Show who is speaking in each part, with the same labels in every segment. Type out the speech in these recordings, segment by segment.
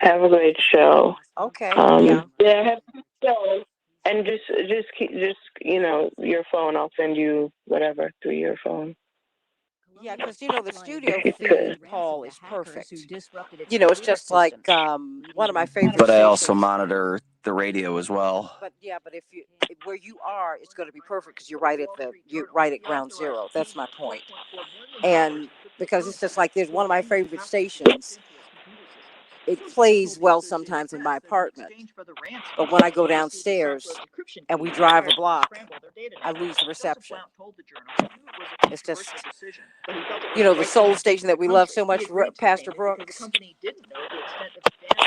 Speaker 1: Have a great show.
Speaker 2: Okay. Yeah.
Speaker 1: Yeah, have a good show. And just your phone. I'll send you whatever through your phone
Speaker 2: Yeah, because the
Speaker 1: if
Speaker 2: studio
Speaker 1: you
Speaker 2: feed,
Speaker 1: could.
Speaker 2: Paul, is perfect. It's just like one of my favorite
Speaker 3: But I also
Speaker 2: stations.
Speaker 3: monitor the radio as well.
Speaker 2: But yeah, but where you are, it's going to be perfect because you're right at ground zero. That's my point. And because it's just like there's one of my favorite stations. It plays well sometimes in my apartment, but when I go downstairs and we drive a block, I lose the reception. It's just, the soul station that we love so much, Pastor Brooks. I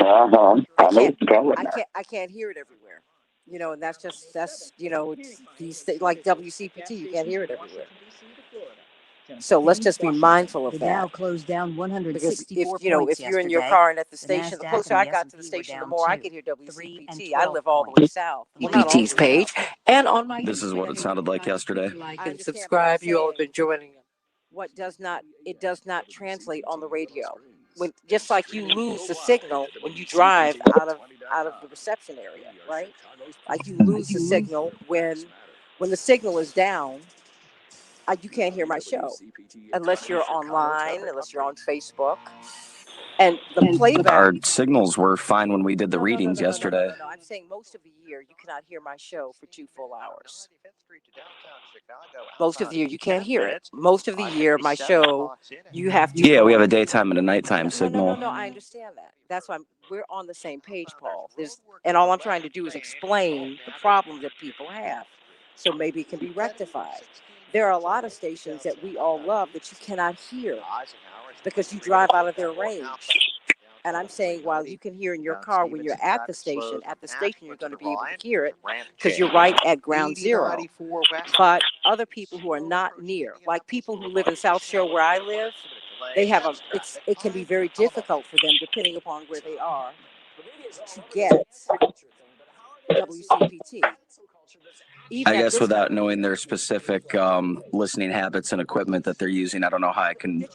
Speaker 4: I know
Speaker 2: can't,
Speaker 4: what you're talking about.
Speaker 2: I can't hear it everywhere. And it's like WCPT. You can't hear it everywhere. So let's just be mindful of
Speaker 5: The
Speaker 2: that.
Speaker 5: Dow closed down
Speaker 2: Because
Speaker 5: 164
Speaker 2: if you're in your car and at the station, the closer I got to the station, the more I could hear WCPT. I live all the way south. Well, not all the
Speaker 5: EPT's
Speaker 2: way
Speaker 5: page,
Speaker 2: south.
Speaker 5: and on my
Speaker 3: This is what it sounded like yesterday.
Speaker 5: and subscribe. You all have been joining.
Speaker 2: It does not translate on the radio. Just like you lose the signal when you drive out of the reception area, right? Like you lose the signal when the signal is down. You can't hear my show unless you're online, unless you're on Facebook. And the playback.
Speaker 3: Our signals were fine when we did the readings yesterday.
Speaker 2: No. I'm saying most of the year you cannot hear my show for 2 full hours. Most of the year you can't hear it. Most of the year my show you have to.
Speaker 3: Yeah, we have a daytime and a nighttime signal.
Speaker 2: No. I understand that. That's why we're on the same page, Paul. And all I'm trying to do is explain the problem that people have, so maybe it can be rectified. There are a lot of stations that we all love that you cannot hear because you drive out of their range. And I'm saying while you can hear in your car when you're at the station you're going to be able to hear it because you're right at ground zero. But other people who are not near, like people who live in South Shore where I live, it can be very difficult for them, depending upon where they are, to get WCPT.
Speaker 3: I guess without knowing their specific listening habits and equipment that they're using, I don't know how I can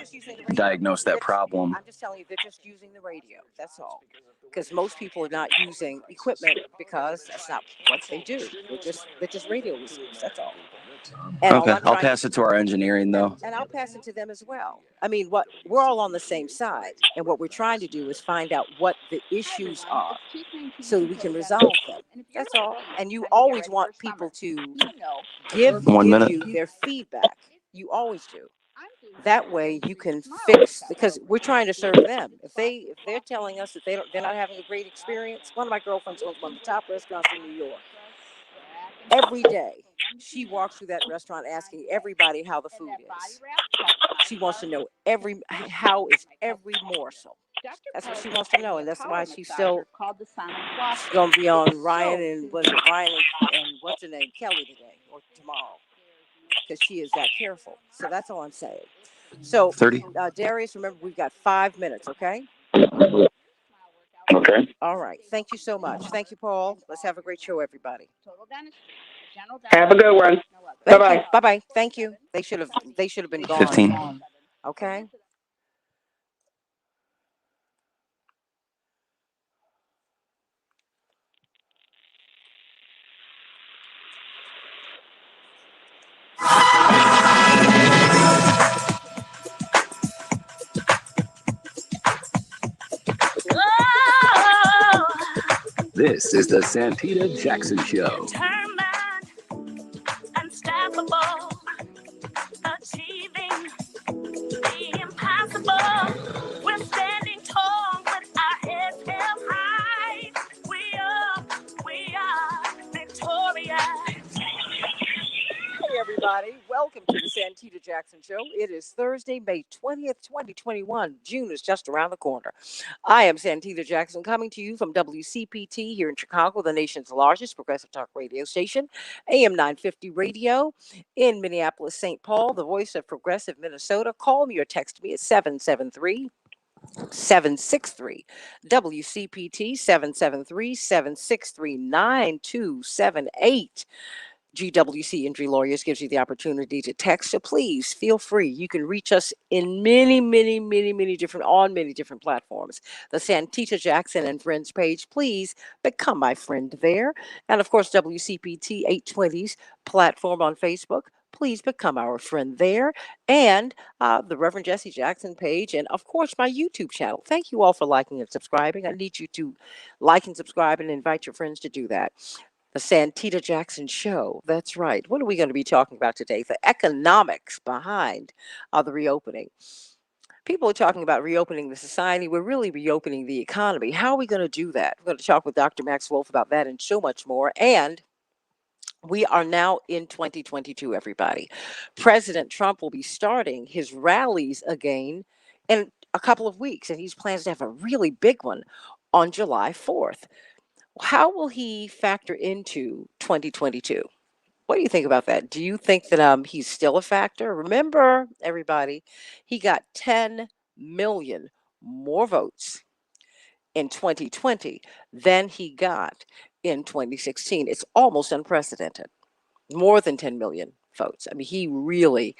Speaker 3: diagnose that problem.
Speaker 2: I'm just telling you, they're just using the radio. That's all. Because most people are not using equipment because that's not what they do. They're just radio listeners. That's all. And
Speaker 3: okay, I'll pass it to our engineering though.
Speaker 2: And I'll pass it to them as well. I mean, we're all on the same side, and what we're trying to do is find out what the issues are, so that we can resolve them. That's all. And you always want people to give you their feedback. You always do. That way you can fix, because we're trying to serve them. If they're telling us that they're not having a great experience. One of my girlfriends owns one of the top restaurants in New York. Every day she walks through that restaurant asking everybody how the food is. She wants to know how is every morsel. That's what she wants to know, and that's why she's going to be on Ryan and what's her name, Kelly today or tomorrow, because she is that careful. So that's all I'm saying. So
Speaker 3: 30.
Speaker 2: Darius, remember we've got 5 minutes, okay?
Speaker 4: Okay.
Speaker 2: All right. Thank you so much. Thank you, Paul. Let's have a great show, everybody.
Speaker 1: Have a good one. Bye bye.
Speaker 2: Bye bye. Thank you. They should have been gone.
Speaker 3: 15.
Speaker 2: Okay.
Speaker 6: This is the Santita Jackson Show.
Speaker 7: Determined, unstoppable, achieving the impossible. We're standing tall with our heads held high. We are victorious.
Speaker 2: Hey, everybody. Welcome to the Santita Jackson Show. It is Thursday, May 20th, 2021. June is just around the corner. I am Santita Jackson, coming to you from WCPT here in Chicago, the nation's largest progressive talk radio station, AM 950 radio in Minneapolis, St. Paul, the voice of progressive Minnesota. Call me or text me at 773 763 WCPT 773 763 9278. GWC Injury Lawyers gives you the opportunity to text. So please feel free. You can reach us in many different platforms. The Santita Jackson and Friends page, please become my friend there. And of course, WCPT 820's platform on Facebook. Please become our friend there. And the Reverend Jesse Jackson page. And of course, my YouTube channel. Thank you all for liking and subscribing. I need you to like and subscribe and invite your friends to do that. The Santita Jackson Show. That's right. What are we going to be talking about today? The economics behind the reopening. People are talking about reopening the society. We're really reopening the economy. How are we going to do that? We're going to talk with Dr. Max Wolf about that and so much more. And we are now in 2022, everybody. President Trump will be starting his rallies again in a couple of weeks, and he plans to have a really big one on July 4th. How will he factor into 2022? What do you think about that? Do you think that he's still a factor? Remember, everybody, he got 10 million more votes in 2020 than he got in 2016. It's almost unprecedented. More than 10 million votes. I mean, he really,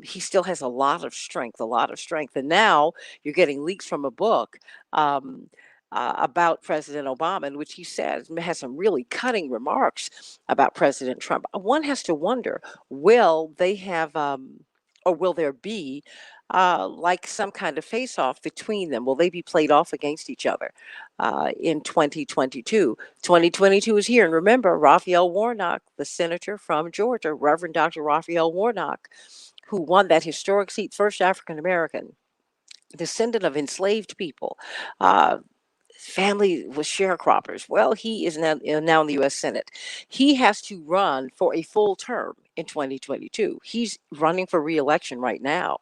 Speaker 2: he still has a lot of strength. And now you're getting leaks from a book about President Obama, in which he says, has some really cutting remarks about President Trump. One has to wonder, will they have, or will there be like some kind of face-off between them? Will they be played off against each other in 2022? 2022 is here. And remember, Raphael Warnock, the senator from Georgia, Reverend Dr. Raphael Warnock, who won that historic seat, first African-American, descendant of enslaved people, family was sharecroppers. Well, he is now in the U.S. Senate. He has to run for a full term in 2022. He's running for re-election right now.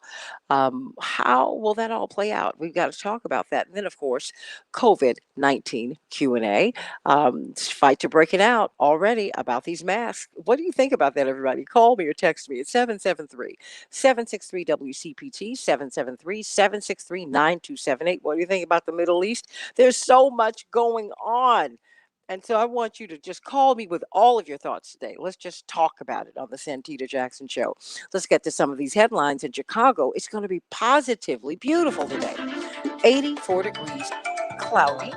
Speaker 2: How will that all play out? We've got to talk about that. And then, of course, COVID-19 Q&A. Fight to break it out already about these masks. What do you think about that, everybody? Call me or text me at 773-763-WCPT, 773-763-9278. What do you think about the Middle East? There's so much going on. And so I want you to just call me with all of your thoughts today. Let's just talk about it on the Santita Jackson Show. Let's get to some of these headlines. In Chicago, it's going to be positively beautiful today. 84 degrees, cloudy.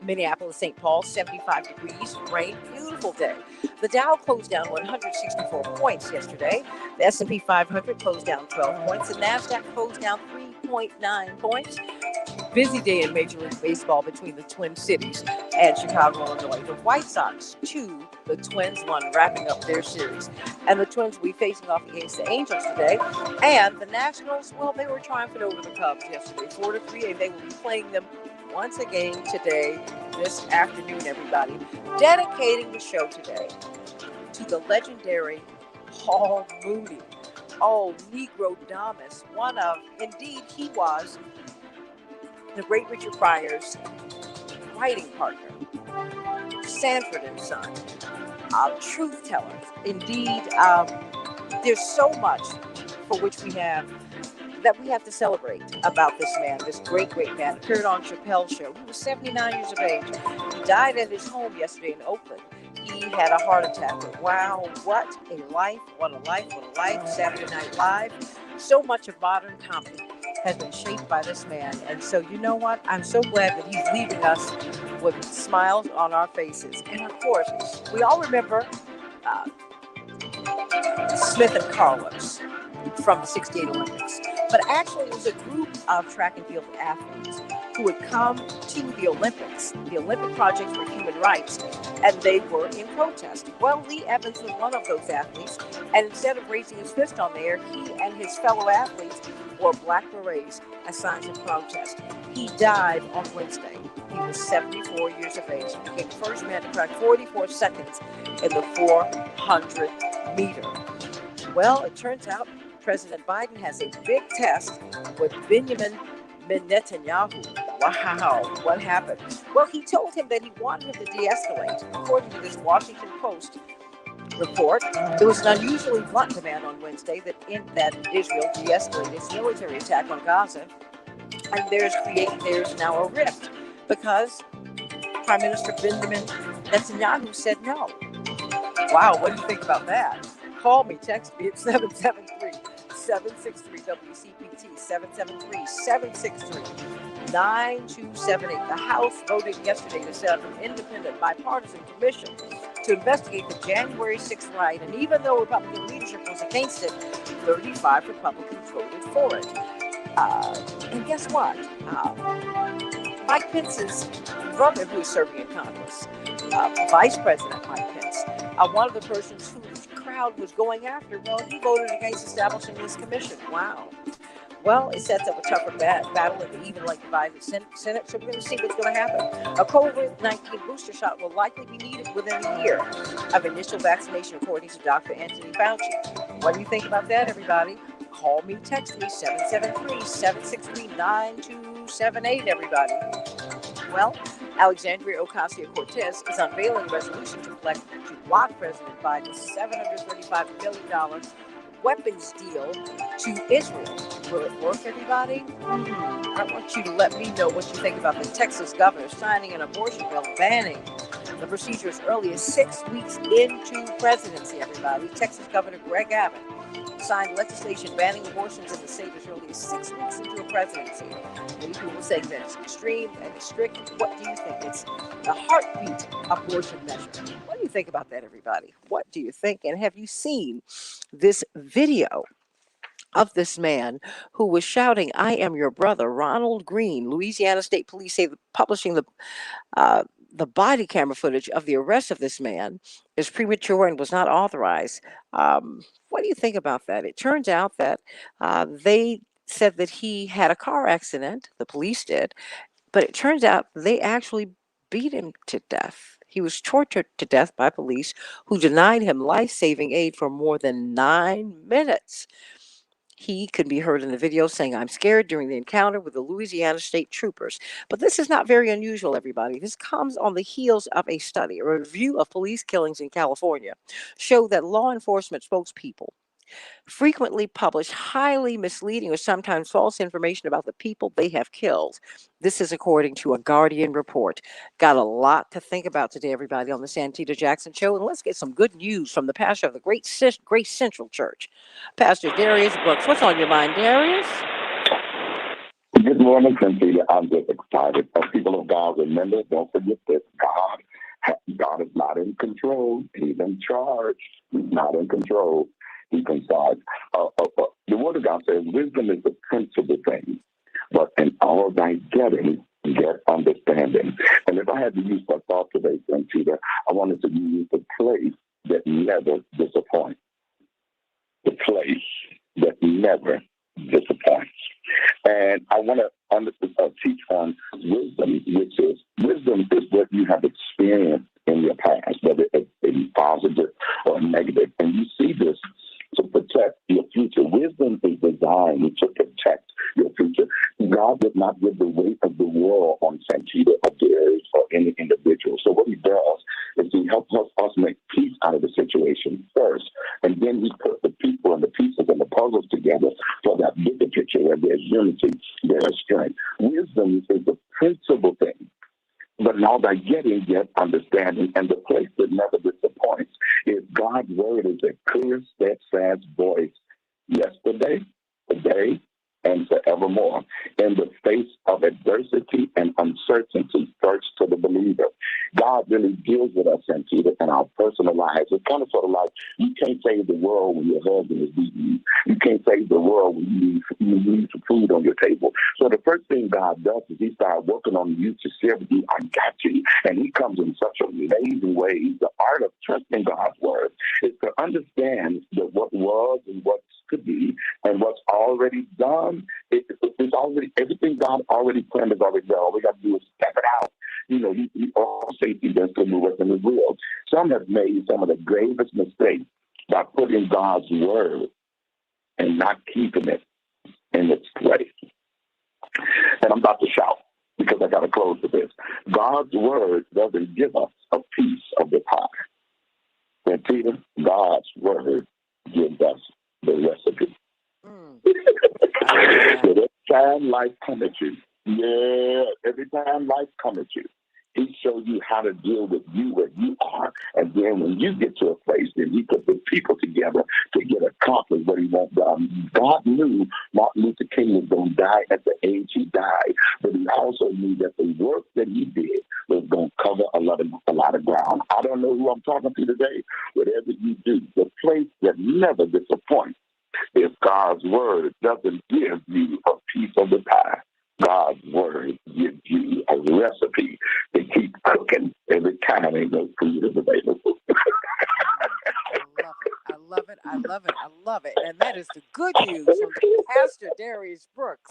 Speaker 2: Minneapolis, St. Paul, 75 degrees, rain, beautiful day. The Dow closed down 164 points yesterday. The S&P 500 closed down 12 points. The NASDAQ closed down 3.9 points. Busy day in Major League Baseball between the Twin Cities and Chicago, Illinois. The White Sox 2, the Twins 1, wrapping up their series. And the Twins will be facing off against the Angels today. And the Nationals, well, they were triumphant over the Cubs yesterday, 4-3, and they will be playing them once again today, this afternoon, everybody. Dedicating the show today to the legendary Paul Mooney. Oh, Negro Damas, one of, indeed, he was the great Richard Pryor's writing partner, Sanford and Son, truth teller. Indeed, there's so much for which we have to celebrate about this man, this great man. Appeared on Chappelle's show. He was 79 years of age. He died at his home yesterday in Oakland. He had a heart attack. But wow, what a life, what a life, what a life. Saturday Night Live. So much of modern comedy has been shaped by this man. And so, you know what? I'm so glad that he's leaving us with smiles on our faces. And of course, we all remember Smith and Carlos from the 68 Olympics. But actually, it was a group of track and field athletes who had come to the Olympics, the Olympic Project for Human Rights, and they were in protest. Well, Lee Evans was one of those athletes, and instead of raising his fist on there, he and his fellow athletes wore black berets as signs of protest. He died on Wednesday. He was 74 years of age. He became the first man to crack 44 seconds in the 400 meter. Well, it turns out President Biden has a big test with Benjamin Netanyahu. Wow, what happened? Well, he told him that he wanted him to de-escalate. According to this Washington Post report, it was an unusually blunt demand on Wednesday that Israel de-escalate its military attack on Gaza. And there's now a rift because Prime Minister Benjamin Netanyahu said no. Wow, what do you think about that? Call me, text me at 773-763-WCPT, 773-763-9278. The House voted yesterday to set up an independent bipartisan commission to investigate the January 6th riot. And even though Republican leadership was against it, 35 Republicans voted for it. And guess what? Mike Pence's brother, who is serving in Congress, Vice President Mike Pence, one of the persons who the crowd was going after, well, he voted against establishing this commission. Wow. Well, it sets up a tougher battle in the evenly divided Senate, so we're going to see what's going to happen. A COVID-19 booster shot will likely be needed within a year of initial vaccination, according to Dr. Anthony Fauci. What do you think about that, everybody? Call me, text me, 773-763-9278, everybody. Well, Alexandria Ocasio-Cortez is unveiling a resolution to block President Biden's $735 million weapons deal to Israel. Will it work, everybody? I want you to let me know what you think about the Texas governor signing an abortion bill banning the procedure as early as 6 weeks into presidency, everybody. Texas Governor Greg Abbott signed legislation banning abortions in the state as early as 6 weeks into a presidency. Many people say that it's extreme and strict. What do you think? It's the heartbeat abortion measure. What do you think about that, everybody? What do you think? And have you seen this video of this man who was shouting, "I am your brother"? Ronald Green, Louisiana State Police say publishing the body camera footage of the arrest of this man is premature and was not authorized. What do you think about that? It turns out that they said that he had a car accident, the police did, but it turns out they actually beat him to death. He was tortured to death by police who denied him life-saving aid for more than 9 minutes. He could be heard in the video saying, "I'm scared," during the encounter with the Louisiana State Troopers. But this is not very unusual, everybody. This comes on the heels of a study. A review of police killings in California showed that law enforcement spokespeople frequently publish highly misleading or sometimes false information about the people they have killed. This is according to a Guardian report. Got a lot to think about today, everybody, on the Santita Jackson Show. And let's get some good news from the pastor of the Grace Central Church, Pastor Darius Brooks. What's on your mind, Darius?
Speaker 4: Good morning, Santita. I'm just excited. People of God, remember, don't forget this. God is not in control. He's in charge. He's not in control. He's in charge. The Word of God says wisdom is the principal thing, but in all thy getting, get understanding. And if I had to use my thought today, Santita, I wanted to use the place that never disappoints. The place that never disappoints. And I want to teach on wisdom, which is what you have experienced in your past, whether it's positive or negative. And you see this to protect your future. Wisdom is designed to protect your future. God did not give the weight of the world on Santita or Darius or any individual. So what he does is he helps us make peace out of the situation first. And then he puts the people and the pieces and the puzzles together for that bigger picture where there's unity, there's strength. Wisdom is the principal thing. But now by getting, get understanding. And the place that never disappoints is God's word is a clear, steadfast voice yesterday, today, and forevermore. In the face of adversity and uncertainty, first to the believer. God really deals with us, Santita, in our personal lives. It's kind of sort of like you can't save the world when your husband is beating you. You can't save the world when you need some food on your table. So the first thing God does is he starts working on you to share with you, I got you. And he comes in such amazing ways. The art of trusting God's word is to understand that what was and what could be and what's already done. It's already, everything God already planned is already done. All we got to do is step it out. You know, all safety does to move us in his will. Some have made some of the gravest mistakes by putting God's word and not keeping it in its place. And I'm about to shout because I got to close with this. God's word doesn't give us a piece of the pie. And Peter, God's word gives us the recipe. So every time life comes at you, every time life comes at you, he show you how to deal with you where you are. And then when you get to a place, then he put the people together to get accomplished what he wants done. God knew Martin Luther King was going to die at the age he died, but he also knew that the work that he did was going to cover a lot of ground. I don't know who I'm talking to today. Whatever you do, the place that never disappoints is God's word doesn't give you a piece of the pie. God's word gives you a recipe to keep cooking every time ain't no food is available.
Speaker 2: I love it. I love it. I love it. And that is the good news from Pastor Darius Brooks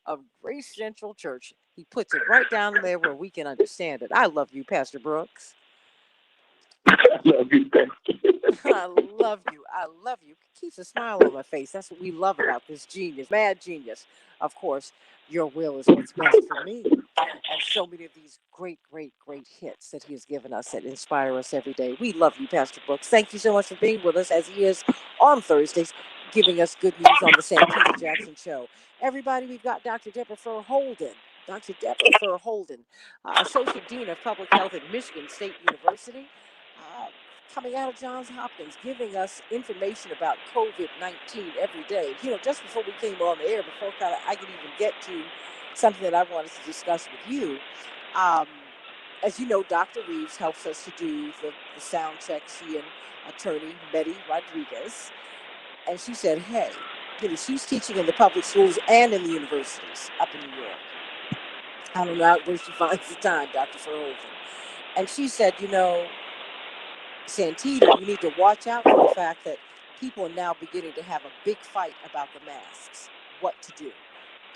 Speaker 2: of Grace Central Church. He puts it right down there where we can understand it. I love you, Pastor Brooks.
Speaker 4: I love you. Thank you.
Speaker 2: I love you. I love you. Keeps a smile on my face. That's what we love about this genius, mad genius. Of course, your will is what's best for me. And so many of these great, great, great hits that he has given us that inspire us every day. We love you, Pastor Brooks. Thank you so much for being with us as he is on Thursdays, giving us good news on the Santita Jackson Show. Everybody, we've got Dr. Deborah Furr Holden. Dr. Deborah Furr Holden, Associate Dean of Public Health at Michigan State University. Coming out of Johns Hopkins, giving us information about COVID-19 every day. You know, just before we came on the air, before I could even get to something that I wanted to discuss with you, as you know, Dr. Reeves helps us to do the sound checks, she and attorney Betty Rodriguez. And she said, hey, you know, she's teaching in the public schools and in the universities up in New York. I don't know where she finds the time, Dr. Verhoeven. And she said, you know, Santita, you need to watch out for the fact that people are now beginning to have a big fight about the masks, what to do.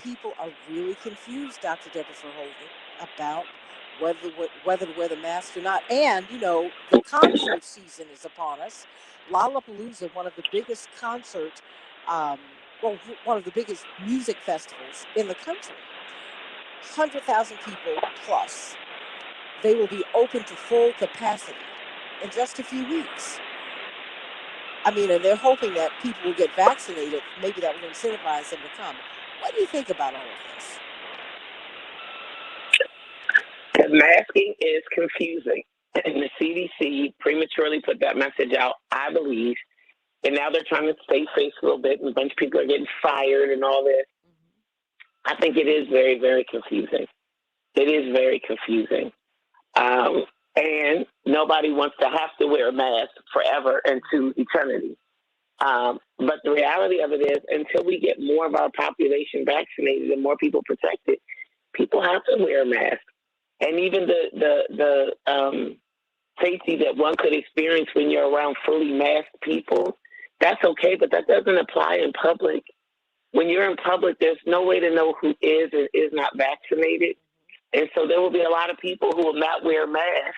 Speaker 2: People are really confused, Dr. Deborah Verhoeven, about whether to wear the mask or not. And, you know, the concert season is upon us. Lollapalooza, one of the biggest one of the biggest music festivals in the country. 100,000 people plus. They will be open to full capacity in just a few weeks. I mean, and they're hoping that people will get vaccinated. Maybe that will incentivize them to come. What do you think about all of this?
Speaker 1: The masking is confusing. And the CDC prematurely put that message out, I believe. And now they're trying to save face a little bit, and a bunch of people are getting fired and all this. I think it is very, very confusing. It is very confusing. And nobody wants to have to wear a mask forever into eternity. But the reality of it is, until we get more of our population vaccinated and more people protected, people have to wear a mask. And even the safety that one could experience when you're around fully masked people, that's okay, but that doesn't apply in public. When you're in public, there's no way to know who is and is not vaccinated. And so there will be a lot of people who will not wear masks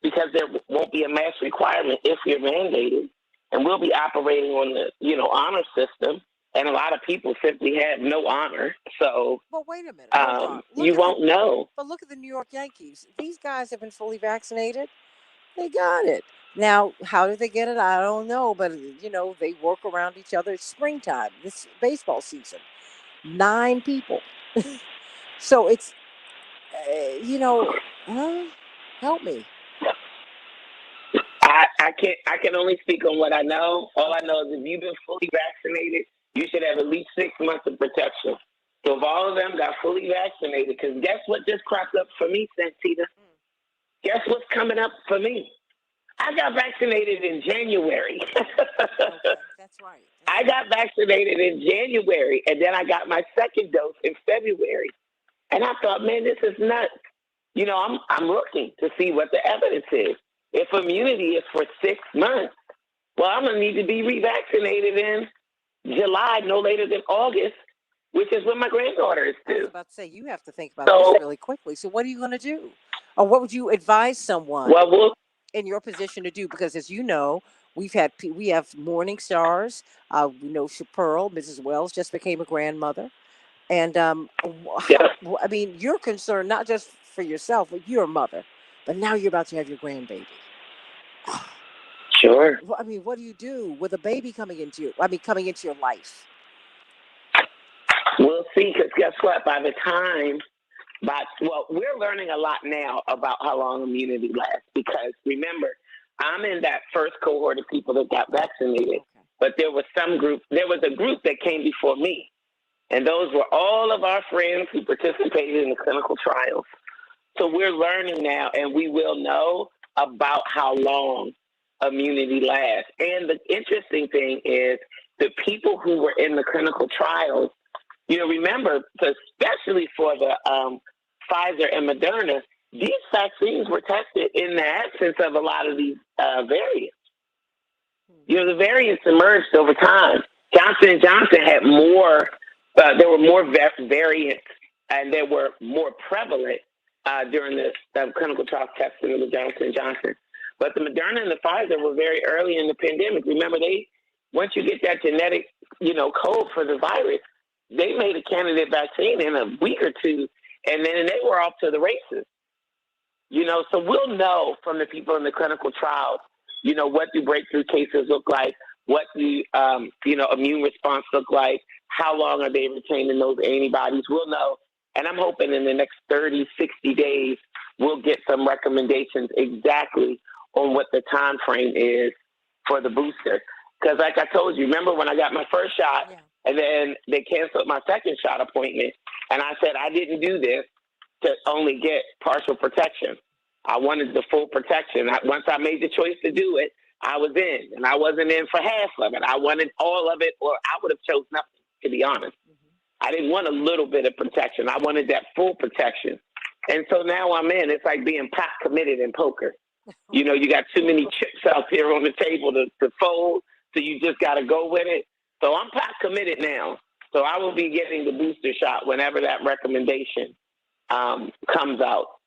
Speaker 1: because there won't be a mask requirement if you're mandated. And we'll be operating on the, honor system. And a lot of people simply have no honor. So
Speaker 2: well, wait a minute. Hold on.
Speaker 1: You won't know.
Speaker 2: But look at the New York Yankees. These guys have been fully vaccinated. They got it. Now, how did they get it? I don't know. But, they work around each other. It's springtime. This baseball season. 9 people. So it's, help me.
Speaker 1: I can only speak on what I know. All I know is if you've been fully vaccinated, you should have at least 6 months of protection. So if all of them got fully vaccinated, because guess what just cropped up for me, Santita? Guess what's coming up for me? I got vaccinated in January.
Speaker 2: Okay, that's right.
Speaker 1: I got vaccinated in January, and then I got my second dose in February. And I thought, man, this is nuts. I'm looking to see what the evidence is. If immunity is for 6 months, well, I'm going to need to be revaccinated in July, no later than August, which is when my granddaughter is due.
Speaker 2: I was about to say, you have to think about this really quickly. So what are you going to do? Or what would you advise someone in your position to do? Because as you know, we have morning stars. We know Chapearl, Mrs. Wells, just became a grandmother. And, I mean, you're concerned not just for yourself, but you're a mother. But now you're about to have your grandbaby.
Speaker 1: Sure.
Speaker 2: I mean, what do you do with a baby coming into your life?
Speaker 1: We'll see, because guess what? By the time But, well, we're learning a lot now about how long immunity lasts because, remember, I'm in that first cohort of people that got vaccinated, but there was a group that came before me, and those were all of our friends who participated in the clinical trials. So we're learning now, and we will know about how long immunity lasts. And the interesting thing is the people who were in the clinical trials, remember, especially for the Pfizer and Moderna, these vaccines were tested in the absence of a lot of these variants. The variants emerged over time. Johnson & Johnson had more, there were more variants, and they were more prevalent during the clinical trial testing of the Johnson & Johnson. But the Moderna and the Pfizer were very early in the pandemic. Remember, once you get that genetic, code for the virus, they made a candidate vaccine in a week or two, and then they were off to the races. So we'll know from the people in the clinical trials, what do breakthrough cases look like, what do, immune response look like, how long are they retaining those antibodies. We'll know. And I'm hoping in the next 30, 60 days, we'll get some recommendations exactly on what the time frame is for the booster. Because like I told you, remember when I got my first shot and then they canceled my second shot appointment, and I said I didn't do this to only get partial protection. I wanted the full protection. Once I made the choice to do it, I was in, and I wasn't in for half of it. I wanted all of it, or I would have chose nothing, to be honest. I didn't want a little bit of protection. I wanted that full protection. And so now I'm in. It's like being pot committed in poker. You got too many chips out there on the table to fold, so you just got to go with it. So I'm pot committed now. So I will be getting the booster shot whenever that recommendation comes out.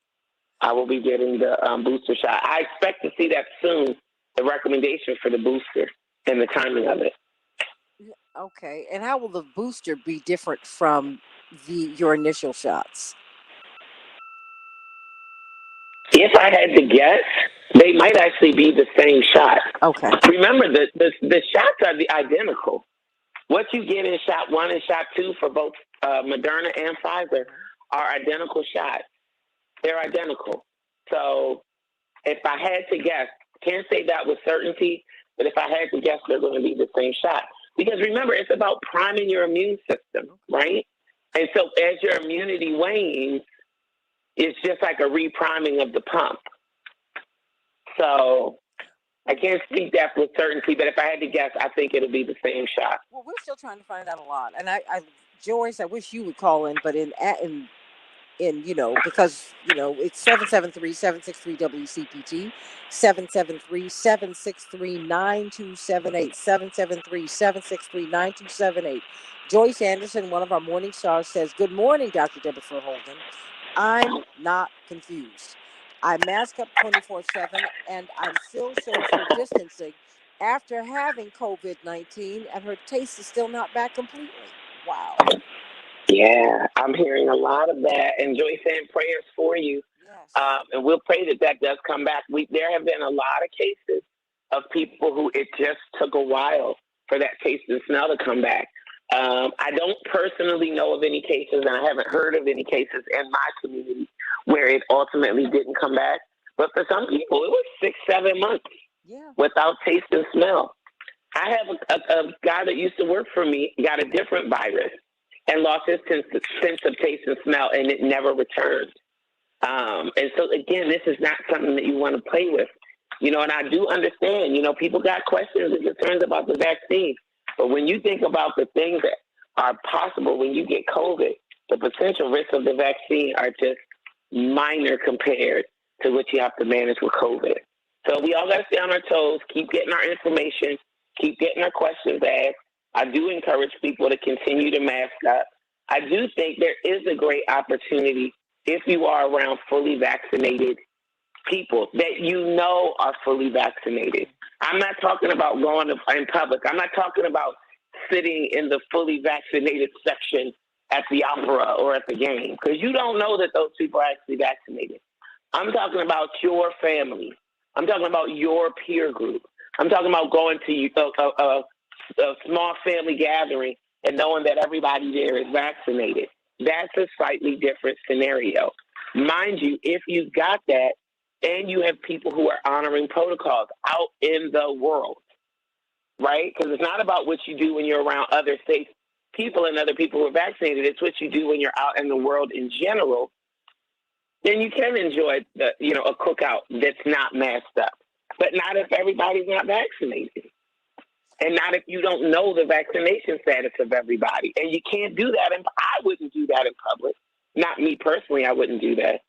Speaker 1: I will be getting the booster shot. I expect to see that soon, the recommendation for the booster and the timing of it.
Speaker 2: Okay. And how will the booster be different from your initial shots?
Speaker 1: If I had to guess, they might actually be the same shot.
Speaker 2: Okay.
Speaker 1: Remember, the shots are identical. What you get in shot 1 and shot 2 for both Moderna and Pfizer are identical shots. They're identical. So if I had to guess, can't say that with certainty, but if I had to guess, they're going to be the same shot. Because remember, it's about priming your immune system, right? And so as your immunity wanes, it's just like a repriming of the pump. So I can't speak that with certainty, but if I had to guess, I think it'll be the same shot.
Speaker 2: Well, we're still trying to find out a lot. And Joyce, I wish you would call in, but because, it's 773-763-WCPT, 773-763-9278, 773-763-9278. Joyce Anderson, one of our morning stars, says, "Good morning, Dr. Deborah Holden. I'm not confused. I mask up 24/7, and I'm still social distancing after having COVID-19, and her taste is still not back completely." Wow.
Speaker 1: Yeah, I'm hearing a lot of that, and Joyce saying prayers for you.
Speaker 2: Yes.
Speaker 1: And we'll pray that does come back. There have been a lot of cases of people who it just took a while for that taste and smell to come back. I don't personally know of any cases, and I haven't heard of any cases in my community where it ultimately didn't come back. But for some people, it was 6-7 months without taste and smell. I have a guy that used to work for me, got a different virus, and lost his sense of taste and smell, and it never returned. And so, again, this is not something that you want to play with. And I do understand, people got questions and concerns about the vaccine. But when you think about the things that are possible when you get COVID, the potential risks of the vaccine are just minor compared to what you have to manage with COVID. So we all got to stay on our toes, keep getting our information, keep getting our questions asked. I do encourage people to continue to mask up. I do think there is a great opportunity if you are around fully vaccinated people that are fully vaccinated. I'm not talking about going in public. I'm not talking about sitting in the fully vaccinated section at the opera or at the game, because you don't know that those people are actually vaccinated. I'm talking about your family. I'm talking about your peer group. I'm talking about going to a small family gathering and knowing that everybody there is vaccinated. that's a slightly different scenario. Mind you, if you've got that and you have people who are honoring protocols out in the world, right? Because it's not about what you do when you're around other safe people and other people who are vaccinated. It's what you do when you're out in the world in general. Then you can enjoy a cookout that's not masked up, but not if everybody's not vaccinated, and not if you don't know the vaccination status of everybody. And you can't do that, and I wouldn't do that in public. Not me personally, I wouldn't do that.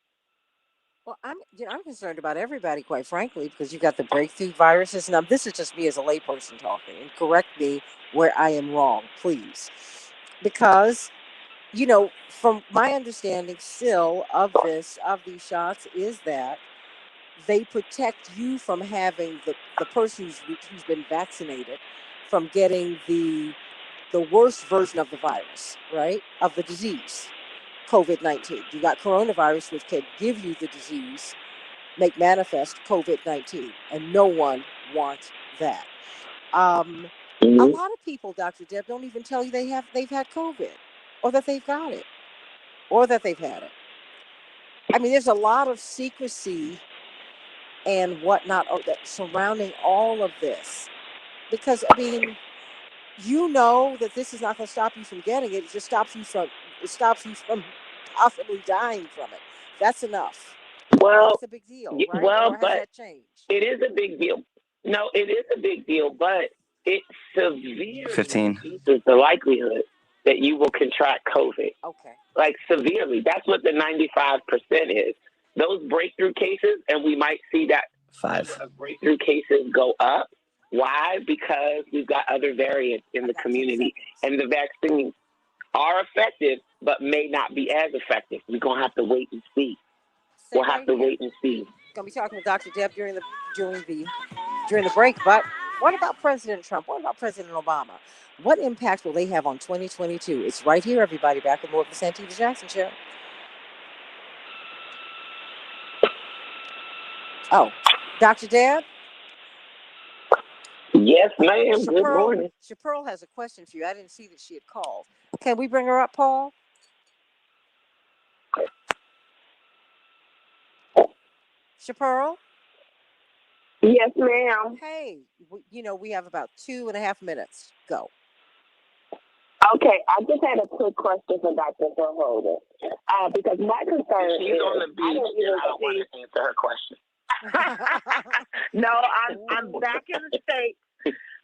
Speaker 2: Well, I'm concerned about everybody, quite frankly, because you've got the breakthrough viruses. Now, this is just me as a layperson talking, and correct me where I am wrong, please. Because, from my understanding still of these shots is that they protect you from having the person who's been vaccinated from getting the worst version of the virus, right? Of the disease. COVID-19. You got coronavirus, which can give you the disease, make manifest COVID-19, and no one wants that. A lot of people, Dr. Deb, don't even tell you they've had COVID, or that they've got it, or that they've had it. I mean, there's a lot of secrecy and whatnot surrounding all of this, because that this is not going to stop you from getting it. It just stops you from possibly dying from it. That's enough.
Speaker 1: Well,
Speaker 2: that's a big deal, right?
Speaker 1: Well,
Speaker 2: or has
Speaker 1: but
Speaker 2: that changed?
Speaker 1: It is a big deal. No, it is a big deal, but it severely
Speaker 3: 15.
Speaker 1: reduces the likelihood that you will contract COVID.
Speaker 2: Okay.
Speaker 1: Like severely. That's what the 95% is. Those breakthrough cases, and we might see that
Speaker 3: 5
Speaker 1: breakthrough cases go up. Why? Because we've got other variants in the community, and the vaccines are effective, but may not be as effective. We're going to have to wait and see. We'll have to wait and see.
Speaker 2: Going to be talking with Dr. Deb during the break. But what about President Trump? What about President Obama? What impact will they have on 2022? It's right here, everybody. Back with more of the Santita Jackson Show. Oh, Dr. Deb?
Speaker 1: Yes, ma'am. Good morning.
Speaker 2: Chapearl has a question for you. I didn't see that she had called. Can we bring her up, Paul? Chapearl?
Speaker 1: Yes, ma'am.
Speaker 2: Hey, we have about 2.5 minutes. Go.
Speaker 1: Okay, I just had a quick question for Dr. Verholder. Because my concern is... She's on the beach, I don't want to answer her question.
Speaker 8: No, I'm back in the States.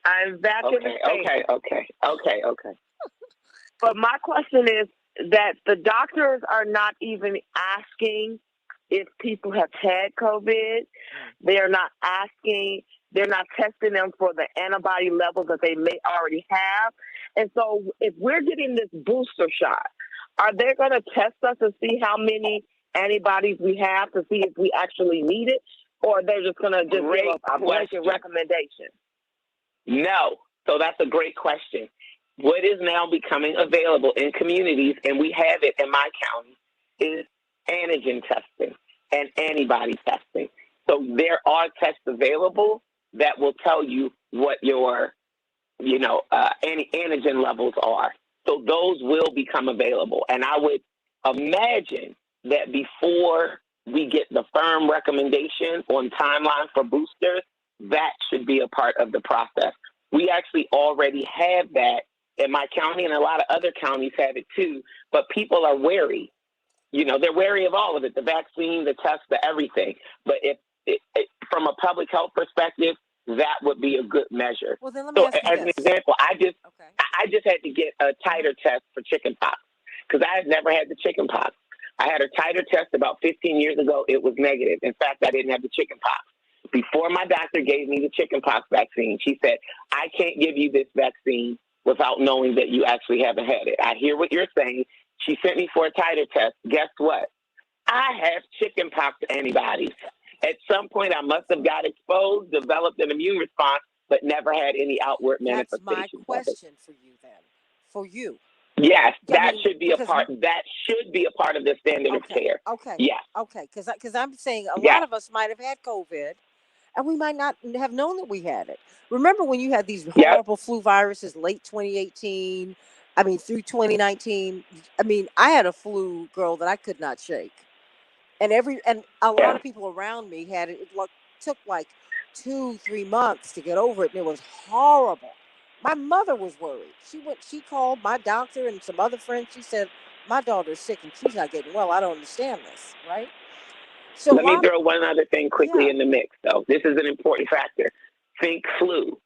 Speaker 8: I'm back in the States.
Speaker 1: Okay.
Speaker 8: But my question is that the doctors are not even asking if people have had COVID. They are not asking, they're not testing them for the antibody levels that they may already have. And so if we're getting this booster shot, are they going to test us to see how many antibodies we have to see if we actually need it? Or they're just going to just give a blanket recommendation?
Speaker 1: No. So that's a great question. What is now becoming available in communities, and we have it in my county, is antigen testing and antibody testing. So there are tests available that will tell you what your, antigen levels are. So those will become available. And I would imagine that before we get the firm recommendation on timeline for boosters, that should be a part of the process. We actually already have that in my county, and a lot of other counties have it too, but people are wary. They're wary of all of it, the vaccine, the test, the everything. But if from a public health perspective, that would be a good measure.
Speaker 2: Well, then let me ask you
Speaker 1: as an example, I just had to get a titer test for chickenpox because I had never had the chickenpox. I had a titer test about 15 years ago. It was negative. In fact, I didn't have the chickenpox. Before my doctor gave me the chickenpox vaccine, she said, I can't give you this vaccine without knowing that you actually haven't had it. I hear what you're saying. She sent me for a titer test. Guess what? I have chickenpox antibodies. At some point, I must have got exposed, developed an immune response, but never had any outward manifestations.
Speaker 2: That's my question for you then. For you.
Speaker 1: Yes, that should be a part. That should be a part of the standard of care.
Speaker 2: Okay.
Speaker 1: Yes.
Speaker 2: Okay. Because I'm saying a lot of us might have had COVID, and we might not have known that we had it. Remember when you had these horrible flu viruses late 2018, I mean, through 2019, I mean, I had a flu, girl, that I could not shake. And a lot of people around me had it. Took like 2-3 months to get over it, and it was horrible. My mother was worried. She called my doctor and some other friends. She said, my daughter's sick and she's not getting well. I don't understand this, right? So
Speaker 1: let me throw one other thing quickly in the mix, though. This is an important factor. Think flu.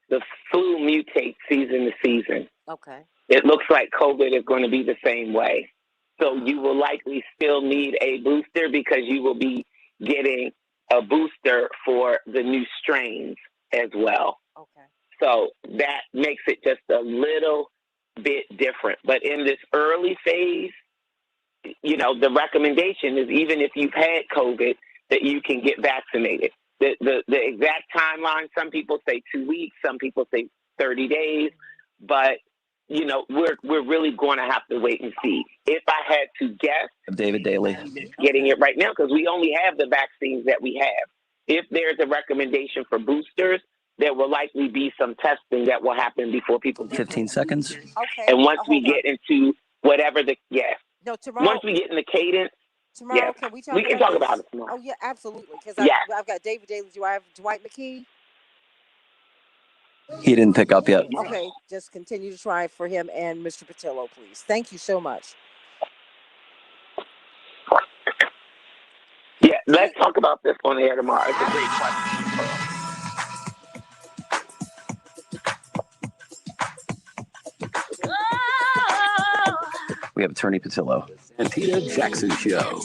Speaker 1: The flu mutates season to season.
Speaker 2: Okay.
Speaker 1: It looks like COVID is going to be the same way. So you will likely still need a booster because you will be getting a booster for the new strains as well.
Speaker 2: Okay.
Speaker 1: So that makes it just a little bit different. But in this early phase, you know, the recommendation is even if you've had COVID, that you can get vaccinated. The exact timeline, some people say 2 weeks, some people say 30 days, but you know, we're really going to have to wait and see. If I had to guess,
Speaker 3: David Daly
Speaker 1: getting it right now because we only have the vaccines that we have. If there's a recommendation for boosters, there will likely be some testing that will happen before people get
Speaker 3: 15 seconds.
Speaker 2: Okay.
Speaker 1: And once we get into whatever
Speaker 2: No, tomorrow.
Speaker 1: Once we get in the cadence.
Speaker 2: Tomorrow, can we talk?
Speaker 1: We can talk about it tomorrow.
Speaker 2: Oh yeah, absolutely. Because I've got David Daly. Do I have Dwight McKee?
Speaker 3: He didn't pick up yet.
Speaker 2: Okay, just continue to try for him and Mr. Patillo, please. Thank you so much.
Speaker 1: Yeah, let's talk about this on the air tomorrow. It's a great question.
Speaker 3: We have Attorney Patillo.
Speaker 6: Santita Jackson Show.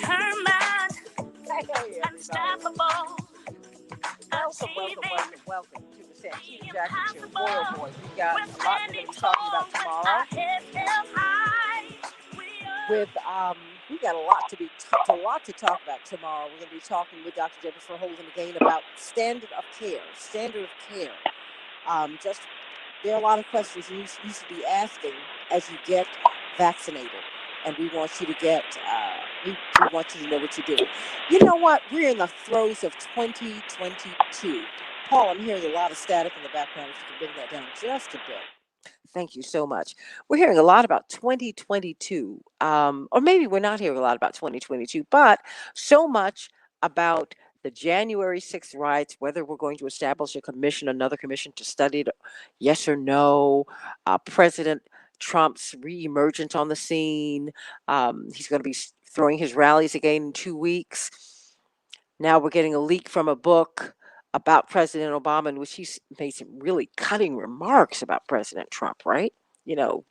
Speaker 2: Welcome to the Santita Jackson Show. Boy, oh boy, we got a lot we're going to be talking about tomorrow. We got a lot to talk about tomorrow. We're going to be talking with Dr. Jennifer Holden again about standard of care. There are a lot of questions you should be asking as you get vaccinated, and we want you to we want you to know what you're doing. You know what? We're in the throes of 2022. Paul, I'm hearing a lot of static in the background. If you can bring that down just a bit. Thank you so much. We're hearing a lot about 2022, or maybe we're not hearing a lot about 2022, but so much about the January 6th riots, whether we're going to establish another commission to study it, yes or no, President Trump's reemergence on the scene. He's going to be throwing his rallies again in 2 weeks. Now we're getting a leak from a book about President Obama in which he's made some really cutting remarks about President Trump, right? You know,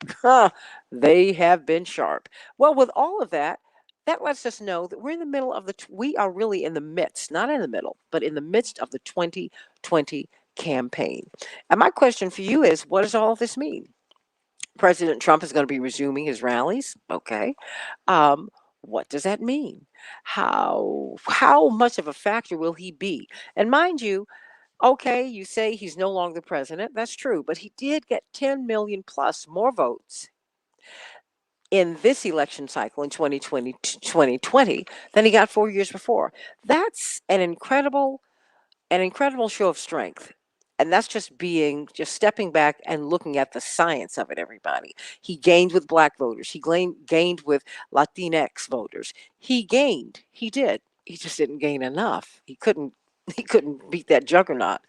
Speaker 2: they have been sharp. Well, with all of that, that lets us know that we're in the middle of we are really in the midst, not in the middle, but in the midst of the 2020 campaign. And my question for you is, what does all of this mean? President Trump is going to be resuming his rallies. Okay. What does that mean? How much of a factor will he be? And mind you, okay, you say he's no longer president. That's true, but he did get 10 million plus more votes in this election cycle in 2020 than he got 4 years before. That's an incredible show of strength. And that's just stepping back and looking at the science of it, everybody. He gained with black voters. He gained with Latinx voters. He did. He just didn't gain enough. He couldn't beat that juggernaut.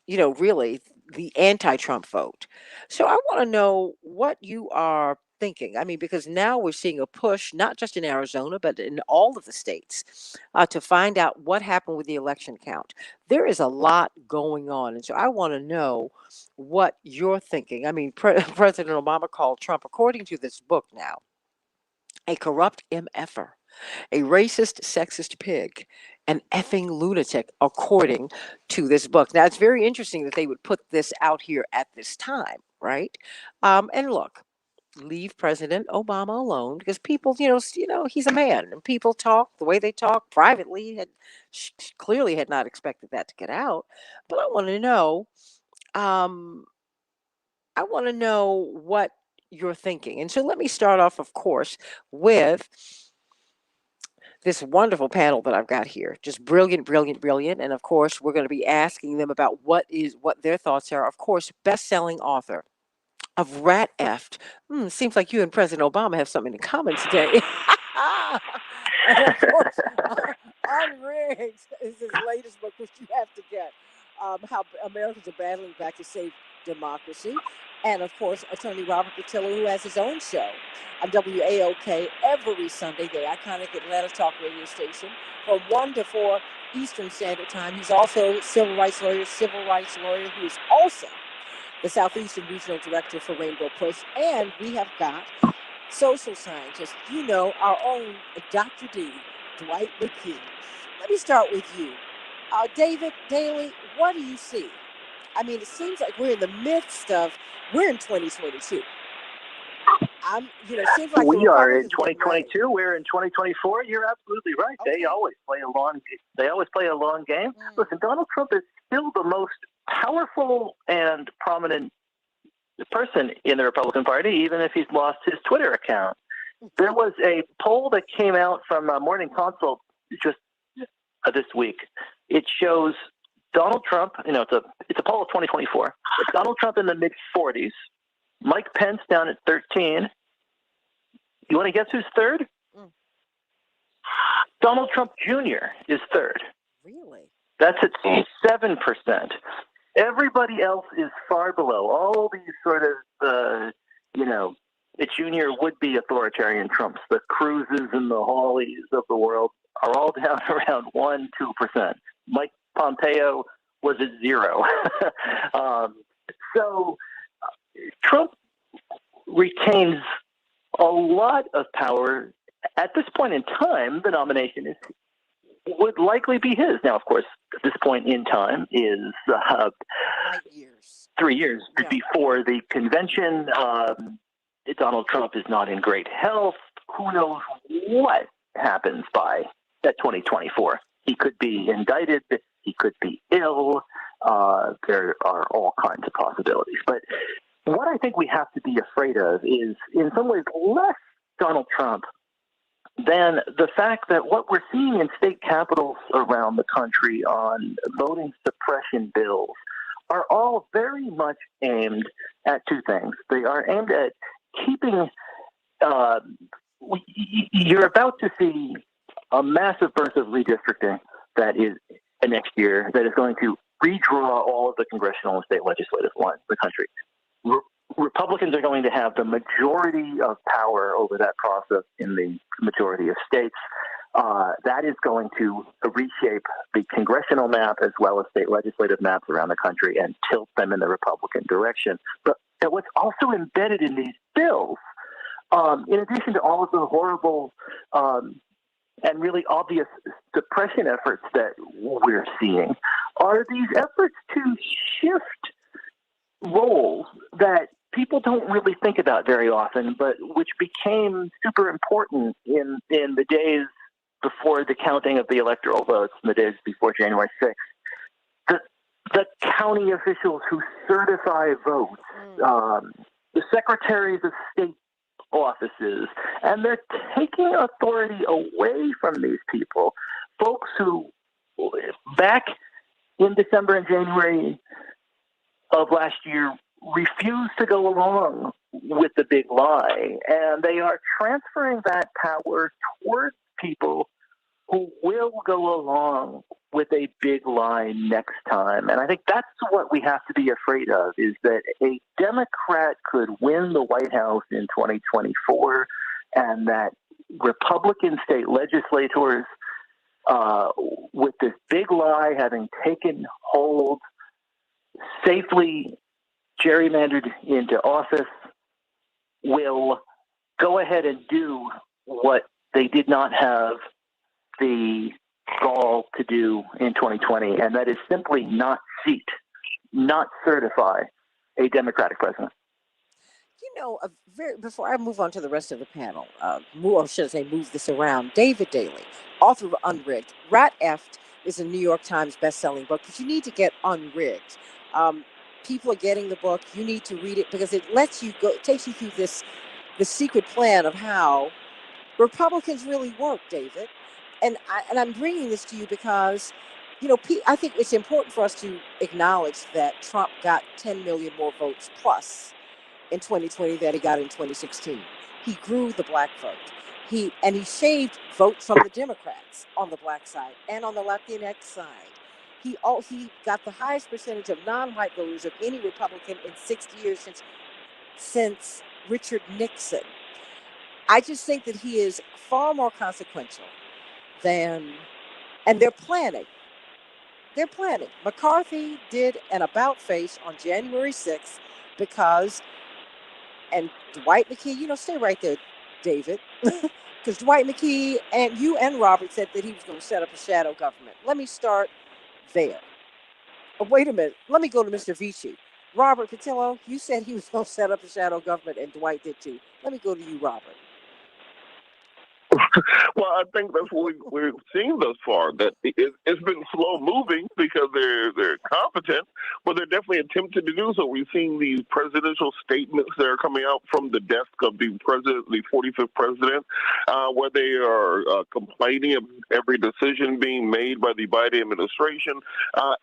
Speaker 2: Really the anti-Trump vote. So I want to know what you are thinking. I mean, because now we're seeing a push, not just in Arizona, but in all of the states, to find out what happened with the election count. There is a lot going on. And so I want to know what you're thinking. I mean, President Obama called Trump, according to this book now, a corrupt MFer, a racist, sexist pig, an effing lunatic, according to this book. Now, it's very interesting that they would put this out here at this time, right? And look, leave President Obama alone because people, he's a man, and people talk the way they talk privately. Clearly had not expected that to get out. But I want to know, what you're thinking. And so let me start off, of course, with this wonderful panel that I've got here. Just brilliant, brilliant, brilliant. And of course, we're going to be asking them about what their thoughts are. Of course, best-selling author of rat effed. Seems like you and President Obama have something in common today. And of course, Unrigged is his latest book, which you have to get. How Americans are battling back to save democracy. And of course, attorney Robert Patillo, who has his own show on WAOK every Sunday, the iconic Atlanta talk radio station, from 1 to 4 Eastern Standard Time. He's also a civil rights lawyer who is also the Southeastern Regional Director for Rainbow Push. And we have got social scientist, our own Dr. D, Dwight McKee. Let me start with you. David Daly, what do you see? I mean, it seems like we're in 2022. Seems like
Speaker 9: we are in 2022. We're in 2024. You're absolutely right. Okay. They always play a long game. Listen, Donald Trump is still the most powerful and prominent person in the Republican Party, even if he's lost his Twitter account. There was a poll that came out from Morning Consult just this week. It shows Donald Trump. It's a poll of 2024. It's Donald Trump in the mid-40s. Mike Pence down at 13. You want to guess who's third? Donald Trump Jr. is third.
Speaker 2: Really?
Speaker 9: That's at 7%. Everybody else is far below. All these sort of, the junior would-be authoritarian Trumps, the Cruzes and the Hawleys of the world, are all down around 1-2%. Mike Pompeo was at 0. So Trump retains a lot of power. At this point in time, the nomination would likely be his. Now, of course, at this point in time is 3 years before the convention. Donald Trump is not in great health. Who knows what happens by that 2024? He could be indicted. He could be ill. There are all kinds of possibilities. But what I think we have to be afraid of is, in some ways, less Donald Trump than the fact that what we're seeing in state capitals around the country on voting suppression bills are all very much aimed at two things. They are aimed at keeping you're about to see a massive burst of redistricting that is next year that is going to redraw all of the congressional and state legislative lines in the country. Republicans are going to have the majority of power over that process in the majority of states. That is going to reshape the congressional map as well as state legislative maps around the country and tilt them in the Republican direction. But what's also embedded in these bills, in addition to all of the horrible and really obvious suppression efforts that we're seeing, are these efforts to shift roles that people don't really think about very often, but which became super important in the days before the counting of the electoral votes, in the days before January 6th. The county officials who certify votes, the secretaries of state offices, and they're taking authority away from these people, folks who back in December and January of last year refused to go along with the big lie, and they are transferring that power towards people who will go along with a big lie next time. And I think that's what we have to be afraid of, is that a Democrat could win the White House in 2024, and that Republican state legislators, with this big lie having taken hold, safely gerrymandered into office, will go ahead and do what they did not have the gall to do in 2020, and that is simply not certify a Democratic president.
Speaker 2: Before I move on to the rest of the panel, or should I say move this around, David Daly, author of Unrigged. Rat Effed is a New York Times best-selling book, but you need to get Unrigged. People are getting the book. You need to read it because it takes you through the secret plan of how Republicans really work, David. And I'm bringing this to you because, I think it's important for us to acknowledge that Trump got 10 million more votes plus in 2020 that he got in 2016. He grew the black vote. He saved votes from the Democrats on the black side and on the Latinx side. He got the highest percentage of non-white voters of any Republican in 60 years since Richard Nixon. I just think that he is far more consequential than, and they're planning. They're planning. McCarthy did an about face on January 6th because, and Dwight McKee, stay right there, David, because Dwight McKee and you and Robert said that he was going to set up a shadow government. Let me start there. Oh, wait a minute. Let me go to Mr. Vici. Robert Patillo, you said he was going to set up a shadow government, and Dwight did too. Let me go to you, Robert.
Speaker 10: Well, I think that's what we've seen thus far. That it's been slow moving because they're competent, but they're definitely attempting to do so. We've seen these presidential statements that are coming out from the desk of the 45th president, where they are complaining of every decision being made by the Biden administration.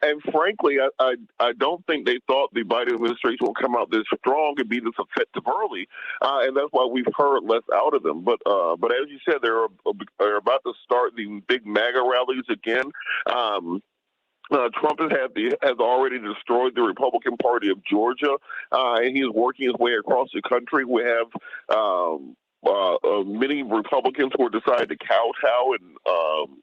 Speaker 10: And frankly, I don't think they thought the Biden administration would come out this strong and be this effective early, and that's why we've heard less out of them. But as you said, they're about to start the big MAGA rallies again. Trump has already destroyed the Republican Party of Georgia, and he is working his way across the country. We have many Republicans who are deciding to kowtow and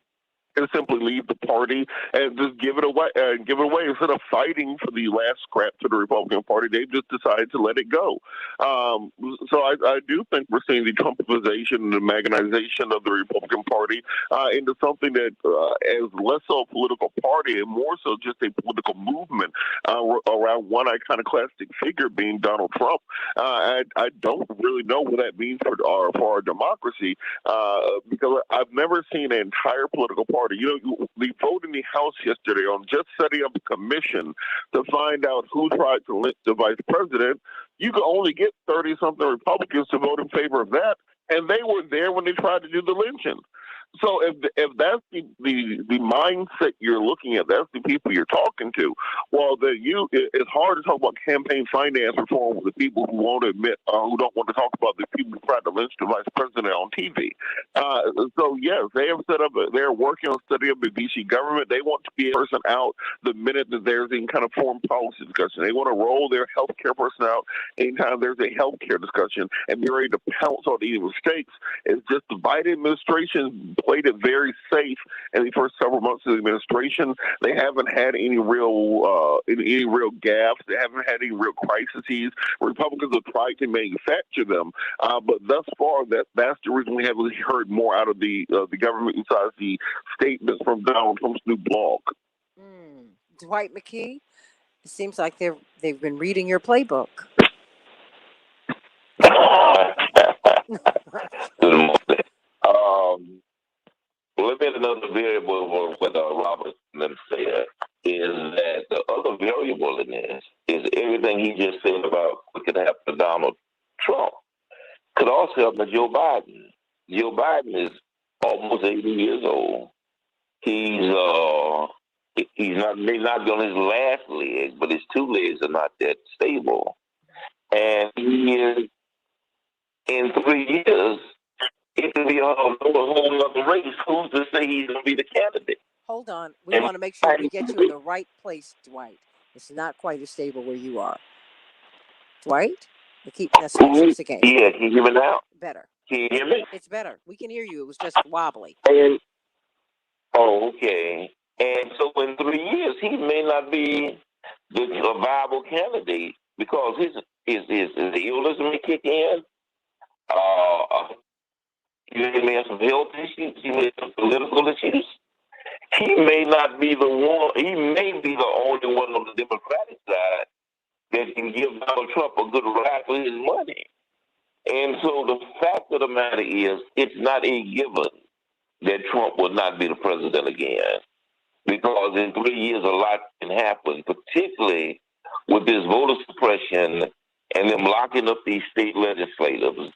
Speaker 10: simply leave the party and just give it away. Instead of fighting for the last scrap to the Republican Party, they've just decided to let it go. So I do think we're seeing the Trumpization and the Maganization of the Republican Party into something that is less so a political party and more so just a political movement around one iconoclastic figure being Donald Trump. I don't really know what that means for our democracy because I've never seen an entire political party. The vote in the House yesterday on just setting up a commission to find out who tried to lynch the vice president. You could only get 30-something Republicans to vote in favor of that, and they were there when they tried to do the lynching. So if that's the mindset you're looking at, that's the people you're talking to. Well, it's hard to talk about campaign finance reform with the people who won't admit, who don't want to talk about the people who tried to lynch the vice president on TV. So yes, they're working on setting up a DC government. They want to be a person out the minute that there's any kind of foreign policy discussion. They want to roll their healthcare person out anytime there's a healthcare discussion and be ready to pounce on any mistakes. It's just the Biden administration played it very safe in the first several months of the administration. They haven't had any real gaffes. They haven't had any real crises. Republicans have tried to manufacture them, but thus far, that's the reason we haven't heard more out of the government besides the statements from Donald Trump's new blog.
Speaker 2: Dwight McKee, it seems like they've been reading your playbook.
Speaker 11: Let me add another variable with Robert said is that the other variable in this is everything he just said about what could happen to Donald Trump could also happen to Joe Biden. Joe Biden is almost 80 years old. He's may not be on his last leg, but his two legs are not that stable. And he is, in 3 years, it could be a whole other race. Who's to say he's going to be the candidate?
Speaker 2: Hold on. We want to make sure we get you in the right place, Dwight. It's not quite as stable where you are. Dwight? That's again.
Speaker 11: Yeah, can you hear me now?
Speaker 2: Better.
Speaker 11: Can you hear me?
Speaker 2: It's better. We can hear you. It was just wobbly.
Speaker 11: Okay. And so in 3 years, he may not be a viable candidate because his illness may kick in. He may have some health issues. He may have some political issues. He may not be the one. He may be the only one on the Democratic side that can give Donald Trump a good ride for his money. And so the fact of the matter is, it's not a given that Trump will not be the president again. Because in 3 years, a lot can happen, particularly with this voter suppression and them locking up these state legislators.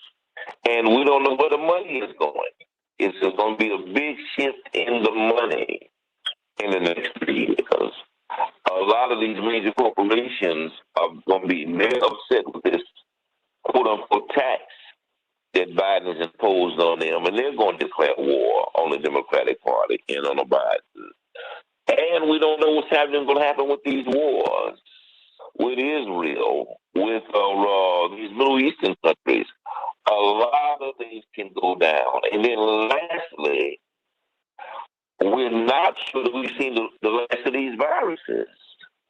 Speaker 11: And we don't know where the money is going. It's going to be a big shift in the money in the next 3 years. A lot of these major corporations are going to be very upset with this quote-unquote tax that Biden has imposed on them, and they're going to declare war on the Democratic Party and on the Biden. And we don't know what's going to happen with these wars, with Israel, with these Middle Eastern countries. A lot of things can go down. And then lastly, we're not sure that we've seen the last of these viruses.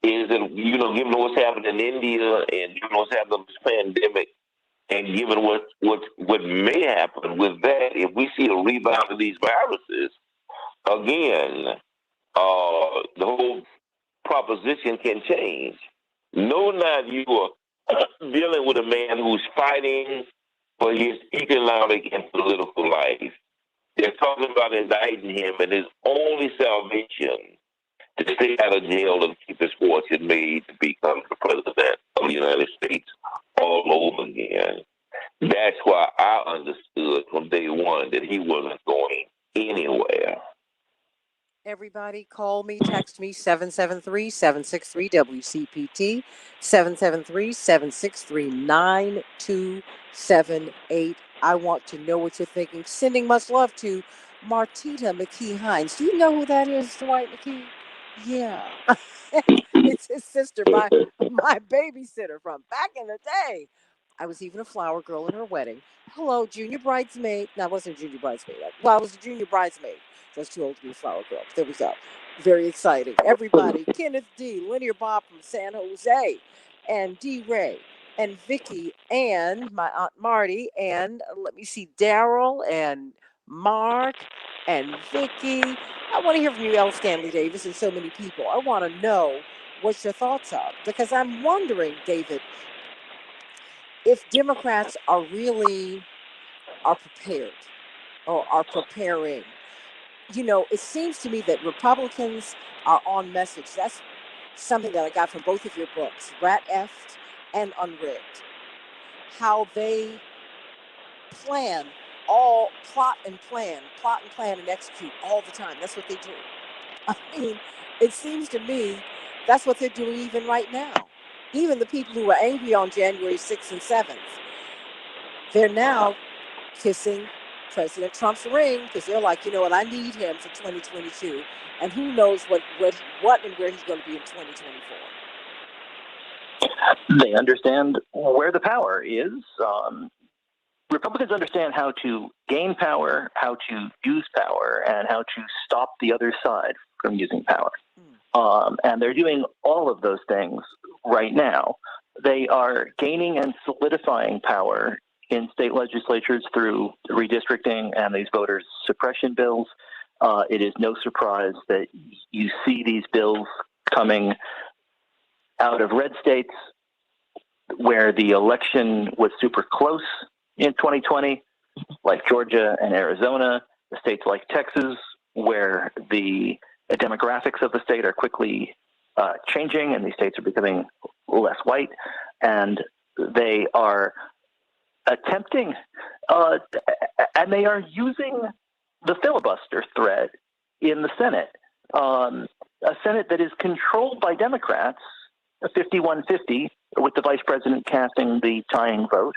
Speaker 11: Is that, given what's happened in India and given what's happened with this pandemic, and given what may happen with that, if we see a rebound of these viruses, again, the whole proposition can change. No, not you are dealing with a man who's fighting for his economic and political life. They're talking about indicting him, and his only salvation to stay out of jail and keep his fortune made to become the president of the United States all over again. That's why I understood from day one that he wasn't going anywhere.
Speaker 2: Everybody, call me, text me, 773-763-WCPT, 773-763-9278. I want to know what you're thinking. Sending much love to Martita McKee Hines. Do you know who that is, Dwight McKee? Yeah. It's his sister, my babysitter from back in the day. I was even a flower girl in her wedding. Hello, junior bridesmaid. No, I wasn't a junior bridesmaid. Well, I was a junior bridesmaid. So I was too old to be a flower girl. There we go. Very exciting. Everybody, Kenneth D., Linear Bob from San Jose, and D. Ray, and Vicky, and my Aunt Marty, and let me see, Daryl, and Mark, and Vicky. I want to hear from you, L. Stanley Davis, and so many people. I want to know what your thoughts are, because I'm wondering, David, if Democrats are prepared or are preparing. It seems to me that Republicans are on message. That's something that I got from both of your books, Rat Effed and Unrigged. How they plot and plan and execute all the time. That's what they do. I mean, it seems to me that's what they're doing even right now. Even the people who were angry on January 6th and 7th, they're now kissing President Trump's ring because they're like, you know what, I need him for 2022, and who knows what and where he's going to be in 2024.
Speaker 9: They understand where the power is. Republicans understand how to gain power, how to use power, and how to stop the other side from using power. And they're doing all of those things right now. They are gaining and solidifying power in state legislatures through redistricting and these voter suppression bills. It is no surprise that you see these bills coming out of red states where the election was super close in 2020, like Georgia and Arizona, the states like Texas, where the demographics of the state are quickly changing and these states are becoming less white, and they are attempting, and they are using the filibuster thread in the Senate, a Senate that is controlled by Democrats, 51-50, with the vice president casting the tying vote,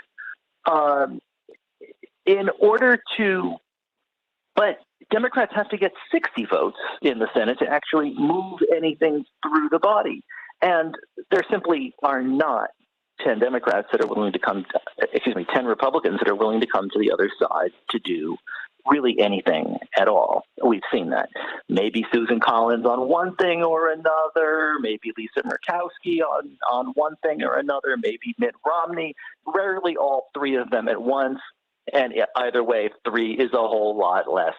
Speaker 9: but Democrats have to get 60 votes in the Senate to actually move anything through the body. And there simply are not 10 Democrats that are willing to 10 Republicans that are willing to come to the other side to do really anything at all. We've seen that. Maybe Susan Collins on one thing or another, maybe Lisa Murkowski on one thing or another, maybe Mitt Romney, rarely all three of them at once. And either way, 3 is a whole lot less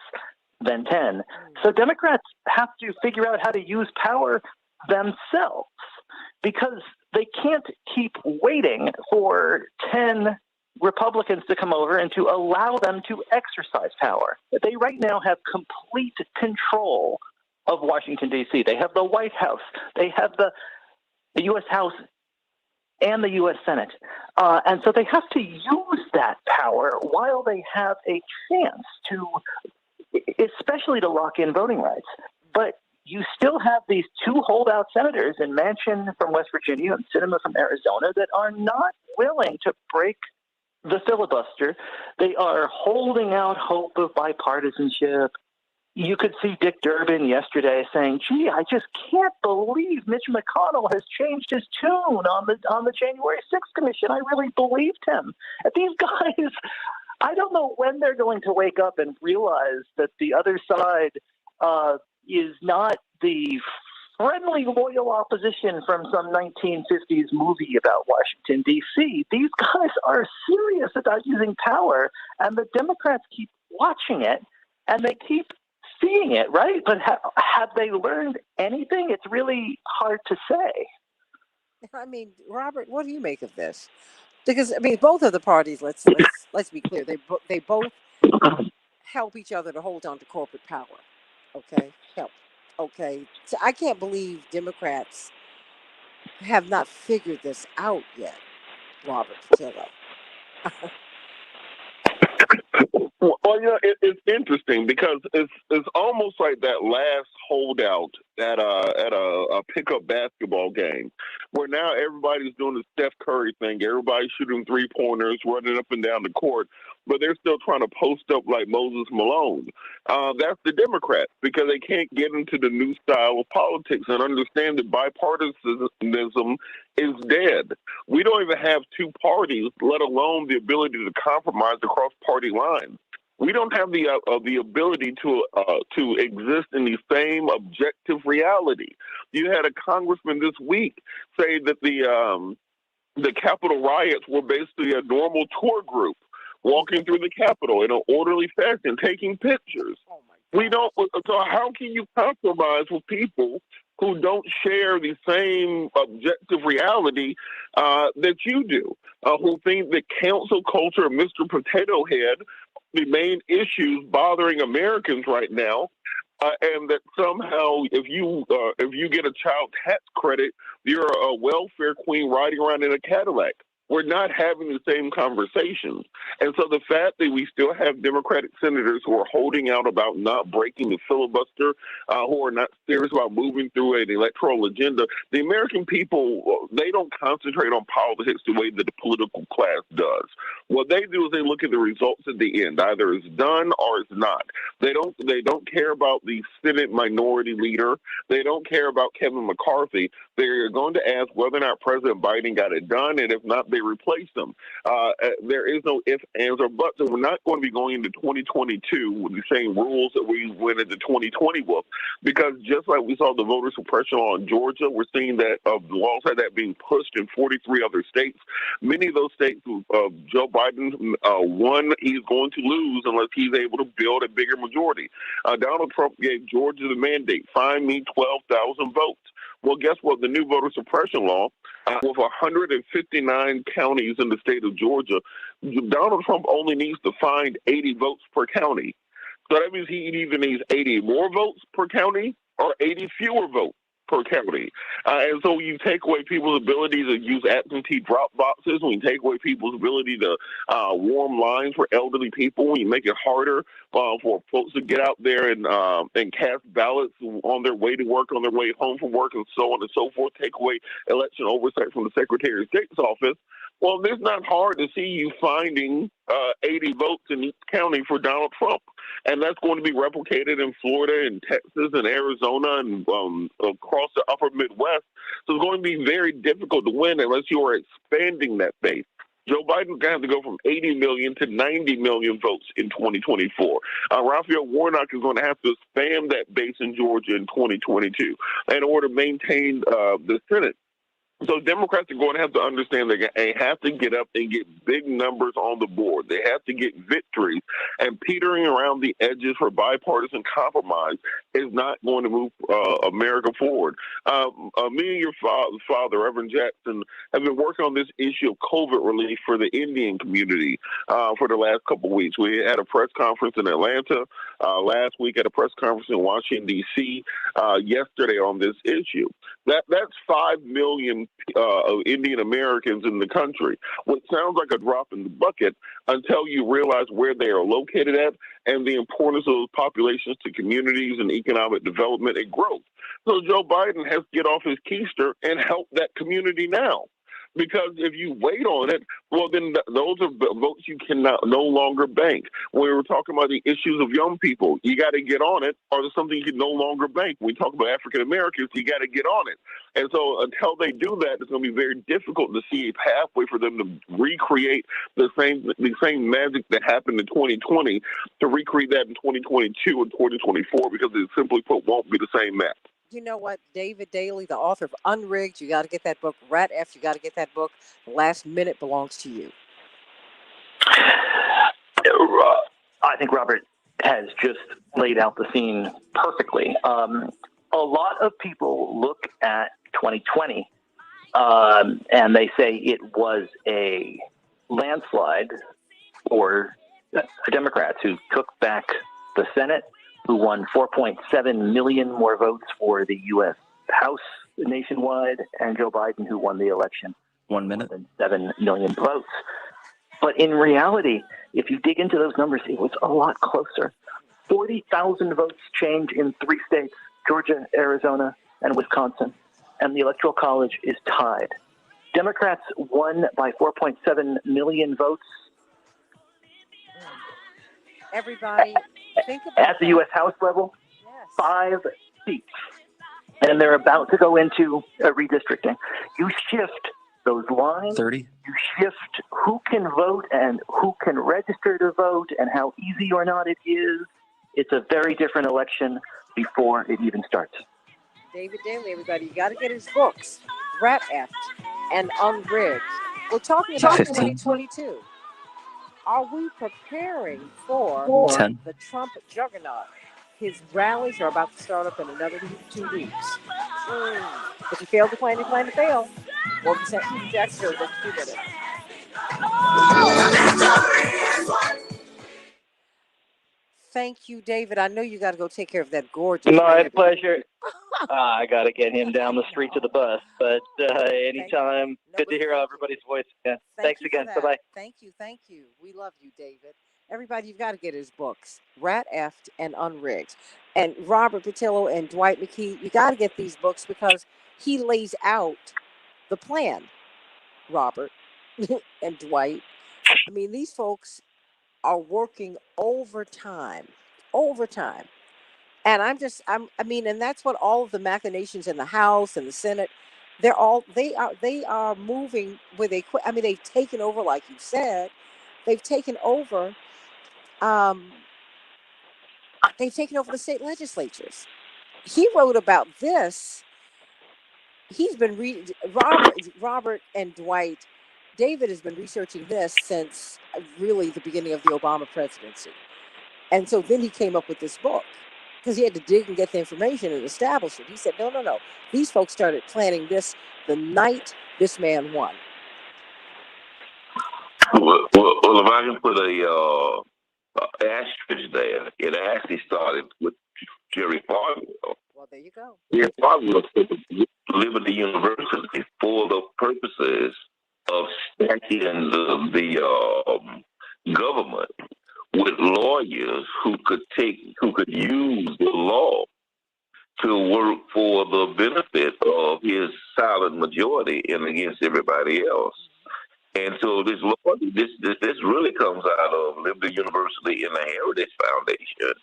Speaker 9: than 10. So Democrats have to figure out how to use power themselves because they can't keep waiting for 10 Republicans to come over and to allow them to exercise power. They right now have complete control of Washington, D.C. They have the White House. They have the U.S. House and the U.S. Senate. And so they have to use that power while they have a chance to, especially to lock in voting rights. But you still have these 2 holdout senators in Manchin from West Virginia and Sinema from Arizona that are not willing to break the filibuster. They are holding out hope of bipartisanship. You could see Dick Durbin yesterday saying, "Gee, I just can't believe Mitch McConnell has changed his tune on the January 6th commission. I really believed him." And these guys, I don't know when they're going to wake up and realize that the other side is not the friendly, loyal opposition from some 1950s movie about Washington, D.C. These guys are serious about using power, and the Democrats keep watching it, and they keep seeing it, right? But have they learned anything? It's really hard to say.
Speaker 2: I mean, Robert, what do you make of this? Because I mean, both of the parties. Let's be clear. They both help each other to hold on to corporate power. Okay, help. Okay, so I can't believe Democrats have not figured this out yet, Robert Patillo.
Speaker 10: Well, it's interesting because it's almost like that last holdout at a pickup basketball game, where now everybody's doing the Steph Curry thing. Everybody's shooting 3-pointers, running up and down the court, but they're still trying to post up like Moses Malone. That's the Democrats, because they can't get into the new style of politics and understand that bipartisanism is dead. We don't even have two parties, let alone the ability to compromise across party lines. We don't have the ability to exist in the same objective reality. You had a congressman this week say that the Capitol riots were basically a normal tour group walking through the Capitol in an orderly fashion, taking pictures. We don't. So how can you compromise with people who don't share the same objective reality that you do? Who think that cancel culture, Mr. Potato Head, the main issues bothering Americans right now, and that somehow if you get a child tax credit, you're a welfare queen riding around in a Cadillac. We're not having the same conversations. And so the fact that we still have Democratic senators who are holding out about not breaking the filibuster, who are not serious about moving through an electoral agenda, the American people, they don't concentrate on politics the way that the political class does. What they do is they look at the results at the end. Either it's done or it's not. They don't care about the Senate minority leader. They don't care about Kevin McCarthy. They're going to ask whether or not President Biden got it done, and if not, they replace them. There is no ifs, ands, or buts, and we're not going to be going into 2022 with the same rules that we went into 2020 with, because just like we saw the voter suppression law in Georgia, we're seeing that of the laws like that being pushed in 43 other states. Many of those states, Joe Biden won, he's going to lose unless he's able to build a bigger majority. Donald Trump gave Georgia the mandate, find me 12,000 votes. Well, guess what? The new voter suppression law, with 159 counties in the state of Georgia, Donald Trump only needs to find 80 votes per county. So that means he either needs 80 more votes per county or 80 fewer votes per county. And so you take away people's ability to use absentee drop boxes, when you take away people's ability to warm lines for elderly people, when you make it harder for folks to get out there and cast ballots on their way to work, on their way home from work, and so on and so forth, take away election oversight from the Secretary of State's office. Well, it's not hard to see you finding 80 votes in each county for Donald Trump. And that's going to be replicated in Florida and Texas and Arizona and across the upper Midwest. So it's going to be very difficult to win unless you are expanding that base. Joe Biden's going to have to go from 80 million to 90 million votes in 2024. Raphael Warnock is going to have to expand that base in Georgia in 2022 in order to maintain the Senate. So Democrats are going to have to understand they have to get up and get big numbers on the board. They have to get victories, and petering around the edges for bipartisan compromise is not going to move America forward. Me and your father, Reverend Jackson, have been working on this issue of COVID relief for the Indian community for the last couple of weeks. We had a press conference in Atlanta last week, at a press conference in Washington, D.C. Yesterday on this issue. That's 5 million of Indian Americans in the country, which sounds like a drop in the bucket until you realize where they are located at and the importance of those populations to communities and economic development and growth. So Joe Biden has to get off his keister and help that community now. Because if you wait on it, well, then those are votes you cannot no longer bank. When we were talking about the issues of young people, you got to get on it, or there's something you can no longer bank. When we talk about African Americans, you got to get on it. And so until they do that, it's going to be very difficult to see a pathway for them to recreate the same magic that happened in 2020 to recreate that in 2022 and 2024, because it simply put won't be the same map.
Speaker 2: You know what? David Daly, the author of Unrigged, you got to get that book. Rat F, you got to get that book. The last minute belongs to you.
Speaker 9: I think Robert has just laid out the scene perfectly. A lot of people look at 2020 and they say it was a landslide for the Democrats, who took back the Senate, who won 4.7 million more votes for the U.S. House nationwide, and Joe Biden, who won the election.
Speaker 3: 1 minute.
Speaker 9: 7 million votes. But in reality, if you dig into those numbers, it was a lot closer. 40,000 votes change in 3 states, Georgia, Arizona, and Wisconsin. And the Electoral College is tied. Democrats won by 4.7 million votes.
Speaker 2: Everybody, think about
Speaker 9: at the U.S. House level, yes. 5 seats. And they're about to go into redistricting. You shift those lines.
Speaker 3: 30.
Speaker 9: You shift who can vote and who can register to vote and how easy or not it is. It's a very different election before it even starts.
Speaker 2: David Daly, everybody, you got to get his books, Rat F and Unrigged. We're talking about 2022. Are we preparing for
Speaker 3: 10.
Speaker 2: the Trump juggernaut? His rallies are about to start up in another 2 weeks. If you fail to plan, you plan to fail. More than Santita Jackson Show, just 2 minutes. Thank you, David. I know you got to go take care of that gorgeous
Speaker 9: My
Speaker 2: baby.
Speaker 9: pleasure. I got to get him down the street to the bus, but anytime. Good to hear everybody's voice again. Thanks again. Bye-bye.
Speaker 2: Thank you. We love you, David. Everybody, you've got to get his books, Rat Effed and Unrigged. And Robert Patillo and Dwight McKee, you got to get these books because he lays out the plan, Robert and Dwight. I mean, these folks are working overtime. And and that's what all of the machinations in the House and the Senate, they are moving where they quit. I mean, they've taken over, like you said, they've taken over the state legislatures. He wrote about this. He's been reading, Robert and Dwight, David has been researching this since really the beginning of the Obama presidency. And so then he came up with this book because he had to dig and get the information and establish it. He said, no. These folks started planning this the night this man won.
Speaker 11: Well, if I can put a asterisk there, it actually started with Jerry Falwell.
Speaker 2: Well, there you go.
Speaker 11: Jerry Falwell took Liberty University for the purposes of stacking the government with lawyers who could use the law to work for the benefit of his silent majority and against everybody else. And so this really comes out of Liberty University and the Heritage Foundation,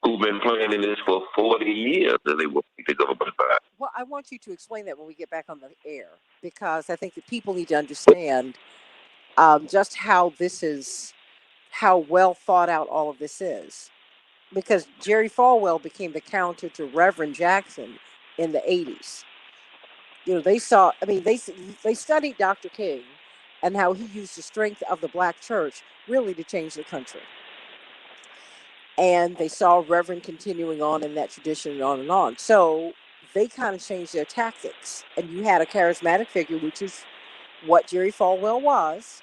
Speaker 11: who've been planning this for 40 years, and they will pick the government back.
Speaker 2: Well, I want you to explain that when we get back on the air, because I think that people need to understand just how well thought out all of this is. Because Jerry Falwell became the counter to Reverend Jackson in the 80s. You know, they studied Dr. King and how he used the strength of the black church really to change the country. And they saw Reverend continuing on in that tradition and on and on. So they kind of changed their tactics. And you had a charismatic figure, which is what Jerry Falwell was.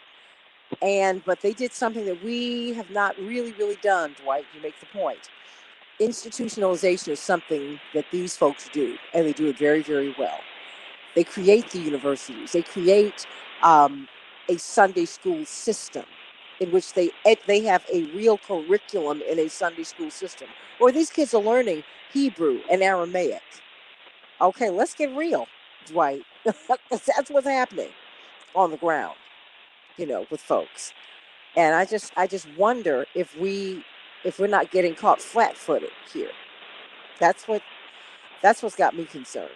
Speaker 2: But they did something that we have not really done, Dwight. You make the point. Institutionalization is something that these folks do, and they do it very, very well. They create the universities. They create a Sunday school system in which they have a real curriculum in a Sunday school system, where these kids are learning Hebrew and Aramaic. Okay, let's get real, Dwight. That's what's happening. on the ground, with folks. And I just wonder if we're not getting caught flat-footed here. That's what's got me concerned.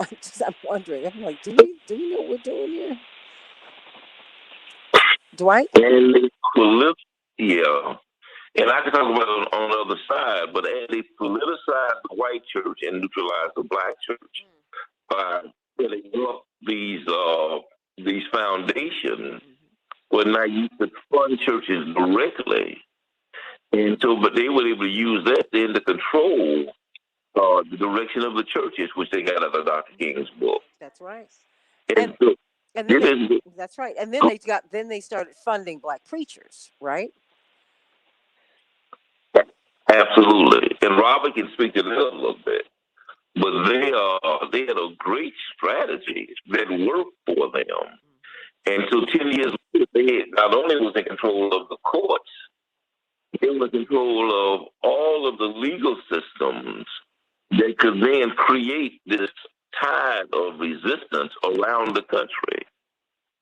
Speaker 2: I'm wondering. I'm like, do we know what we're doing here? Dwight?
Speaker 11: And yeah. And I can talk about it on the other side, but as they politicize the white church and neutralize the black church by setting up these foundations where now you could fund churches directly. And so, but they were able to use that then to control the direction of the churches, which they got out of Dr. King's book.
Speaker 2: That's right.
Speaker 11: And so,
Speaker 2: that's right. And then they started funding black preachers, right?
Speaker 11: Absolutely. And Robert can speak to that a little bit. But they had a great strategy that worked for them. And so 10 years later, they not only was in control of the courts, they were in control of all of the legal systems that could then create this tide of resistance around the country.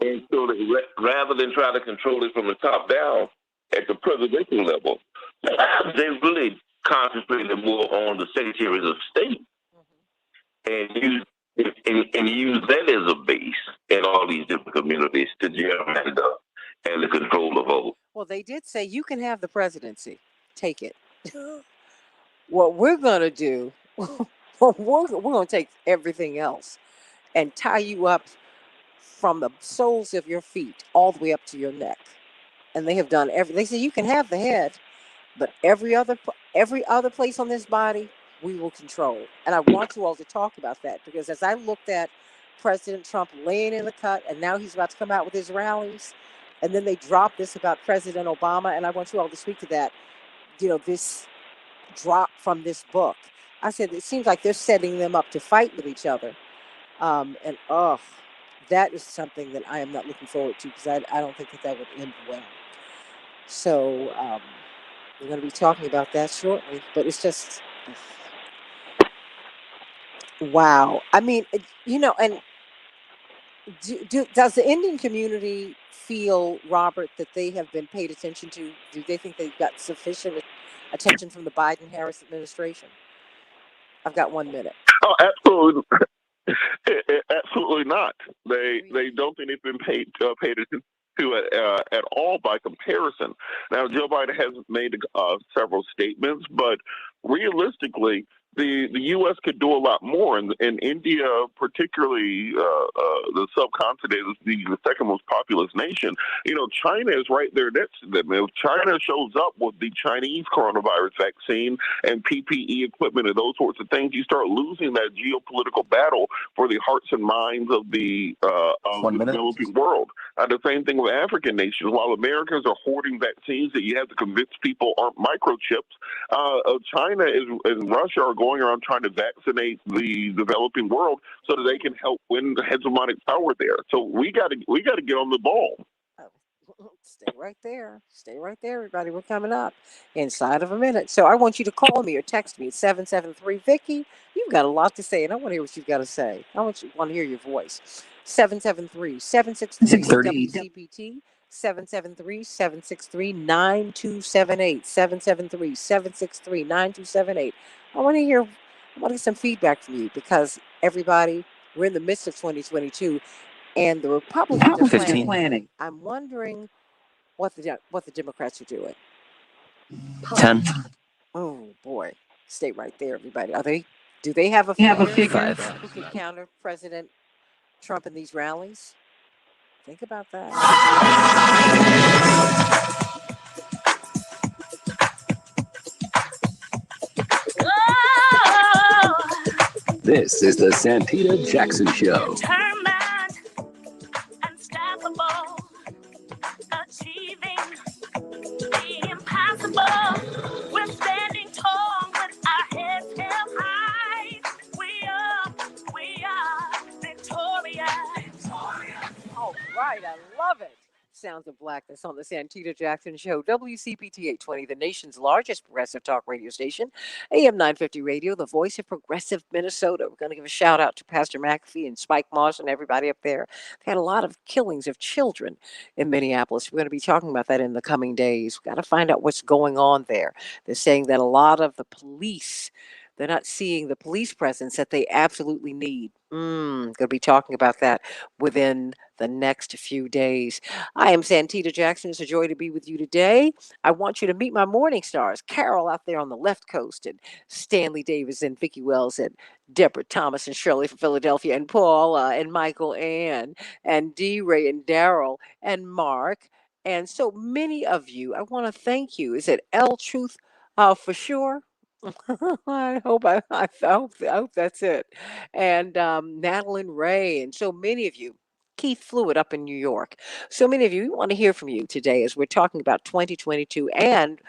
Speaker 11: And so they, rather than try to control it from the top down at the presidential level, they really concentrated more on the secretaries of state and use that as a base in all these different communities to gerrymander and to control the vote.
Speaker 2: Well, they did say you can have the presidency. Take it. What we're going to do, we're going to take everything else and tie you up from the soles of your feet all the way up to your neck. And they have done they say you can have the head, but every other place on this body, we will control. And I want you all to talk about that, because as I looked at President Trump laying in the cut, and now he's about to come out with his rallies, and then they drop this about President Obama, and I want you all to speak to that, this drop from this book. I said, it seems like they're setting them up to fight with each other. That is something that I am not looking forward to, because I don't think that would end well. So we're going to be talking about that shortly, but it's just, wow. I mean, and does the Indian community feel, Robert, that they have been paid attention to? Do they think they've got sufficient attention from the Biden-Harris administration? I've got 1 minute.
Speaker 10: Oh, absolutely. Absolutely not. They don't think they've been paid attention to it at all by comparison. Now, Joe Biden has made several statements, but realistically, the U.S. could do a lot more. And India, particularly the subcontinent, is the second most populous nation. China is right there next to them. If China shows up with the Chinese coronavirus vaccine and PPE equipment and those sorts of things, you start losing that geopolitical battle for the hearts and minds of the developing world. The same thing with African nations. While Americans are hoarding vaccines that you have to convince people aren't microchips, China and Russia are going around trying to vaccinate the developing world so that they can help win the hegemonic power there. So we got to get on the ball.
Speaker 2: Stay right there, everybody. We're coming up inside of a minute. So I want you to call me or text me at 773-VICKY. You've got a lot to say, and I want to hear what you've got to say. I want to hear your voice. 773-763-WCPT. 773-763-9278. 773-763-9278. I want to get some feedback from you, because everybody, we're in the midst of 2022, and the Republicans are planning. I'm wondering what the Democrats are doing.
Speaker 3: 10.
Speaker 2: Oh boy, stay right there, everybody. Do they have a figure
Speaker 3: 5
Speaker 2: who can counter President Trump in these rallies? Think about that.
Speaker 6: This is the Santita Jackson Show.
Speaker 7: Determined, unstoppable, achieving the impossible. We're standing tall with our heads held high. We are victorious.
Speaker 2: All right, I love it. Sounds of Blackness on the Santita Jackson Show. WCPT 820, the nation's largest progressive talk radio station. AM 950 Radio, the voice of progressive Minnesota. We're going to give a shout out to Pastor McAfee and Spike Moss and everybody up there. They had a lot of killings of children in Minneapolis. We're going to be talking about that in the coming days. We've got to find out what's going on there. They're saying that a lot of the police, they're not seeing the police presence that they absolutely need. Going to be talking about that within the next few days. I am Santita Jackson. It's a joy to be with you today. I want you to meet my morning stars, Carol out there on the left coast, and Stanley Davis and Vicki Wells, and Deborah Thomas and Shirley from Philadelphia, and Paula and Michael Ann and D. Ray and Daryl and Mark, and so many of you. I want to thank you. Is it L Truth for sure? I hope that's it. And Madeline Ray, and so many of you. Keith Fluid up in New York. So many of you, we want to hear from you today as we're talking about 2022 and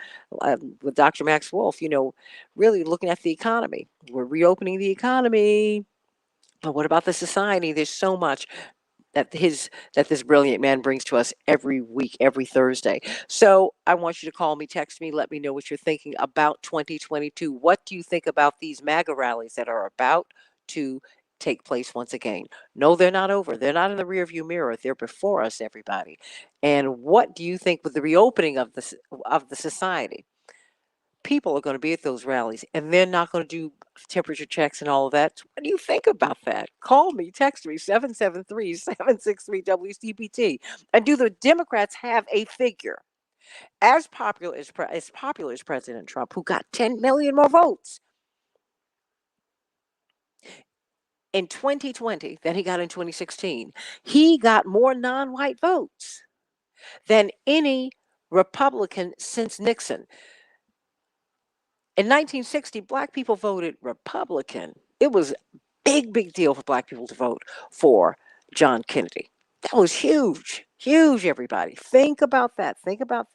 Speaker 2: with Dr. Max Wolf, really looking at the economy. We're reopening the economy. But what about the society? There's so much that this brilliant man brings to us every week, every Thursday. So I want you to call me, text me, let me know what you're thinking about 2022. What do you think about these MAGA rallies that are about to take place once again? No, they're not over. They're not in the rearview mirror. They're before us, everybody. And what do you think with the reopening of the society? People are going to be at those rallies and they're not going to do temperature checks and all of that. What do you think about that? Call me, text me, 773-763-WCPT. And do the Democrats have a figure as popular as President Trump, who got 10 million more votes in 2020 than he got in 2016? He got more non-white votes than any Republican since Nixon. In 1960, Black people voted Republican. It was a big deal for Black people to vote for John Kennedy. That was huge, everybody. Think about that. Think about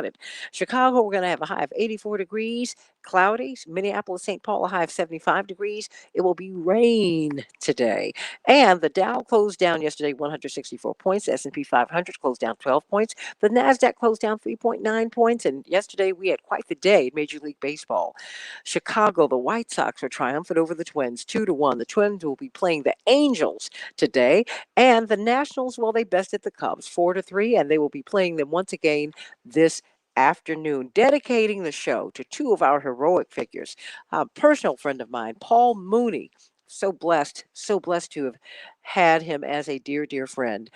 Speaker 2: it. Chicago, we're going to have a high of 84 degrees, cloudy. Minneapolis, St. Paul, a high of 75 degrees. It will be rain today. And the Dow closed down yesterday 164 points. The S&P 500 closed down 12 points. The NASDAQ closed down 3.9 points. And yesterday we had quite the day in Major League Baseball. Chicago, the White Sox are triumphant over the Twins, 2-1. The Twins will be playing the Angels today. And the Nationals, well, they bested the Cubs 4-3, and they will be playing them once again this afternoon. Dedicating the show to two of our heroic figures. A personal friend of mine, Paul Mooney. So blessed to have had him as a dear friend.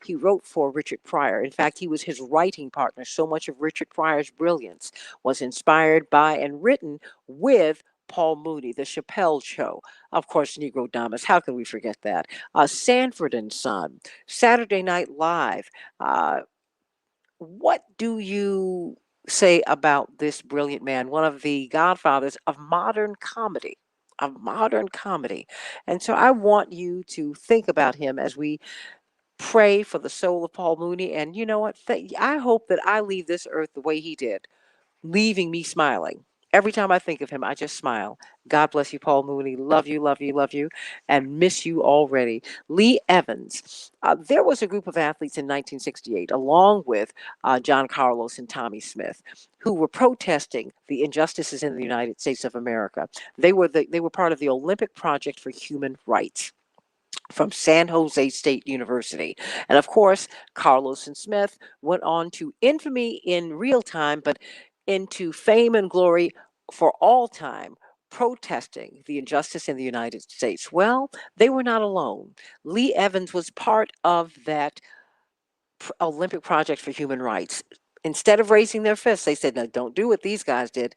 Speaker 2: He wrote for Richard Pryor. In fact, he was his writing partner. So much of Richard Pryor's brilliance was inspired by and written with Paul Mooney, The Chappelle Show, of course, Negro Damas. How can we forget that? Sanford and Son, Saturday Night Live. What do you say about this brilliant man, one of the godfathers of modern comedy? And so I want you to think about him as we pray for the soul of Paul Mooney. And you know what? I hope that I leave this earth the way he did, leaving me smiling. Every time I think of him, I just smile. God bless you, Paul Mooney. Love you, and miss you already. Lee Evans. There was a group of athletes in 1968, along with John Carlos and Tommy Smith, who were protesting the injustices in the United States of America. They were part of the Olympic Project for Human Rights from San Jose State University. And of course, Carlos and Smith went on to infamy in real time, but into fame and glory for all time, protesting the injustice in the United States. Well, they were not alone. Lee Evans was part of that Olympic Project for Human Rights. Instead of raising their fists, they said, no, don't do what these guys did.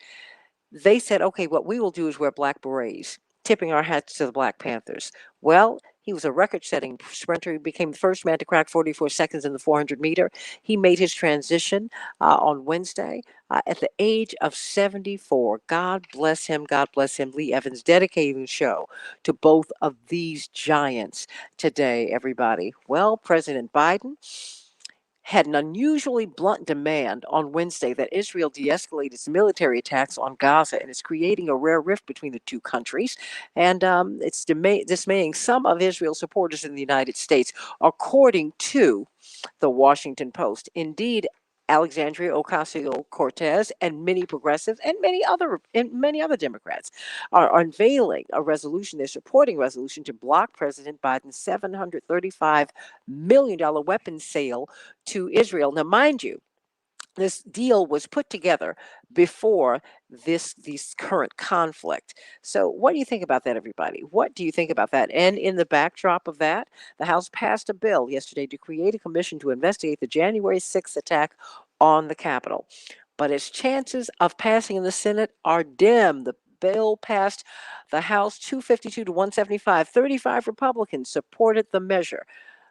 Speaker 2: They said, okay, what we will do is wear black berets, tipping our hats to the Black Panthers. Well, he was a record-setting sprinter. He became the first man to crack 44 seconds in the 400-meter. He made his transition on Wednesday at the age of 74. God bless him. God bless him. Lee Evans dedicating the show to both of these giants today, everybody. Well, President Biden had an unusually blunt demand on Wednesday that Israel de-escalate its military attacks on Gaza, and it's creating a rare rift between the two countries. And it's dismaying some of Israel's supporters in the United States, according to the Washington Post. Indeed, Alexandria Ocasio-Cortez and many progressives and many other Democrats are unveiling a resolution. They're supporting a resolution to block President Biden's $735 million weapons sale to Israel. Now, mind you, this deal was put together before this current conflict. So what do you think about that, everybody? What do you think about that? And in the backdrop of that, the House passed a bill yesterday to create a commission to investigate the January 6th attack on the Capitol. But its chances of passing in the Senate are dim. The bill passed the House 252 to 175. 35 Republicans supported the measure,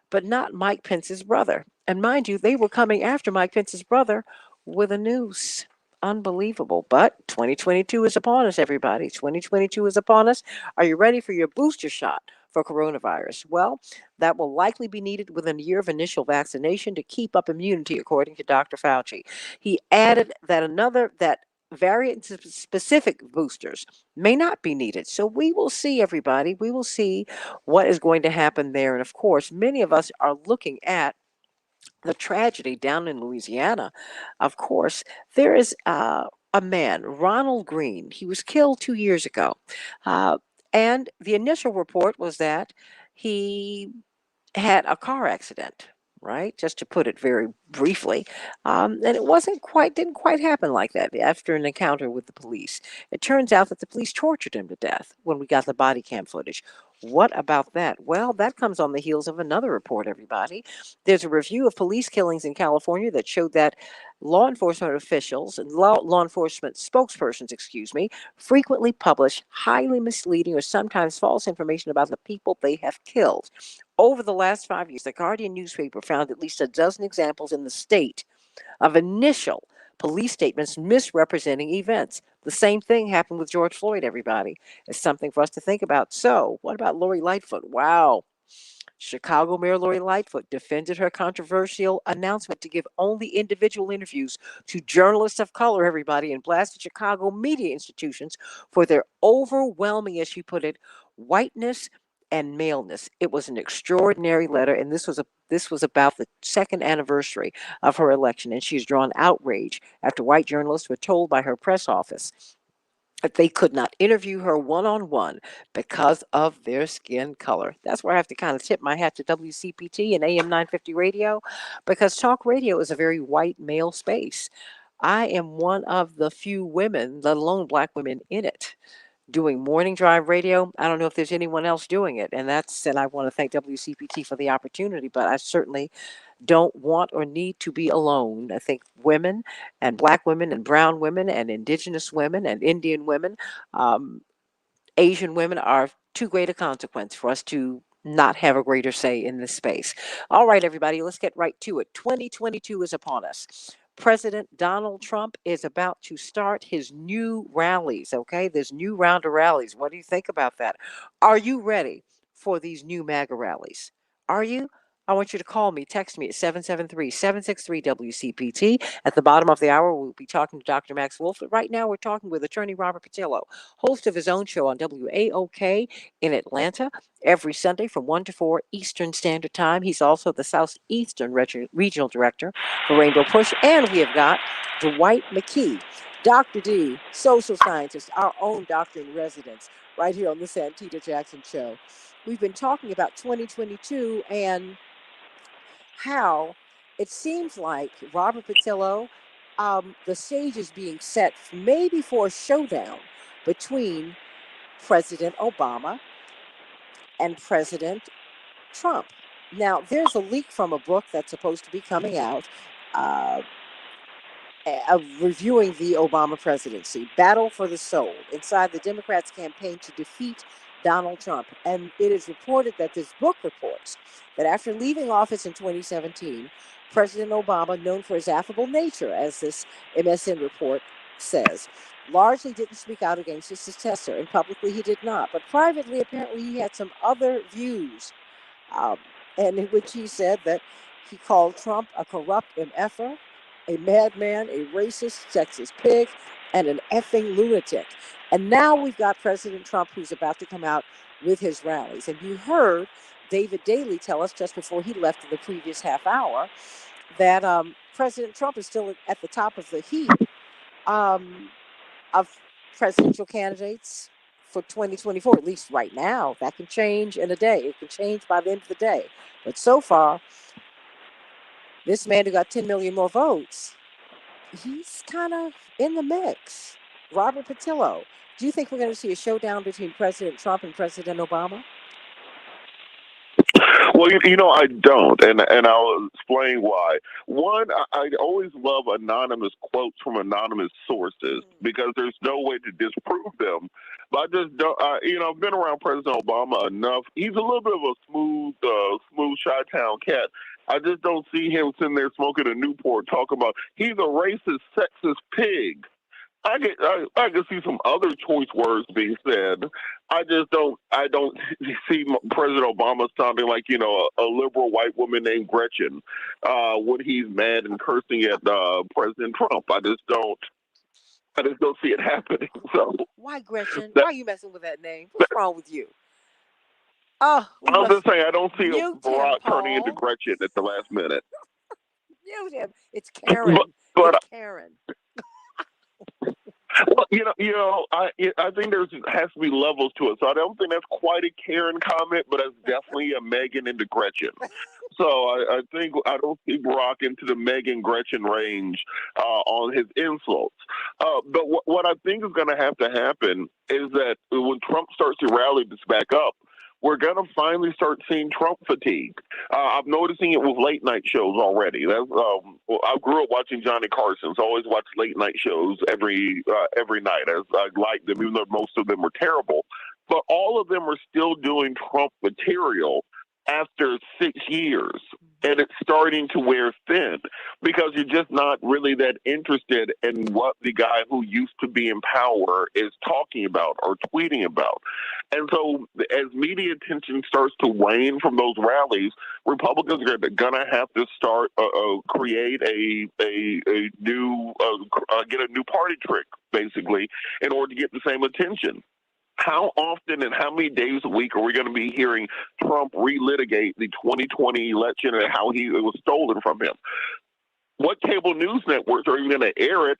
Speaker 2: but not Mike Pence's brother. And mind you, they were coming after Mike Pence's brother with a noose. Unbelievable. But 2022 is upon us, everybody. 2022 is upon us. Are you ready for your booster shot for coronavirus? Well, that will likely be needed within a year of initial vaccination to keep up immunity, according to Dr. Fauci. He added that variant-specific boosters may not be needed. So we will see, everybody. We will see what is going to happen there. And of course, many of us are looking at the tragedy down in Louisiana. Of course, there is a man, Ronald Green. He was killed 2 years ago. And the initial report was that he had a car accident, right? Just to put it very briefly. And it didn't quite happen like that after an encounter with the police. It turns out that the police tortured him to death when we got the body cam footage. What about that? Well, that comes on the heels of another report, everybody. There's a review of police killings in California that showed that law enforcement officials and law enforcement spokespersons, frequently publish highly misleading or sometimes false information about the people they have killed. Over the last 5 years, the Guardian newspaper found at least a dozen examples in the state of initial police statements misrepresenting events. The same thing happened with George Floyd, everybody. It's something for us to think about. So, what about Lori Lightfoot? Wow. Chicago Mayor Lori Lightfoot defended her controversial announcement to give only individual interviews to journalists of color, everybody, and blasted Chicago media institutions for their overwhelming, as she put it, whiteness and maleness. It was an extraordinary letter, and this was about the second anniversary of her election, and she's drawn outrage after white journalists were told by her press office that they could not interview her one-on-one because of their skin color. That's where I have to kind of tip my hat to WCPT and AM 950 radio, because talk radio is a very white male space. I am one of the few women, let alone black women, in it, doing morning drive radio. I don't know if there's anyone else doing it, and I want to thank WCPT for the opportunity, but I certainly don't want or need to be alone. I think women and black women and brown women and indigenous women and Indian women, Asian women are too great a consequence for us to not have a greater say in this space. All right, everybody, let's get right to it. 2022 is upon us. President Donald Trump is about to start his new rallies, okay? This new round of rallies. What do you think about that? Are you ready for these new MAGA rallies? Are you? I want you to call me, text me at 773-763-WCPT. At the bottom of the hour, we'll be talking to Dr. Max Wolf. But right now, we're talking with attorney Robert Patillo, host of his own show on WAOK in Atlanta every Sunday from 1 to 4 Eastern Standard Time. He's also the Southeastern Regional Director for Rainbow Push. And we have got Dwight McKee, Dr. D, social scientist, our own doctor in residence, right here on the Santita Jackson Show. We've been talking about 2022 and how it seems like, Robert Patillo, the stage is being set maybe for a showdown between President Obama and President Trump. Now, there's a leak from a book that's supposed to be coming out reviewing the Obama presidency, Battle for the Soul, inside the Democrats' campaign to defeat Donald Trump. And it is reported that this book reports that after leaving office in 2017, President Obama, known for his affable nature, as this MSN report says, largely didn't speak out against his successor, and publicly he did not. But privately, apparently, he had some other views, and in which he said that he called Trump a corrupt MFer, a madman, a racist, sexist pig, and an effing lunatic. And now we've got President Trump who's about to come out with his rallies. And you heard David Daley tell us just before he left in the previous half hour that President Trump is still at the top of the heap of presidential candidates for 2024, at least right now. That can change in a day. It can change by the end of the day. But so far, this man who got 10 million more votes, he's kind of in the mix. Robert Patillo, do you think we're going to see a showdown between President Trump and President Obama?
Speaker 10: Well, I don't, and I'll explain why. One, I always love anonymous quotes from anonymous sources because there's no way to disprove them. But I just don't. I've been around President Obama enough. He's a little bit of a smooth Chi-Town cat. I just don't see him sitting there smoking a Newport talking about he's a racist, sexist pig. I can see some other choice words being said. I don't see President Obama sounding like a liberal white woman named Gretchen when he's mad and cursing at President Trump. I just don't see it happening. So
Speaker 2: why Gretchen? Why are you messing with that name? What's wrong with you? Oh,
Speaker 10: I'm just saying I don't see Barack turning into Gretchen at the last minute.
Speaker 2: Mute him. It's Karen. It's Karen.
Speaker 10: Well, I think there has to be levels to it. So I don't think that's quite a Karen comment, but that's definitely a Megan into Gretchen. So I think I don't see Barack into the Megan Gretchen range on his insults. But what I think is going to happen is that when Trump starts to rally this back up, we're going to finally start seeing Trump fatigue. I'm noticing it with late night shows already. I grew up watching Johnny Carson, so I always watch late night shows every night. As I like them, even though most of them were terrible. But all of them are still doing Trump material after 6 years. And it's starting to wear thin because you're just not really that interested in what the guy who used to be in power is talking about or tweeting about. And so as media attention starts to wane from those rallies, Republicans are going to have to start create a new get a new party trick, basically, in order to get the same attention. How often and how many days a week are we going to be hearing Trump relitigate the 2020 election and how it was stolen from him? What cable news networks are even going to air it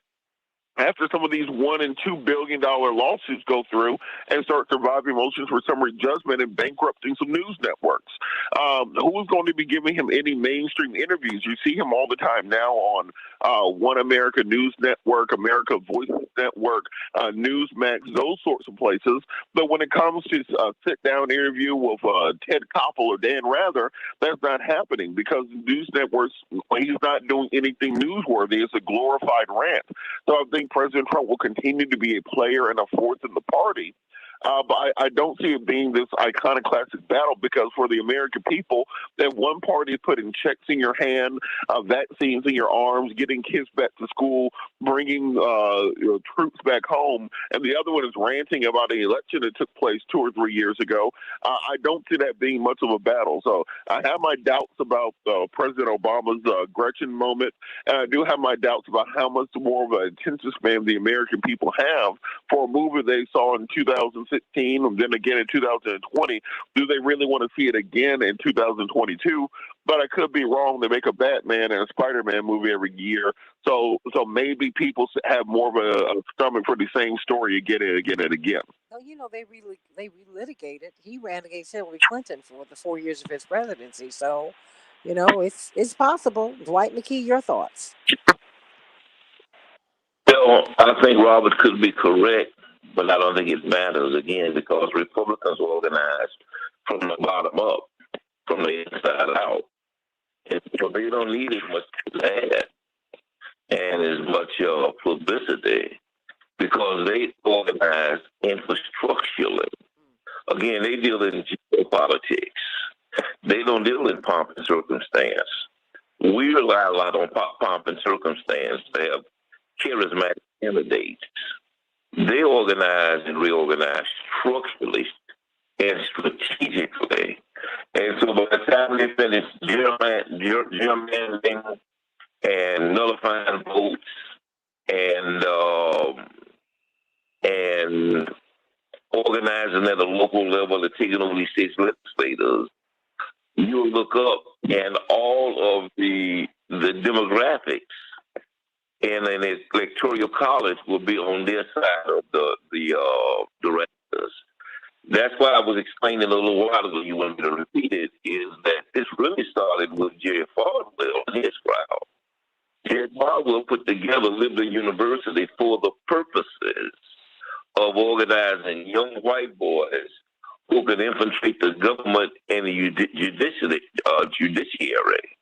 Speaker 10: after some of these $1 and $2 billion lawsuits go through and start surviving motions for summary judgment and bankrupting some news networks? Who's going to be giving him any mainstream interviews? You see him all the time now on One America News Network, America Voices Network, Newsmax, those sorts of places. But when it comes to a sit-down interview with Ted Koppel or Dan Rather, that's not happening because news networks, he's not doing anything newsworthy. It's a glorified rant. So I think President Trump will continue to be a player and a force in the party. But I don't see it being this iconoclastic battle because for the American people, that one party is putting checks in your hand, vaccines in your arms, getting kids back to school, bringing troops back home, and the other one is ranting about an election that took place 2 or 3 years ago. I don't see that being much of a battle. So I have my doubts about President Obama's Gretchen moment, and I do have my doubts about how much more of an attention span the American people have for a movie they saw in 2016 and then again in 2020. Do they really want to see it again in 2022? But I could be wrong. They make a Batman and a Spider-Man movie every year. So maybe people have more of a stomach for the same story again and again and again.
Speaker 2: Well, they relitigated. He ran against Hillary Clinton for the 4 years of his presidency. So, it's possible. Dwight McKee, your thoughts?
Speaker 11: I think Robert could be correct, but I don't think it matters again because Republicans are organized from the bottom up, from the inside out. And so they don't need as much ad and as much publicity because they organize infrastructurally. Again, they deal in geopolitics. They don't deal in pomp and circumstance. We rely a lot on pomp and circumstance to have charismatic candidates. They organize and reorganize structurally and strategically. And so by the time they finish gerrymandering and nullifying votes and and organizing at a local level and taking over these state legislators, you'll look up and all of the demographics in an electoral college will be on their side of the directors. That's why I was explaining a little while ago, you want me to repeat it, is that this really started with Jerry Falwell and his crowd. Jerry Falwell put together Liberty University for the purposes of organizing young white boys who could infiltrate the government and the judiciary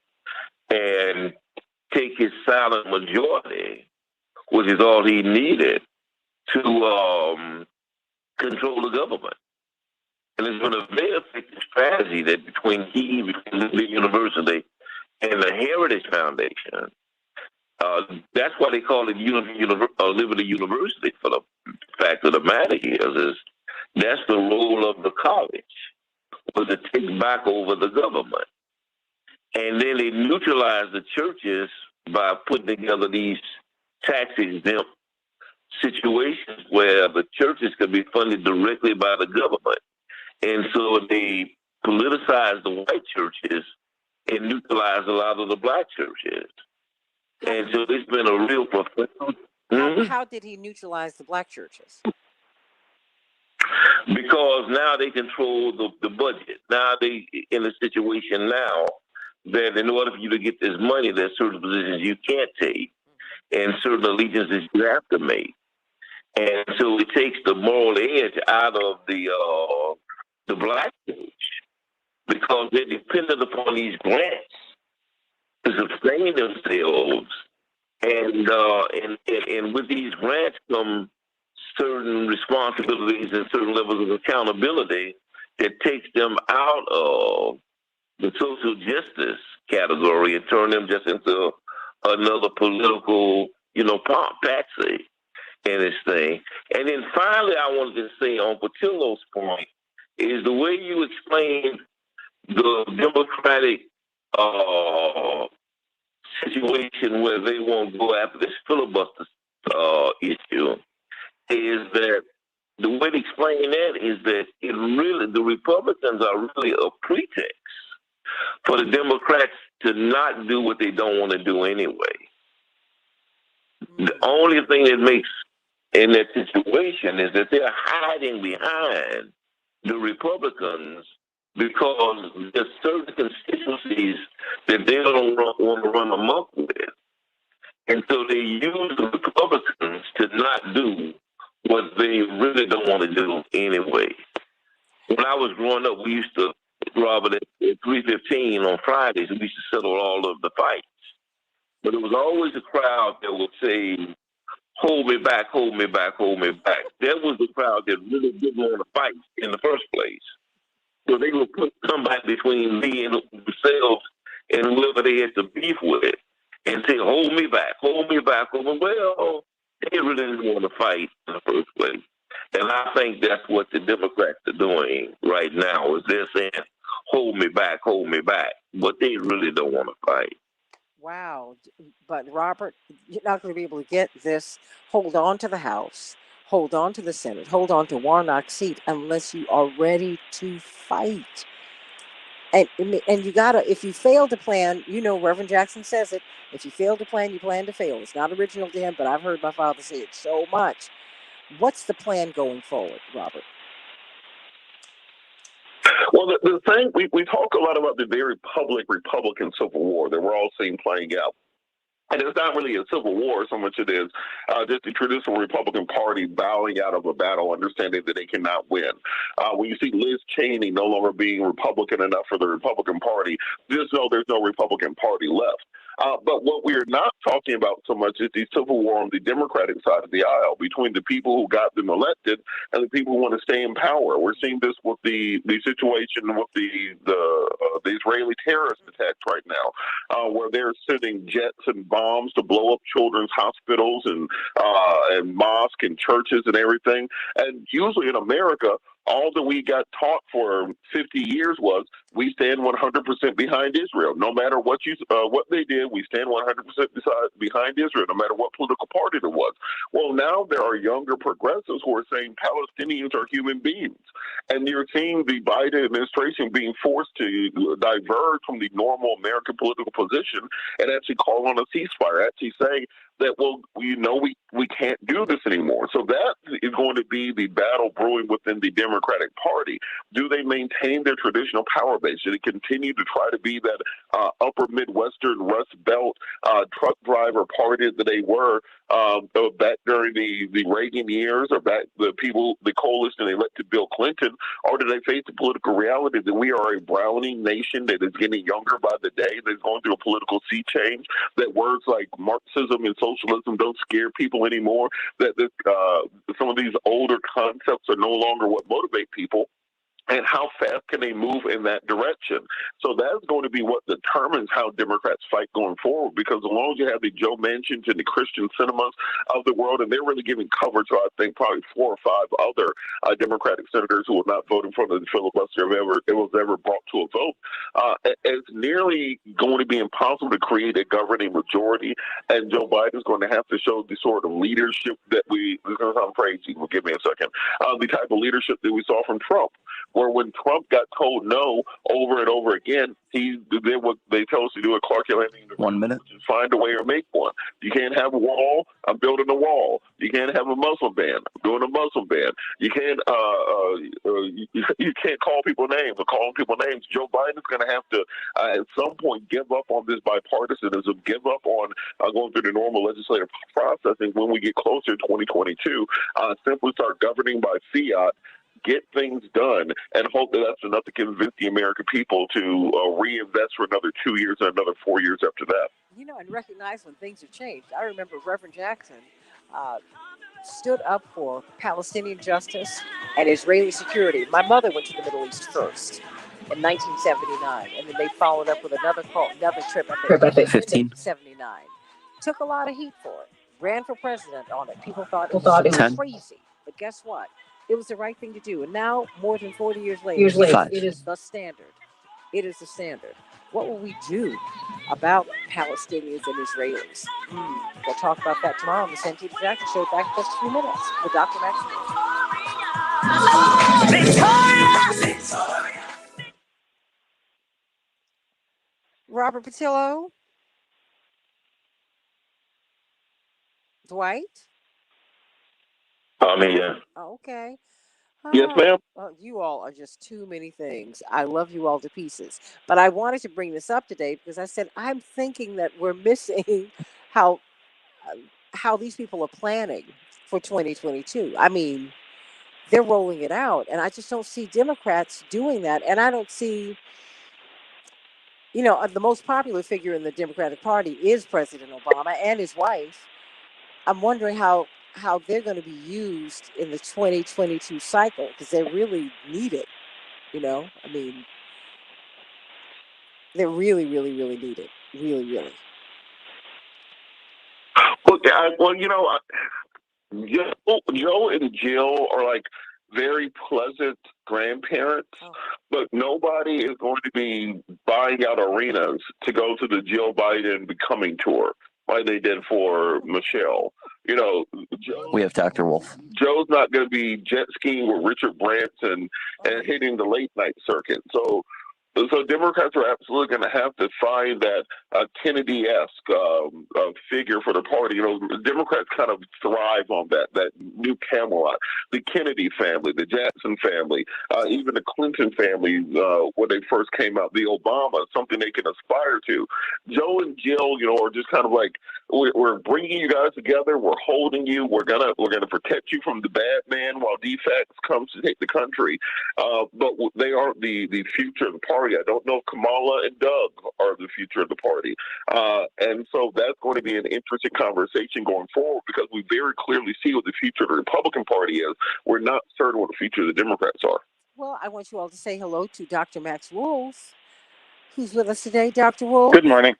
Speaker 11: and take his silent majority, which is all he needed, to control the government. And it's been a very effective strategy that between the University and the Heritage Foundation. That's why they call it Liberty University. For the fact of the matter is that's the role of the college, was to take back over the government. And then they neutralize the churches by putting together these tax-exempt situations where the churches can be funded directly by the government. And so they politicize the white churches and neutralize a lot of the black churches. And so it's been a real profound.
Speaker 2: How did he neutralize the black churches?
Speaker 11: Because now they control the budget. Now they in a situation now that in order for you to get this money, there's certain positions you can't take and certain allegiances you have to make. And so it takes the moral edge out of the black church because they're dependent upon these grants to sustain themselves. And with these grants come certain responsibilities and certain levels of accountability that takes them out of the social justice category and turn them just into another political, patsy in this thing. And then finally, I wanted to say on Patillo's point is the way you explained the Democratic situation where they won't go after this filibuster issue is that the way to explain that is that the Republicans are really a pretext for the Democrats to not do what they don't want to do anyway. The only thing that makes in that situation is that they're hiding behind the Republicans because there's certain constituencies that they don't want to run amok with. And so they use the Republicans to not do what they really don't want to do anyway. When I was growing up, we used to, Robert, at 3:15 on Fridays, we used to settle all of the fights. But it was always a crowd that would say, hold me back, hold me back, hold me back. That was the crowd that really didn't want to fight in the first place. So they would put somebody between me and themselves and whoever they had to beef with and say, hold me back, hold me back, hold me. Well, they really didn't want to fight in the first place. And I think that's what the Democrats are doing right now is they're saying, hold me back, but they really don't want to fight.
Speaker 2: Wow. But Robert, you're not going to be able to get this. Hold on to the House, hold on to the Senate, hold on to Warnock's seat unless you are ready to fight. And you gotta, if you fail to plan, Reverend Jackson says it, if you fail to plan, you plan to fail. It's not original to him, but I've heard my father say it so much. What's the plan going forward, Robert?
Speaker 10: Well, the thing, we talk a lot about the very public Republican Civil War that we're all seeing playing out. And it's not really a civil war so much it is just the traditional Republican Party bowing out of a battle, understanding that they cannot win. When you see Liz Cheney no longer being Republican enough for the Republican Party, just know there's no Republican Party left. But what we're not talking about so much is the civil war on the Democratic side of the aisle between the people who got them elected and the people who want to stay in power. We're seeing this with the situation with the Israeli terrorist attacks right now, where they're sending jets and bombs to blow up children's hospitals and mosques and churches and everything. And usually in America, All that we got taught for 50 years was we stand 100% behind Israel. No matter what they did, we stand 100% behind Israel, no matter what political party it was. Well, now there are younger progressives who are saying Palestinians are human beings. And you're seeing the Biden administration being forced to diverge from the normal American political position and actually call on a ceasefire, actually saying that, well, we can't do this anymore. So that is going to be the battle brewing within the Democratic Party. Do they maintain their traditional power base? Do they continue to try to be that upper Midwestern Rust Belt truck driver party that they were back during the Reagan years, or back the coalition they elected Bill Clinton? Or do they face the political reality that we are a browning nation that is getting younger by the day, that's going through a political sea change, that words like Marxism and socialism don't scare people anymore, that some of these older concepts are no longer what motivate people? And how fast can they move in that direction? So that's going to be what determines how Democrats fight going forward, because as long as you have the Joe Manchins and the Christian Cinemas of the world, and they're really giving cover to, I think, probably 4 or 5 other Democratic senators who will not vote in front of the filibuster if it was ever brought to a vote, it's nearly going to be impossible to create a governing majority, and Joe Biden is going to have to show the sort of leadership that this is going to sound crazy, well, give me a second, the type of leadership that we saw from Trump, where when Trump got told no over and over again, he did what they told us to do at Clark Atlanta University.
Speaker 3: 1 minute.
Speaker 10: Just find a way or make one. You can't have a wall. I'm building a wall. You can't have a Muslim ban. I'm doing a Muslim ban. You can't you can't call people names. Or calling people names. Joe Biden's going to have to at some point give up on this bipartisanism, give up on going through the normal legislative processing when we get closer to 2022. Simply start governing by fiat, get things done, and hope that that's enough to convince the American people to reinvest for another 2 years and another 4 years after that.
Speaker 2: And recognize when things have changed. I remember Reverend Jackson stood up for Palestinian justice and Israeli security. My mother went to the Middle East first in 1979, and then they followed up with another trip, I think, 1979. Took a lot of heat for it. Ran for president on it. People thought it was crazy. But guess what? It was the right thing to do. And now, more than 40 years later, it is the standard. It is the standard. What will we do about Palestinians and Israelis? We'll talk about that tomorrow on the Santita Jackson Show. Back in just a few minutes with Dr. Maxwell. Robert Patillo. Dwight?
Speaker 11: I'm here.
Speaker 2: Okay.
Speaker 10: Yes, ma'am.
Speaker 2: You all are just too many things. I love you all to pieces. But I wanted to bring this up today because I said I'm thinking that we're missing how these people are planning for 2022. I mean, they're rolling it out, and I just don't see Democrats doing that. And I don't see, the most popular figure in the Democratic Party is President Obama and his wife. I'm wondering how they're going to be used in the 2022 cycle, because they really need it. I mean, they're really, really, really need it. Really, really.
Speaker 10: Joe and Jill are like very pleasant grandparents, but nobody is going to be buying out arenas to go to the Jill Biden Becoming tour like they did for Michelle.
Speaker 3: We have Dr. Wolf.
Speaker 10: Joe's not going to be jet skiing with Richard Branson and hitting the late night circuit. So Democrats are absolutely going to have to find that Kennedy-esque figure for the party. Democrats kind of thrive on that new Camelot, the Kennedy family, the Jackson family, even the Clinton family when they first came out, the Obama, something they can aspire to. Joe and Jill, are just kind of like, we're bringing you guys together. We're holding you. We're gonna protect you from the bad man while defects comes to take the country. But they aren't the future of the party. I don't know if Kamala and Doug are the future of the party. And so that's going to be an interesting conversation going forward, because we very clearly see what the future of the Republican Party is. We're not certain what the future of the Democrats are.
Speaker 2: Well, I want you all to say hello to Dr. Max Wolf, who's with us today. Dr. Wolf.
Speaker 12: Good morning.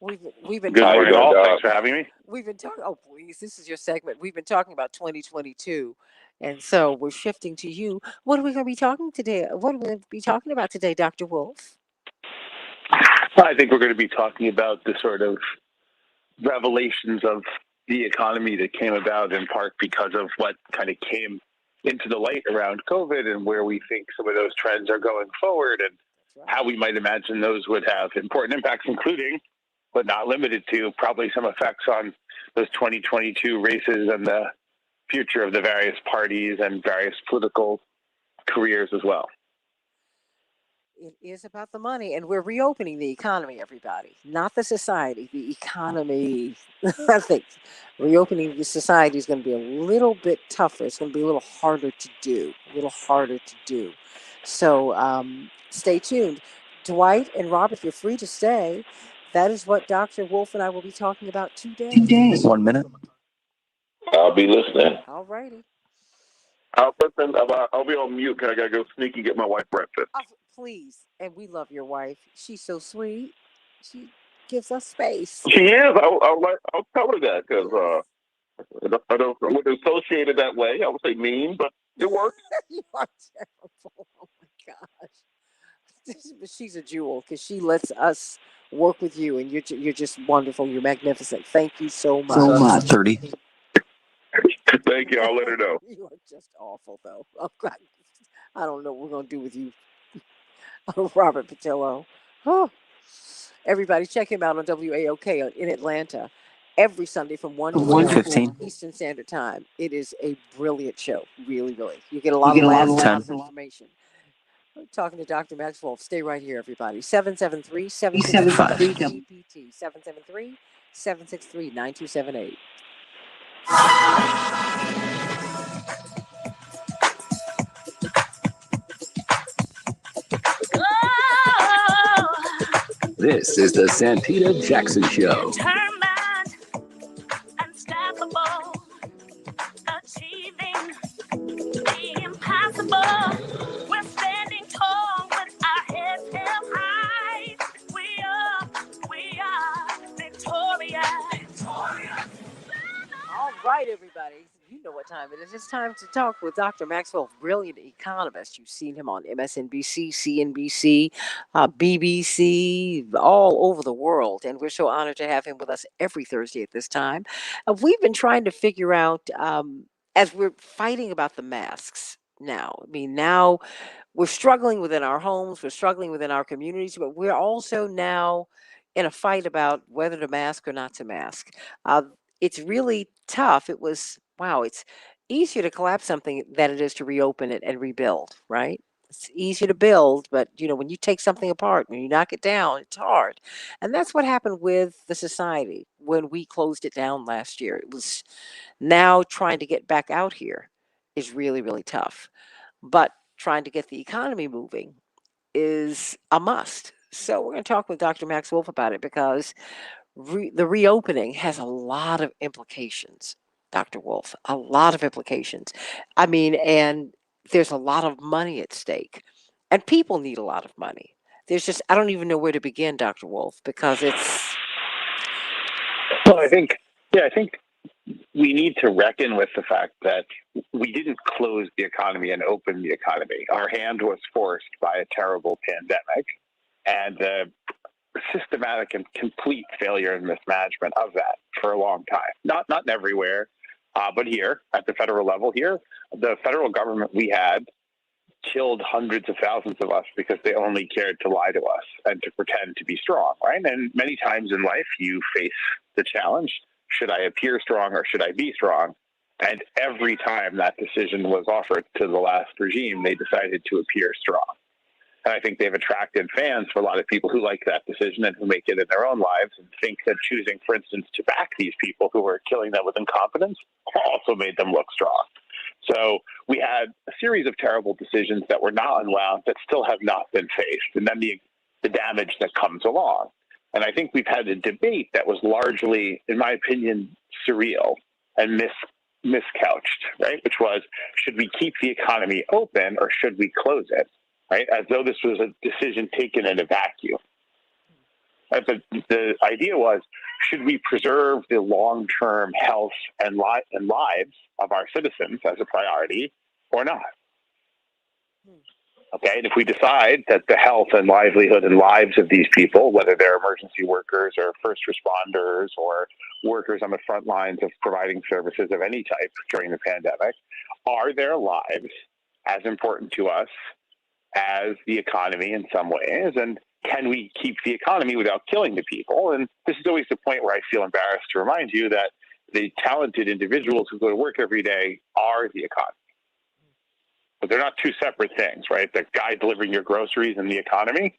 Speaker 2: We've been
Speaker 12: Good
Speaker 2: talking
Speaker 12: morning, all. Thanks for having me.
Speaker 2: We've been talking. Oh, please, this is your segment. We've been talking about 2022, And so we're shifting to you. What are we going to be talking today? What are we going to be talking about today, Dr. Wolf?
Speaker 9: I think we're going to be talking about the sort of revelations of the economy that came about in part because of what kind of came into the light around COVID and where we think some of those trends are going forward and how we might imagine those would have important impacts, including, but not limited to, probably some effects on those 2022 races and the future of the various parties and various political careers as well.
Speaker 2: It is about the money, and we're reopening the economy, everybody, not the society, the economy. I think reopening the society is going to be a little bit tougher. It's going to be a little harder to do, So stay tuned. Dwight and Robert, you're free to stay. That is what Dr. Wolf and I will be talking about today.
Speaker 3: 1 minute.
Speaker 11: I'll be listening.
Speaker 2: All righty.
Speaker 10: I'll listen. I'll be on mute because I gotta go sneak and get my wife breakfast.
Speaker 2: Oh, please. And we love your wife. She's so sweet. She gives us space.
Speaker 10: She is. I'll tell her that because I wouldn't associate it that way. I would say mean, but it works.
Speaker 2: You are terrible. Oh my gosh. But she's a jewel because she lets us work with you, and you're just wonderful. You're magnificent. Thank you so much.
Speaker 3: 30.
Speaker 10: Thank you. I'll let her know.
Speaker 2: You are just awful, though. Oh, God. I don't know what we're going to do with you, Robert Patillo. Oh. Everybody, check him out on WAOK in Atlanta every Sunday from 1 to 15 Eastern Standard Time. It is a brilliant show. Really, really. You get a lot of laughs and information. We're talking to Dr. Max Wolf. Stay right here, everybody. 773-763-GPT. 773-763-9278.
Speaker 6: This is the Santita Jackson Show.
Speaker 7: Determined, unstoppable, achieving the impossible. We're standing tall with our heads held high. We are victorious.
Speaker 2: All right, everybody. You know what time it is. It's time to talk with Dr. Maxwell, brilliant economist. You've seen him on MSNBC, CNBC, BBC, all over the world. And we're so honored to have him with us every Thursday at this time. We've been trying to figure out, as we're fighting about the masks now, now we're struggling within our homes, we're struggling within our communities, but we're also now in a fight about whether to mask or not to mask. It's really tough. It's easier to collapse something than it is to reopen it and rebuild, right? It's easier to build, but when you take something apart, when you knock it down, it's hard. And that's what happened with the society when we closed it down last year. It was now trying to get back out here is really, really tough. But trying to get the economy moving is a must. So we're going to talk with Dr. Max Wolf about it because the reopening has a lot of implications, Dr. Wolf, a lot of implications. And there's a lot of money at stake, and people need a lot of money. I don't even know where to begin, Dr. Wolf, because it's.
Speaker 9: Well, I think we need to reckon with the fact that we didn't close the economy and open the economy. Our hand was forced by a terrible pandemic and systematic and complete failure and mismanagement of that for a long time. Not everywhere, but here at the federal level, the federal government we had killed hundreds of thousands of us because they only cared to lie to us and to pretend to be strong, right? And many times in life, you face the challenge, should I appear strong or should I be strong? And every time that decision was offered to the last regime, they decided to appear strong. And I think they've attracted fans for a lot of people who like that decision and who make it in their own lives and think that choosing, for instance, to back these people who were killing them with incompetence also made them look strong. So we had a series of terrible decisions that were not unwound that still have not been faced, and then the damage that comes along. And I think we've had a debate that was largely, in my opinion, surreal and miscouched, right? Which was, should we keep the economy open or should we close it, right? As though this was a decision taken in a vacuum.
Speaker 12: But the idea was, should we preserve the long-term health and lives of our citizens as a priority or not? Okay, and if we decide that the health and livelihood and lives of these people, whether they're emergency workers or first responders or workers on the front lines of providing services of any type during the pandemic, are their lives as important to us as the economy in some ways? And can we keep the economy without killing the people? And this is always the point where I feel embarrassed to remind you that the talented individuals who go to work every day are the economy. But they're not two separate things, right? The guy delivering your groceries and the economy,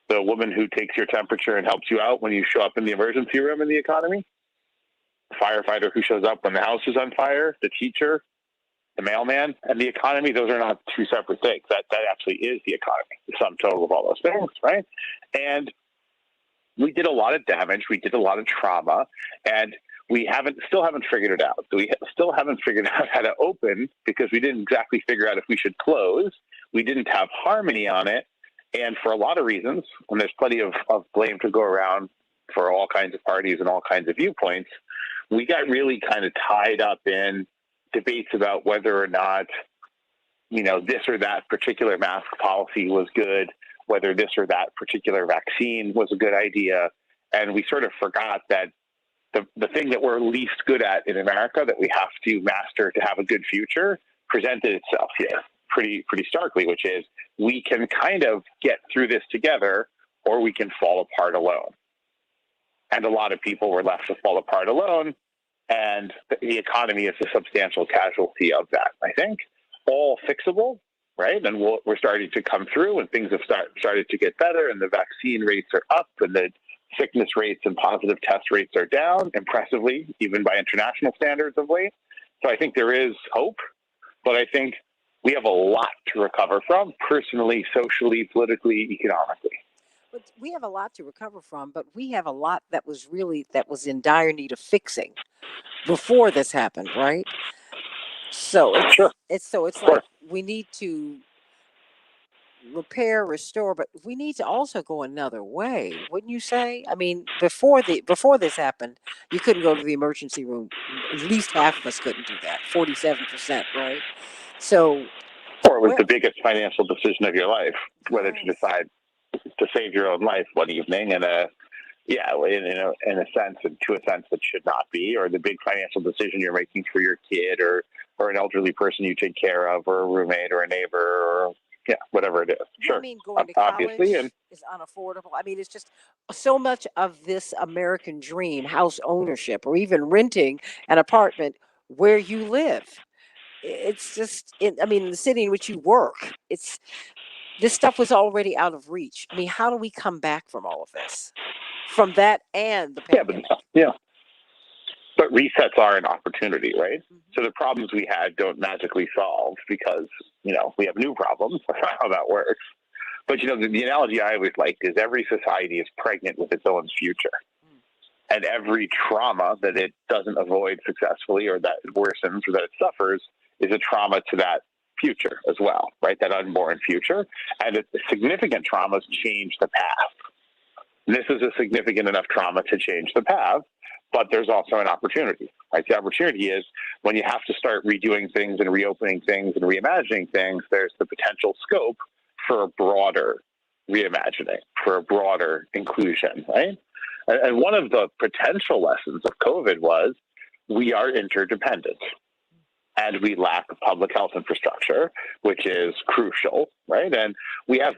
Speaker 12: the woman who takes your temperature and helps you out when you show up in the emergency room in the economy, the firefighter who shows up when the house is on fire, the teacher, the mailman, and the economy, those are not two separate things. That actually is the economy, the sum total of all those things, right? And we did a lot of damage. We did a lot of trauma, and we still haven't figured it out. We still haven't figured out how to open because we didn't exactly figure out if we should close. We didn't have harmony on it. And for a lot of reasons, and there's plenty of blame to go around for all kinds of parties and all kinds of viewpoints, we got really kind of tied up in debates about whether or not, this or that particular mask policy was good, whether this or that particular vaccine was a good idea. And we sort of forgot that the thing that we're least good at in America that we have to master to have a good future presented itself here pretty starkly, which is we can kind of get through this together or we can fall apart alone. And a lot of people were left to fall apart alone, and the economy is a substantial casualty of that, I think. All fixable, right? And we're starting to come through, and things have started to get better, and the vaccine rates are up, and the sickness rates and positive test rates are down impressively, even by international standards of late. So I think there is hope, but I think we have a lot to recover from, personally, socially, politically, economically.
Speaker 2: But we have a lot to recover from, but we have a lot that was in dire need of fixing before this happened, right? So it's like we need to repair, restore, but we need to also go another way, wouldn't you say? I mean, before this happened, you couldn't go to the emergency room. At least half of us couldn't do that. 47%, right? So,
Speaker 12: or it was the biggest financial decision of your life, whether to decide to save your own life one evening in a sense, and to a sense that should not be, or the big financial decision you're making for your kid or an elderly person you take care of, or a roommate or a neighbor, or whatever it is. Sure.
Speaker 2: I mean, going to college is unaffordable. I mean, it's just so much of this American dream, house ownership, or even renting an apartment where you live. It's just, in the city in which you work. This stuff was already out of reach. I mean, how do we come back from all of this? From that and the pandemic?
Speaker 12: But resets are an opportunity, right? Mm-hmm. So the problems we had don't magically solve because, we have new problems. That's not how that works. But, the analogy I always liked is every society is pregnant with its own future. Mm. And every trauma that it doesn't avoid successfully, or that it worsens, or that it suffers, is a trauma to that future as well, right? That unborn future. And the significant traumas change the path. And this is a significant enough trauma to change the path, but there's also an opportunity, right? The opportunity is when you have to start redoing things and reopening things and reimagining things, there's the potential scope for a broader reimagining, for a broader inclusion, right? And one of the potential lessons of COVID was we are interdependent. And we lack public health infrastructure, which is crucial, right? And we have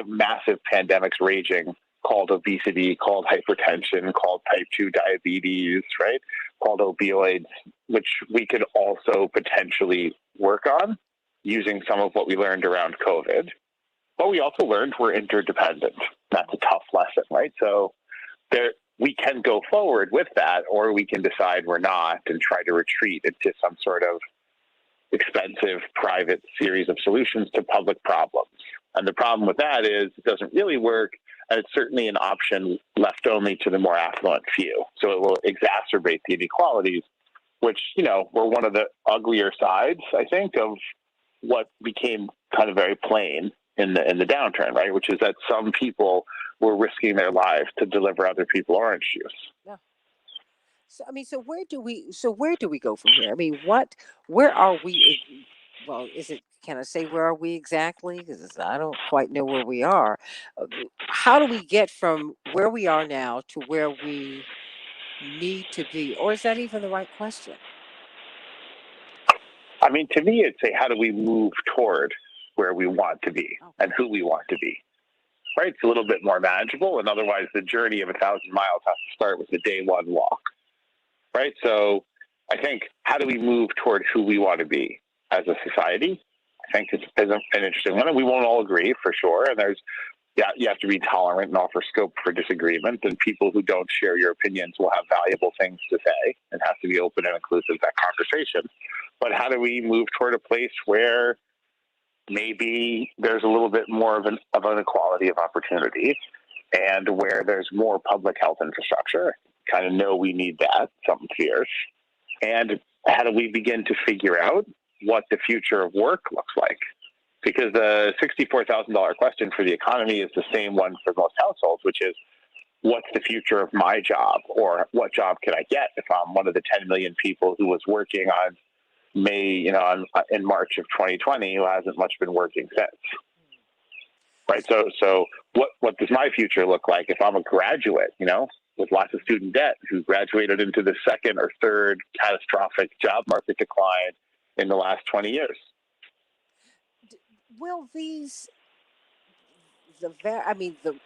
Speaker 12: massive pandemics raging, called obesity, called hypertension, called type 2 diabetes, right? Called opioids, which we could also potentially work on using some of what we learned around COVID. But we also learned we're interdependent. That's a tough lesson, right? So we can go forward with that, or we can decide we're not and try to retreat into some sort of expensive private series of solutions to public problems. And the problem with that is it doesn't really work, and it's certainly an option left only to the more affluent few. So it will exacerbate the inequalities, which, were one of the uglier sides, I think, of what became kind of very plain in the downturn, right? Which is that some people were risking their lives to deliver other people orange juice.
Speaker 2: Yeah. So where do we go from here? I mean, where are we? Well, can I say where are we exactly? Because I don't quite know where we are. How do we get from where we are now to where we need to be? Or is that even the right question?
Speaker 12: I mean, to me, it'd say, how do we move toward where we want to be and who we want to be? Right? It's a little bit more manageable, and otherwise the journey of 1,000 miles has to start with the day one walk. Right? So I think, how do we move toward who we want to be as a society? I think it's an interesting one, and we won't all agree for sure. And you have to be tolerant and offer scope for disagreement, and people who don't share your opinions will have valuable things to say and have to be open and inclusive of that conversation. But how do we move toward a place where maybe there's a little bit more of an equality of opportunity, and where there's more public health infrastructure? Kind of know we need that, something fierce. And how do we begin to figure out what the future of work looks like? Because the $64,000 question for the economy is the same one for most households, which is, what's the future of my job? Or what job can I get if I'm one of the 10 million people who was working on in March of 2020 who hasn't much been working since? Right. So what does my future look like if I'm a graduate, with lots of student debt, who graduated into the second or third catastrophic job market decline in the last 20 years?
Speaker 2: Will the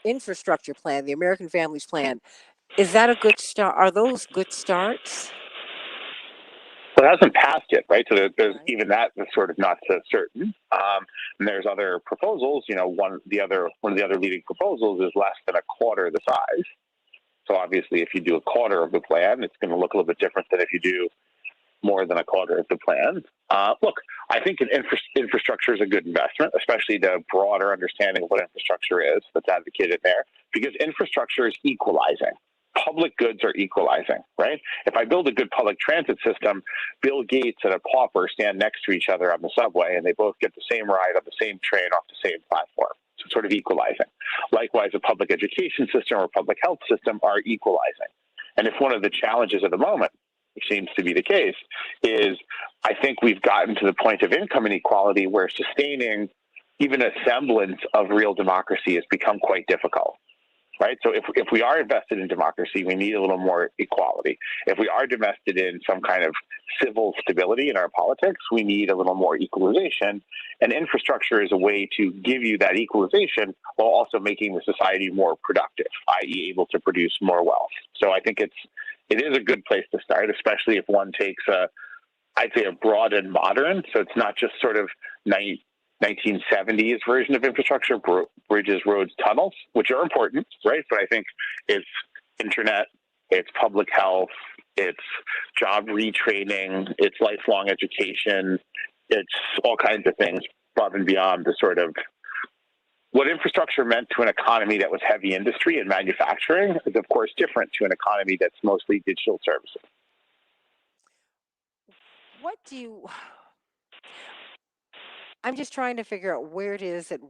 Speaker 2: infrastructure plan, the American Families Plan, is that a good start? Are those good starts?
Speaker 12: Well, it hasn't passed yet, right? So there's even that is sort of not so certain. And there's other proposals. One of the other leading proposals is less than a quarter the size. So obviously, if you do a quarter of the plan, it's going to look a little bit different than if you do more than a quarter of the plan. Look, I think infrastructure is a good investment, especially the broader understanding of what infrastructure is that's advocated there, because infrastructure is equalizing. Public goods are equalizing, right? If I build a good public transit system, Bill Gates and a pauper stand next to each other on the subway, and they both get the same ride on the same train off the same platform. So sort of equalizing. Likewise, a public education system or public health system are equalizing. And if one of the challenges of the moment, which seems to be the case, is I think we've gotten to the point of income inequality where sustaining even a semblance of real democracy has become quite difficult. Right? So if we are invested in democracy, we need a little more equality. If we are invested in some kind of civil stability in our politics, we need a little more equalization. And infrastructure is a way to give you that equalization while also making the society more productive, i.e. able to produce more wealth. So I think it is a good place to start, especially if one takes I'd say a broad and modern. So it's not just sort of 1970s version of infrastructure, bridges, roads, tunnels, which are important, right? But I think it's internet, it's public health, it's job retraining, it's lifelong education, it's all kinds of things above and beyond the sort of what infrastructure meant to an economy that was heavy industry and manufacturing is, of course, different to an economy that's mostly digital services.
Speaker 2: I'm just trying to figure out where it is that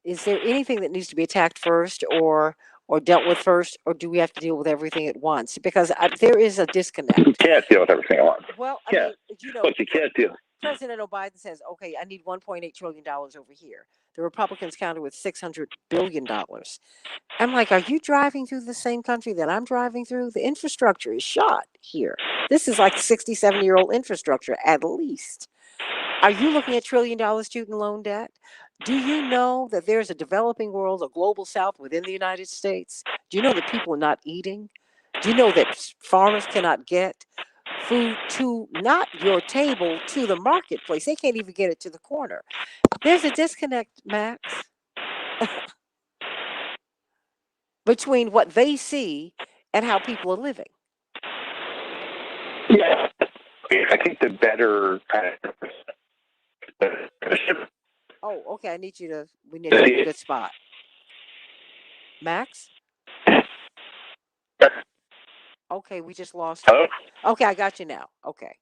Speaker 2: is there anything that needs to be attacked first or dealt with first, or do we have to deal with everything at once? Because there is a disconnect.
Speaker 12: You can't deal with everything at once.
Speaker 2: Well, I mean,
Speaker 12: Look, you can't deal.
Speaker 2: President Biden says, okay, I need $1.8 trillion over here. The Republicans counter with $600 billion. I'm like, are you driving through the same country that I'm driving through? The infrastructure is shot here. This is like 67-year-old infrastructure, at least. Are you looking at $1 trillion student loan debt? Do you know that there's a developing world, a global south within the United States? Do you know that people are not eating? Do you know that farmers cannot get food to not your table, to the marketplace? They can't even get it to the corner. There's a disconnect, Max, between what they see and how people are living.
Speaker 12: Yeah. I think the better kind of...
Speaker 2: Oh, okay. We need a good spot. Max? Okay, we just lost you. Okay, I got you now. Okay.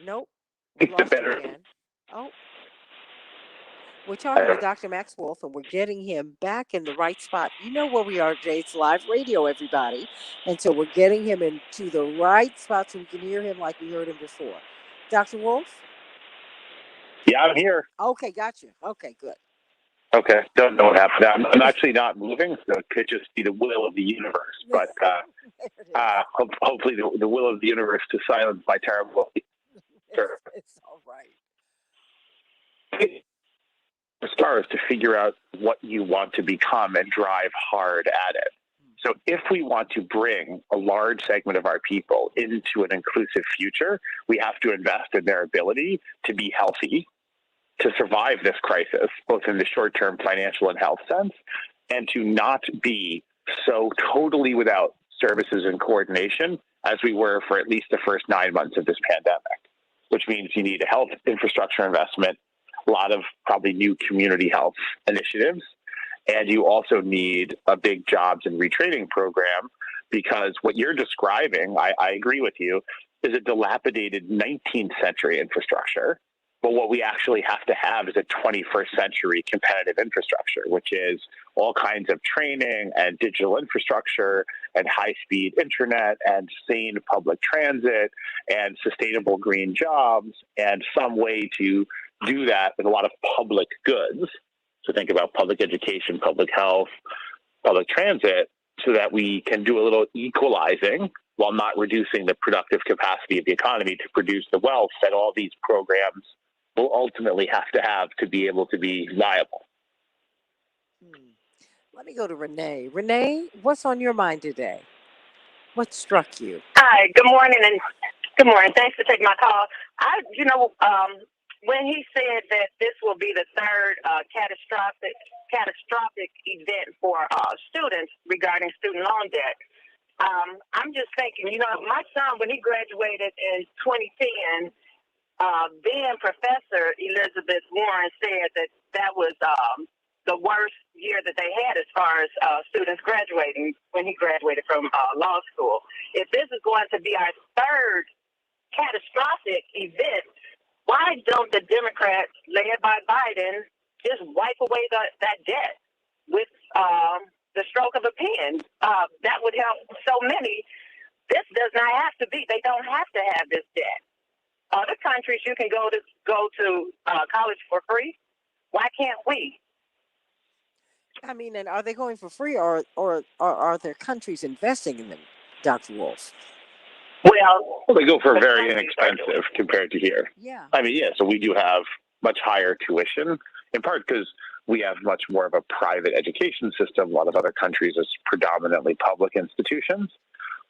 Speaker 2: Nope. We lost you again. Oh. We're talking to Dr. Max Wolf, and we're getting him back in the right spot. You know where we are today. It's live radio, everybody. And so we're getting him into the right spot so we can hear him like we heard him before. Dr. Wolf?
Speaker 12: Yeah, I'm here.
Speaker 2: Okay, got you. Okay, good.
Speaker 12: Okay, don't know what happened. I'm actually not moving, so it could just be the will of the universe. But hopefully the will of the universe to silence my terrible.
Speaker 2: It's all right.
Speaker 12: The star is to figure out what you want to become and drive hard at it. So if we want to bring a large segment of our people into an inclusive future, we have to invest in their ability to be healthy, to survive this crisis, both in the short-term financial and health sense, and to not be so totally without services and coordination as we were for at least the first 9 months of this pandemic, which means you need a health infrastructure investment, a lot of probably new community health initiatives, and you also need a big jobs and retraining program, because what you're describing, I agree with you, is a dilapidated 19th century infrastructure. But what we actually have to have is a 21st century competitive infrastructure, which is all kinds of training and digital infrastructure and high-speed internet and sane public transit and sustainable green jobs and some way to do that with a lot of public goods. So think about public education, public health, public transit, so that we can do a little equalizing while not reducing the productive capacity of the economy to produce the wealth that all these programs will ultimately have to be able to be viable.
Speaker 2: Let me go to Renee. Renee, what's on your mind today? What struck you?
Speaker 13: Hi, good morning, and good morning. Thanks for taking my call. When he said that this will be the third catastrophic event for students regarding student loan debt, I'm just thinking, my son, when he graduated in 2010, then Professor Elizabeth Warren said that was the worst year that they had as far as students graduating when he graduated from law school. If this is going to be our third catastrophic event, why don't the Democrats, led by Biden, just wipe away that debt with the stroke of a pen? That would help so many. This does not have to be. They don't have to have this debt. Other countries, you can go to college for free. Why can't we?
Speaker 2: I mean, and are they going for free, or are there countries investing in them, Dr. Wolf?
Speaker 12: Well, they go for very inexpensive compared to here.
Speaker 2: Yeah.
Speaker 12: I mean, yeah, so we do have much higher tuition, in part because we have much more of a private education system. A lot of other countries is predominantly public institutions.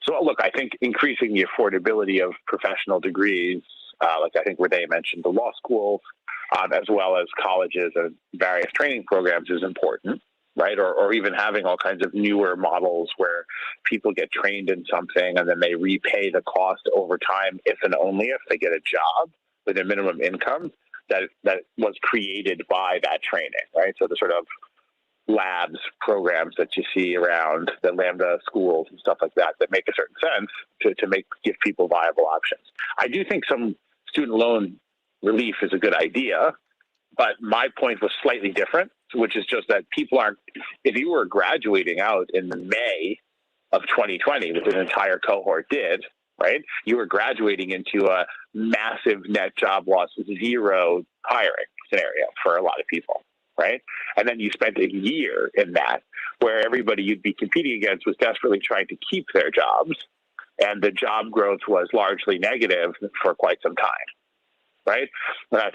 Speaker 12: So, look, I think increasing the affordability of professional degrees, like I think Renee mentioned, the law schools, as well as colleges and various training programs is important, right? Or even having all kinds of newer models where people get trained in something and then they repay the cost over time if and only if they get a job with a minimum income that was created by that training, right? So the sort of labs programs that you see around the Lambda schools and stuff like that make a certain sense to give people viable options. I do think some student loan relief is a good idea, but my point was slightly different, which is just that people aren't, if you were graduating out in May of 2020, which an entire cohort did, right? You were graduating into a massive net job loss, zero hiring scenario for a lot of people, right? And then you spent a year in that where everybody you'd be competing against was desperately trying to keep their jobs, and the job growth was largely negative for quite some time, right?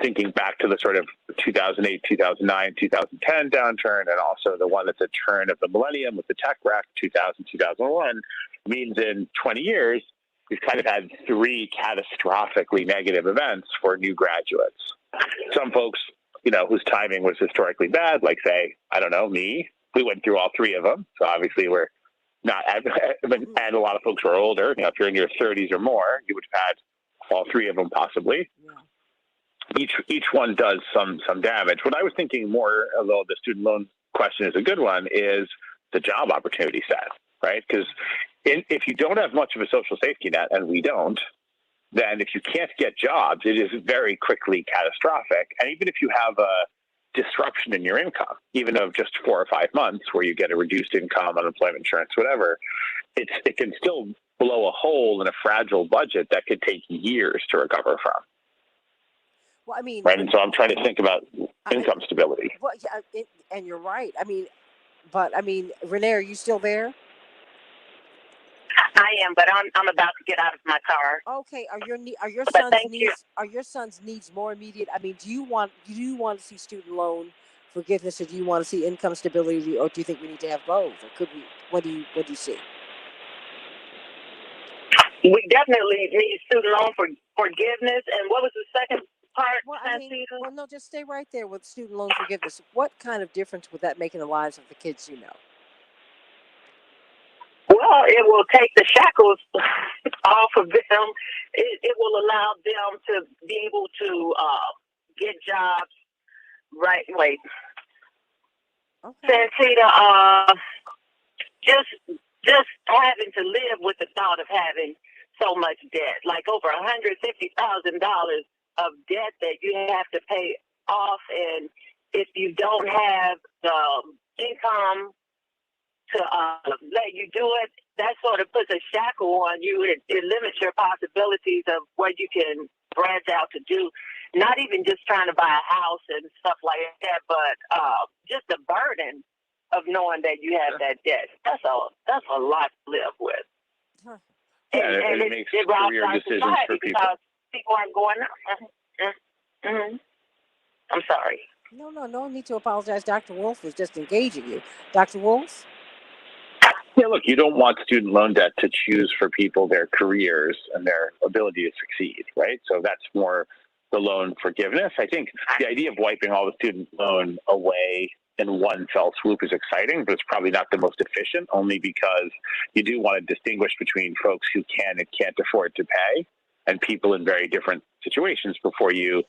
Speaker 12: Thinking back to the sort of 2008, 2009, 2010 downturn, and also the one at the turn of the millennium with the tech wreck, 2000, 2001, means in 20 years, we've kind of had three catastrophically negative events for new graduates. Some folks, whose timing was historically bad, like say, I don't know, me, we went through all three of them. So obviously we're not, and a lot of folks who are older, if you're in your 30s or more, you would have had all three of them possibly. Yeah. Each one does some damage. What I was thinking more, although the student loan question is a good one, is the job opportunity set, right? Because if you don't have much of a social safety net, and we don't, then if you can't get jobs, it is very quickly catastrophic. And even if you have a disruption in your income, even of just 4 or 5 months where you get a reduced income, unemployment insurance, whatever, it can still blow a hole in a fragile budget that could take years to recover from.
Speaker 2: Well, I mean,
Speaker 12: right. And so I'm trying to think about income stability.
Speaker 2: Well, yeah, and you're right. I mean, Renee, are you still there?
Speaker 13: I am, but I'm about to get out of my car.
Speaker 2: Okay. Are your son's needs more immediate? I mean, do you want to see student loan forgiveness, or do you want to see income stability, or do you think we need to have both, or could we? What do you see?
Speaker 13: We definitely need student loan forgiveness. And what was the second part?
Speaker 2: Well, no, just stay right there with student loan forgiveness. What kind of difference would that make in the lives of the kids you know?
Speaker 13: Well, it will take the shackles off of them. It will allow them to be able to get jobs. Right, wait.
Speaker 2: Okay.
Speaker 13: Santita, just having to live with the thought of having so much debt, like over $150,000 of debt that you have to pay off, and if you don't have the income to let you do it, that sort of puts a shackle on you. It limits your possibilities of what you can branch out to do. Not even just trying to buy a house and stuff like that, but just the burden of knowing that you have that debt. That's a lot to live with.
Speaker 2: Huh.
Speaker 12: And it makes career decisions for people.
Speaker 13: Because people aren't going out. Mm-hmm. I'm sorry.
Speaker 2: No need to apologize. Dr. Wolf was just engaging you. Dr. Wolf?
Speaker 12: Yeah, look, you don't want student loan debt to choose for people their careers and their ability to succeed, right? So that's more the loan forgiveness. I think the idea of wiping all the student loan away in one fell swoop is exciting, but it's probably not the most efficient, only because you do want to distinguish between folks who can and can't afford to pay and people in very different situations before you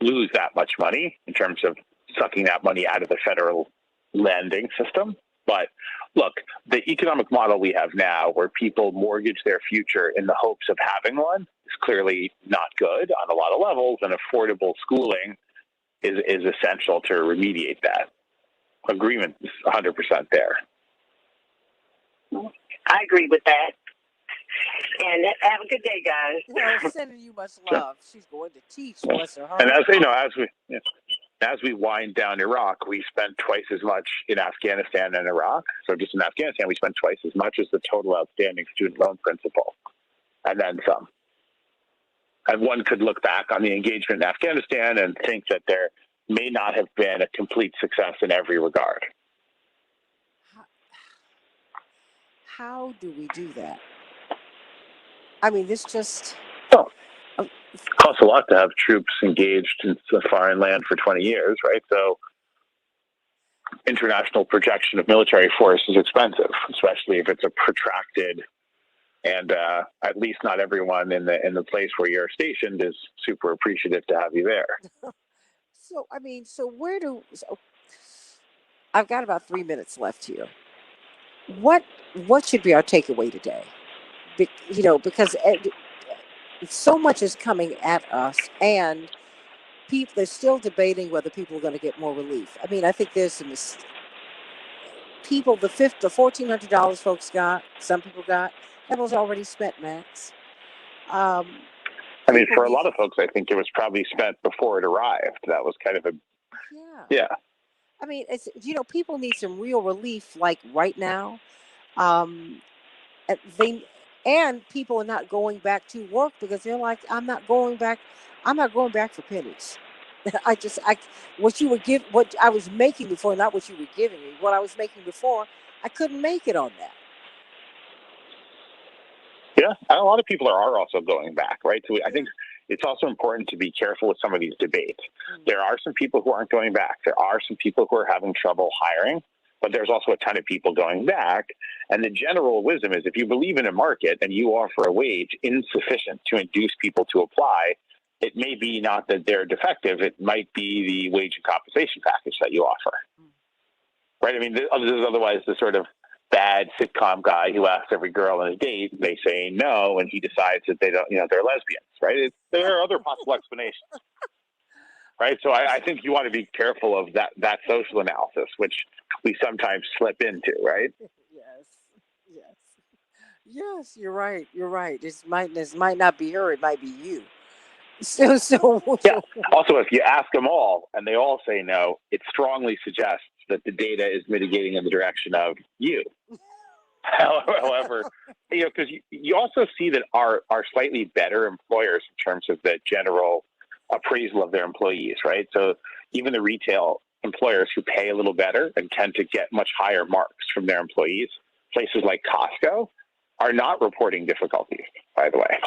Speaker 12: lose that much money in terms of sucking that money out of the federal lending system. But look, the economic model we have now where people mortgage their future in the hopes of having one is clearly not good on a lot of levels, and affordable schooling is essential to remediate that. Agreement is 100% there.
Speaker 13: I agree with that. And have a good day, guys.
Speaker 2: Well, sending you much love. She's going to teach. Bless her heart.
Speaker 12: And as we wind down Iraq, we spent twice as much in Afghanistan and Iraq. So just in Afghanistan, we spent twice as much as the total outstanding student loan principal, and then some. And one could look back on the engagement in Afghanistan and think that there may not have been a complete success in every regard.
Speaker 2: How do we do that? I mean, this just...
Speaker 12: It costs a lot to have troops engaged in a foreign land for 20 years, right? So international projection of military force is expensive, especially if it's a protracted, and at least not everyone in the place where you're stationed is super appreciative to have you there.
Speaker 2: I've got about 3 minutes left here. What should be our takeaway today? Because so much is coming at us, and people are still debating whether people are going to get more relief. I mean, I think there's some people, the $1,400 folks got, some people got, that was already spent, Max.
Speaker 12: I mean, for a lot of folks, I think it was probably spent before it arrived. That was kind of yeah.
Speaker 2: I mean, it's people need some real relief, like right now. And people are not going back to work because they're like, I'm not going back for pennies. What I was making before, not what you were giving me. What I was making before, I couldn't make it on that.
Speaker 12: Yeah, and a lot of people are also going back, right? So I think it's also important to be careful with some of these debates. There are some people who aren't going back. There are some people who are having trouble hiring, but there's also a ton of people going back. And the general wisdom is if you believe in a market and you offer a wage insufficient to induce people to apply, it may be not that they're defective. It might be the wage and compensation package that you offer, right? I mean, this is otherwise the sort of bad sitcom guy who asks every girl on a date, they say no, and he decides that they don't, they're lesbians, right? There are other possible explanations. right? So I think you want to be careful of that social analysis, which we sometimes slip into, right?
Speaker 2: Yes, you're right. You're right. This might not be her. It might be you. So
Speaker 12: Yeah. Also, if you ask them all and they all say no, it strongly suggests that the data is mitigating in the direction of you. However, because you also see that our slightly better employers in terms of the general appraisal of their employees, right? So even the retail employers who pay a little better and tend to get much higher marks from their employees, places like Costco, are not reporting difficulties, by the way.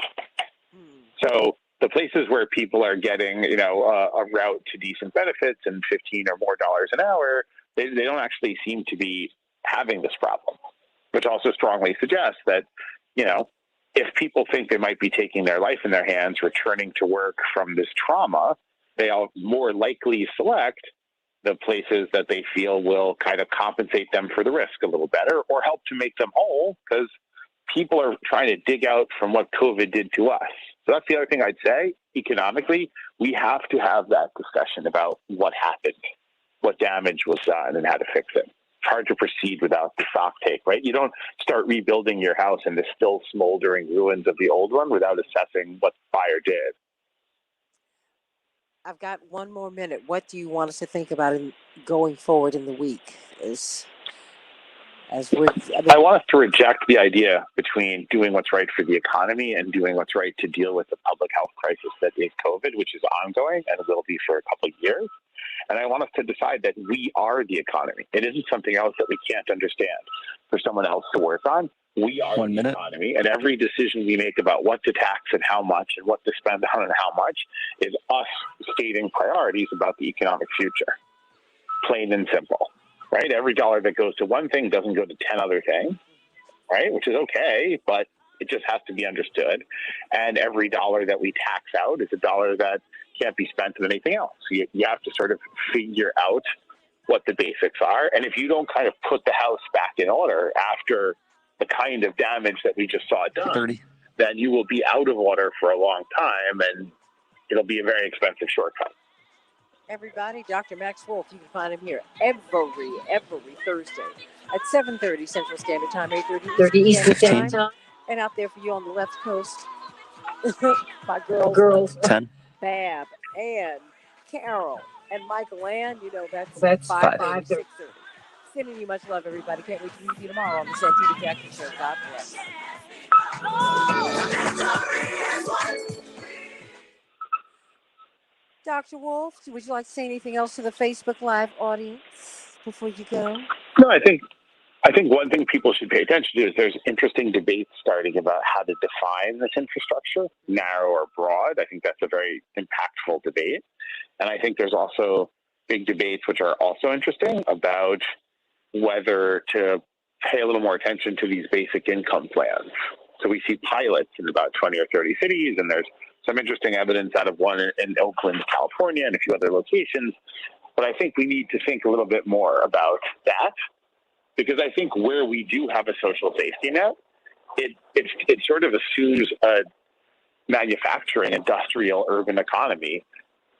Speaker 12: So the places where people are getting, a route to decent benefits and $15 or more an hour, they don't actually seem to be having this problem, which also strongly suggests that, if people think they might be taking their life in their hands, returning to work from this trauma, they'll more likely select the places that they feel will kind of compensate them for the risk a little better or help to make them whole, because people are trying to dig out from what COVID did to us. So that's the other thing I'd say. Economically, we have to have that discussion about what happened, what damage was done, and how to fix it. It's hard to proceed without the stock take, right? You don't start rebuilding your house in the still smoldering ruins of the old one without assessing what the fire did.
Speaker 2: I've got one more minute. What do you want us to think about going forward in the week? I
Speaker 12: want us to reject the idea between doing what's right for the economy and doing what's right to deal with the public health crisis that is COVID, which is ongoing and will be for a couple of years. And I want us to decide that we are the economy. It isn't something else that we can't understand for someone else to work on. We are the economy, and every decision we make about what to tax and how much and what to spend on and how much is us stating priorities about the economic future. Plain and simple. Right? Every dollar that goes to one thing doesn't go to 10 other things, right? Which is okay, but it just has to be understood. And every dollar that we tax out is a dollar that can't be spent on anything else. So you have to sort of figure out what the basics are. And if you don't kind of put the house back in order after the kind of damage that we just saw done, then you will be out of order for a long time, and it'll be a very expensive shortcut.
Speaker 2: Everybody, Dr. Max Wolf, you can find him here every Thursday at 7:30 Central Standard Time, 8:30 Eastern Standard Time. And out there for you on the left coast, my girls, 10. Bab, Ann, Carol, and Michael Ann, that's 5:30, 6:30. Sending you much love, everybody. Can't wait to meet you tomorrow on the Santita Jackson Show. God bless. Dr. Wolf, would you like to say anything else to the Facebook Live audience before you go?
Speaker 12: No, I think one thing people should pay attention to is there's interesting debates starting about how to define this infrastructure, narrow or broad. I think that's a very impactful debate. And I think there's also big debates which are also interesting about whether to pay a little more attention to these basic income plans. So we see pilots in about 20 or 30 cities, and there's some interesting evidence out of one in Oakland, California, and a few other locations. But I think we need to think a little bit more about that, because I think where we do have a social safety net, it sort of assumes a manufacturing, industrial, urban economy,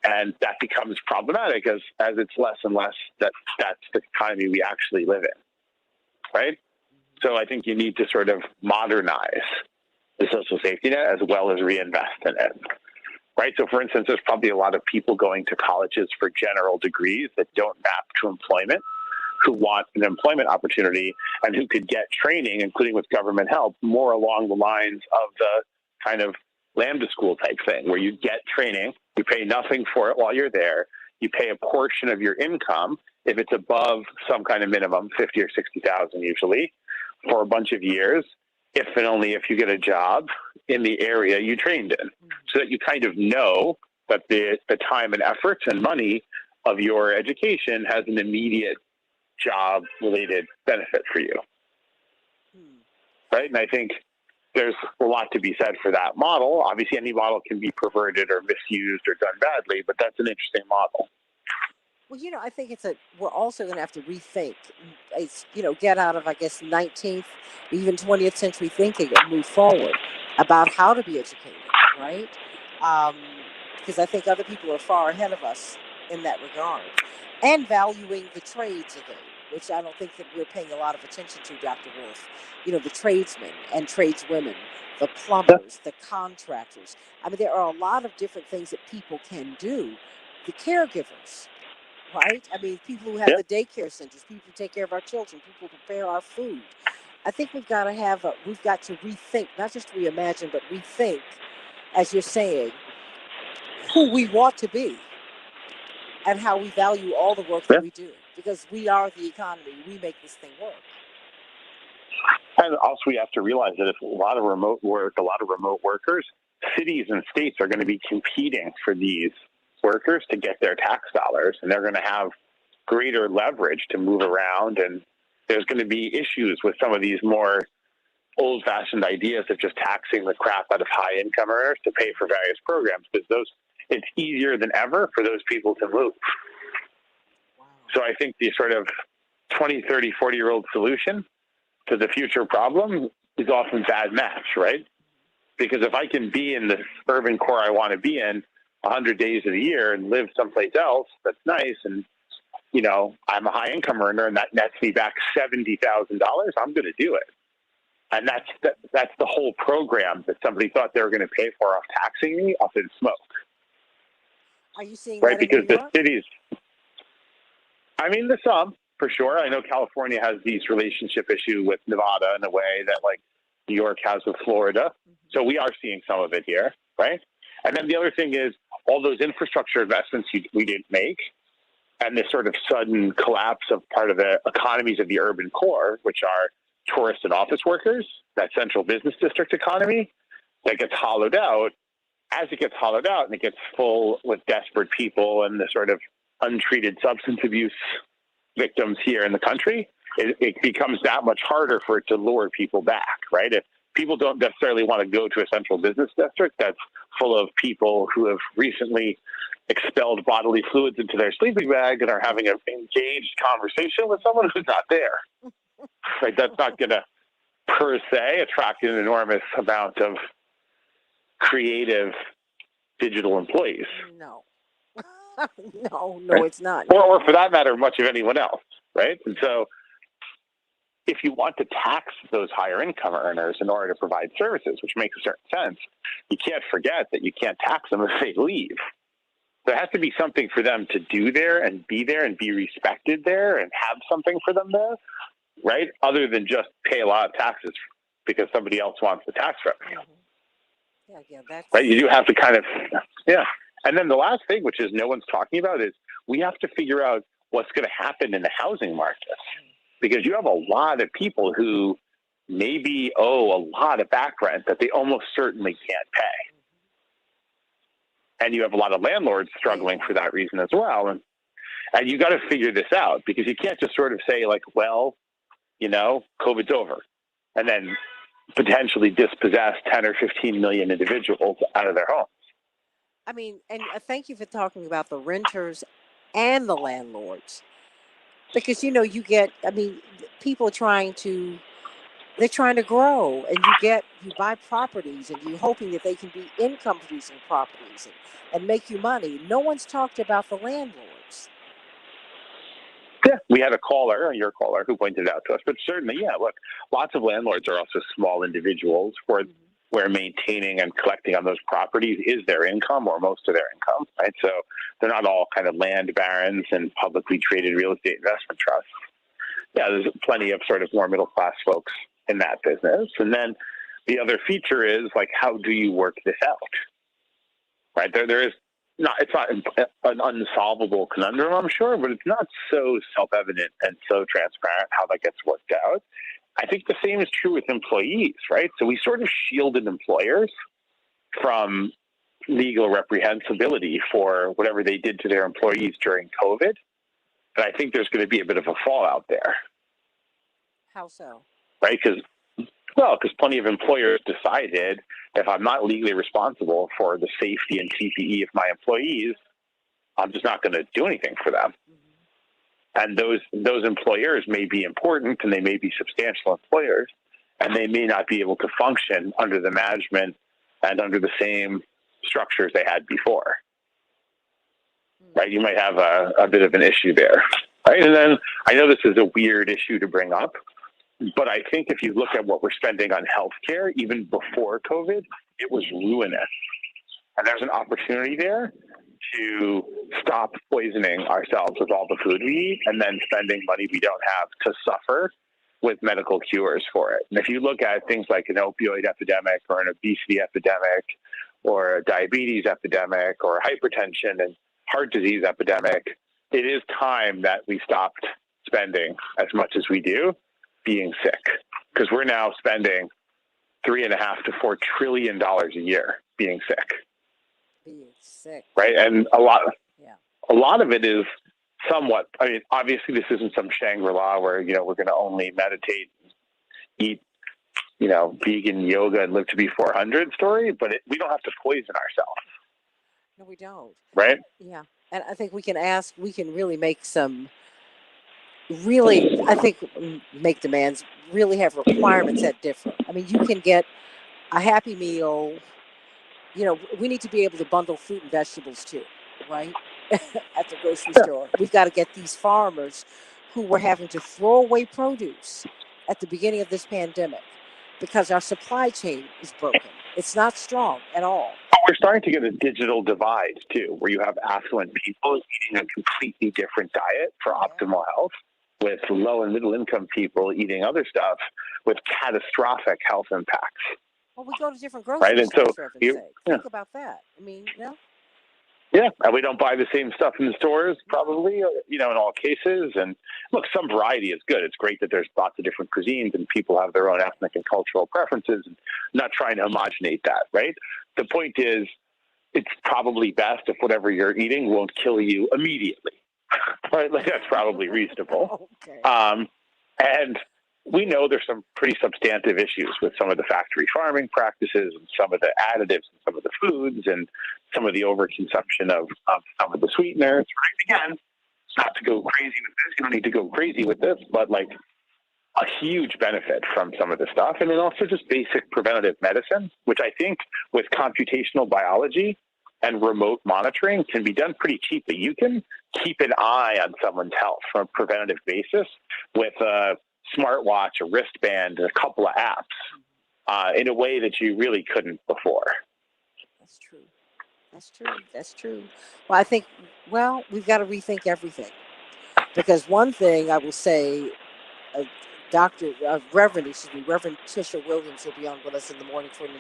Speaker 12: and that becomes problematic as it's less and less that's the economy we actually live in, right? So I think you need to sort of modernize the social safety net as well as reinvest in it, right? So, for instance, there's probably a lot of people going to colleges for general degrees that don't map to employment, who want an employment opportunity and who could get training, including with government help, more along the lines of the kind of Lambda school type thing, where you get training, you pay nothing for it while you're there, you pay a portion of your income, if it's above some kind of minimum, 50 or 60,000 usually, for a bunch of years, if and only if you get a job in the area you trained in, so that you kind of know that the time and efforts and money of your education has an immediate job-related benefit for you, right? And I think there's a lot to be said for that model. Obviously, any model can be perverted or misused or done badly, but that's an interesting model.
Speaker 2: Well, I think we're also going to have to rethink, get out of, 19th, even 20th century thinking and move forward about how to be educated, right? because I think other people are far ahead of us in that regard, and valuing the trades again, which I don't think that we're paying a lot of attention to, Dr. Wolf. You know, the tradesmen and tradeswomen, the plumbers, the contractors. I mean, there are a lot of different things that people can do. The caregivers, right? I mean, people who have the daycare centers, people who take care of our children, people who prepare our food. I think we've got to rethink, not just reimagine, but rethink, as you're saying, who we want to be and how we value all the work that we do, because we are the economy. We make this thing work.
Speaker 12: And also we have to realize that if a lot of remote workers, cities and states are going to be competing for these workers to get their tax dollars, and they're going to have greater leverage to move around. And there's going to be issues with some of these more old-fashioned ideas of just taxing the crap out of high-income earners to pay for various programs, because it's easier than ever for those people to move. Wow. So I think the sort of 20, 30, 40-year-old solution to the future problem is often bad match, right? Because if I can be in the urban core I want to be in 100 days of the year and live someplace else that's nice, and you know, I'm a high income earner and that nets me back $70,000, I'm going to do it. And that's the whole program that somebody thought they were going to pay for off taxing me up in smoke.
Speaker 2: Are you seeing
Speaker 12: right?
Speaker 2: that
Speaker 12: Because
Speaker 2: in New York?
Speaker 12: the cities, I mean, there's some for sure. I know California has these relationship issue with Nevada in a way that like New York has with Florida. So we are seeing some of it here, right? And then the other thing is all those infrastructure investments we didn't make, and this sort of sudden collapse of part of the economies of the urban core, which are tourist and office workers, that central business district economy, that gets hollowed out. As it gets hollowed out and it gets full with desperate people and the sort of untreated substance abuse victims here in the country, it becomes that much harder for it to lure people back, right? If people don't necessarily want to go to a central business district that's full of people who have recently expelled bodily fluids into their sleeping bag and are having an engaged conversation with someone who's not there, right? That's not going to, per se, attract an enormous amount of creative digital employees.
Speaker 2: No. no,
Speaker 12: right?
Speaker 2: It's not.
Speaker 12: Or for that matter, much of anyone else, right? And so if you want to tax those higher income earners in order to provide services, which makes a certain sense, you can't forget that you can't tax them if they leave. There has to be something for them to do there and be respected there and have something for them there, right? Other than just pay a lot of taxes because somebody else wants the tax revenue.
Speaker 2: That's...
Speaker 12: Right? You do have to kind of, And then the last thing, which is no one's talking about, is we have to figure out what's going to happen in the housing market. Because you have a lot of people who maybe owe a lot of back rent that they almost certainly can't pay. And you have a lot of landlords struggling for that reason as well. And you got to figure this out, because you can't just sort of say like, well, you know, COVID's over, and then potentially dispossess 10 or 15 million individuals out of their homes.
Speaker 2: I mean, and thank you for talking about the renters and the landlords, because, you know, you get, I mean, people they're trying to grow, and you buy properties and you're hoping that they can be income producing properties and make you money. No one's talked about the landlords.
Speaker 12: Yeah, we had a caller, your caller, who pointed it out to us. But certainly, look, lots of landlords are also small individuals where maintaining and collecting on those properties is their income or most of their income, right? So they're not all kind of land barons and publicly traded real estate investment trusts. Yeah, there's plenty of sort of more middle-class folks in that business. And then the other feature is, like, how do you work this out, right? It's not an unsolvable conundrum, I'm sure, but it's not so self-evident and so transparent how that gets worked out. I think the same is true with employees, right? So we sort of shielded employers from legal reprehensibility for whatever they did to their employees during COVID. And I think there's going to be a bit of a fallout there.
Speaker 2: How so?
Speaker 12: Right? Because plenty of employers decided, if I'm not legally responsible for the safety and PPE of my employees, I'm just not going to do anything for them. And those employers may be important, and they may be substantial employers, and they may not be able to function under the management and under the same structures they had before. right? You might have a bit of an issue there, right? And then I know this is a weird issue to bring up, but I think if you look at what we're spending on healthcare, even before COVID, it was ruinous. And there's an opportunity there to stop poisoning ourselves with all the food we eat and then spending money we don't have to suffer with medical cures for it. And if you look at things like an opioid epidemic or an obesity epidemic or a diabetes epidemic or hypertension and heart disease epidemic, it is time that we stopped spending as much as we do being sick, because we're now spending $3.5 to $4 trillion a year being sick.
Speaker 2: Being sick,
Speaker 12: right? And a lot of it is somewhat. I mean, obviously, this isn't some Shangri-La where we're going to only meditate, eat, vegan yoga, and live to be 400 story. But we don't have to poison ourselves.
Speaker 2: No, we don't.
Speaker 12: Right?
Speaker 2: Yeah, and I think we can really make some. Really, I think make demands, really have requirements that differ. I mean, you can get a Happy Meal. We need to be able to bundle fruit and vegetables too, right? At the grocery store. We've got to get these farmers who were having to throw away produce at the beginning of this pandemic because our supply chain is broken. It's not strong at all.
Speaker 12: We're starting to get a digital divide too, where you have affluent people eating a completely different diet for optimal health, with low and middle income people eating other stuff with catastrophic health impacts.
Speaker 2: Well, we go to different grocery stores, for heaven's sake. Think about that. I mean,
Speaker 12: Yeah, and we don't buy the same stuff in the stores, probably, in all cases. And look, some variety is good. It's great that there's lots of different cuisines and people have their own ethnic and cultural preferences, and not trying to homogenate that, right? The point is, it's probably best if whatever you're eating won't kill you immediately, right? Like, that's probably reasonable.
Speaker 2: Okay.
Speaker 12: And we know there's some pretty substantive issues with some of the factory farming practices and some of the additives and some of the foods and some of the overconsumption of some of the sweeteners. Right? Again, not to go crazy with this. You don't need to go crazy with this, but like a huge benefit from some of the stuff. And then also just basic preventative medicine, which I think with computational biology and remote monitoring can be done pretty cheaply. You can keep an eye on someone's health from a preventative basis with a smartwatch, a wristband, and a couple of apps in a way that you really couldn't before.
Speaker 2: That's true. Well, I think, we've got to rethink everything. Because one thing I will say, Reverend Tisha Williams will be on with us in the morning for an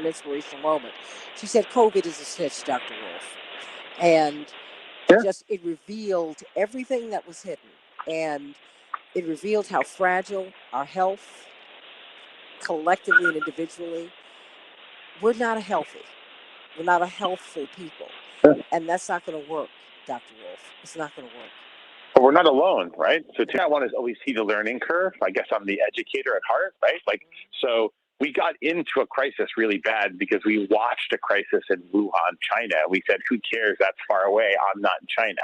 Speaker 2: inspirational moment. She said, COVID is a snitch, Dr. Wolf. And it revealed everything that was hidden. And it revealed how fragile our health, collectively and individually. We're not a healthful people. And that's not going to work, Dr. Wolf. It's not going to work.
Speaker 12: But we're not alone, right? So I want to always see the learning curve. I guess I'm the educator at heart, right? So we got into a crisis really bad because we watched a crisis in Wuhan, China. We said, who cares? That's far away. I'm not in China.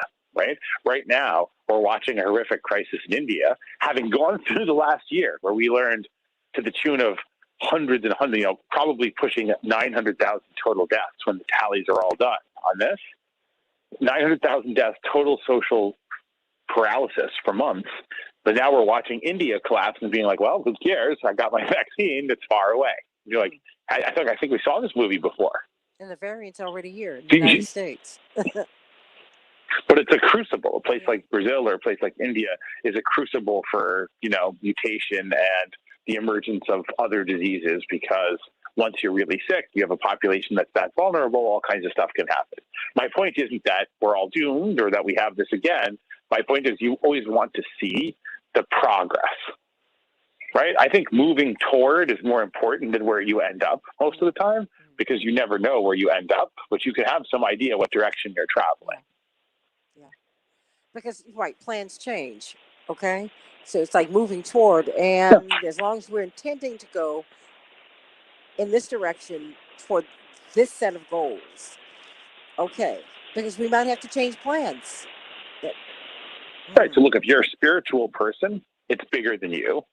Speaker 12: Right now, we're watching a horrific crisis in India, having gone through the last year where we learned to the tune of hundreds and hundreds, probably pushing 900,000 total deaths when the tallies are all done on this. 900,000 deaths, total social paralysis for months. But now we're watching India collapse and being like, well, who cares? I got my vaccine. It's far away. You're like, I think we saw this movie before.
Speaker 2: And the variant's already here in the United States.
Speaker 12: But it's a crucible. A place like Brazil or a place like India is a crucible for, mutation and the emergence of other diseases, because once you're really sick, you have a population that's that vulnerable, all kinds of stuff can happen. My point isn't that we're all doomed or that we have this again. My point is you always want to see the progress, right? I think moving toward is more important than where you end up most of the time, because you never know where you end up, but you can have some idea what direction you're traveling.
Speaker 2: Because, plans change, okay? So it's like moving toward, and as long as we're intending to go in this direction toward this set of goals, okay, because we might have to change plans.
Speaker 12: Right, so look, if you're a spiritual person, it's bigger than you.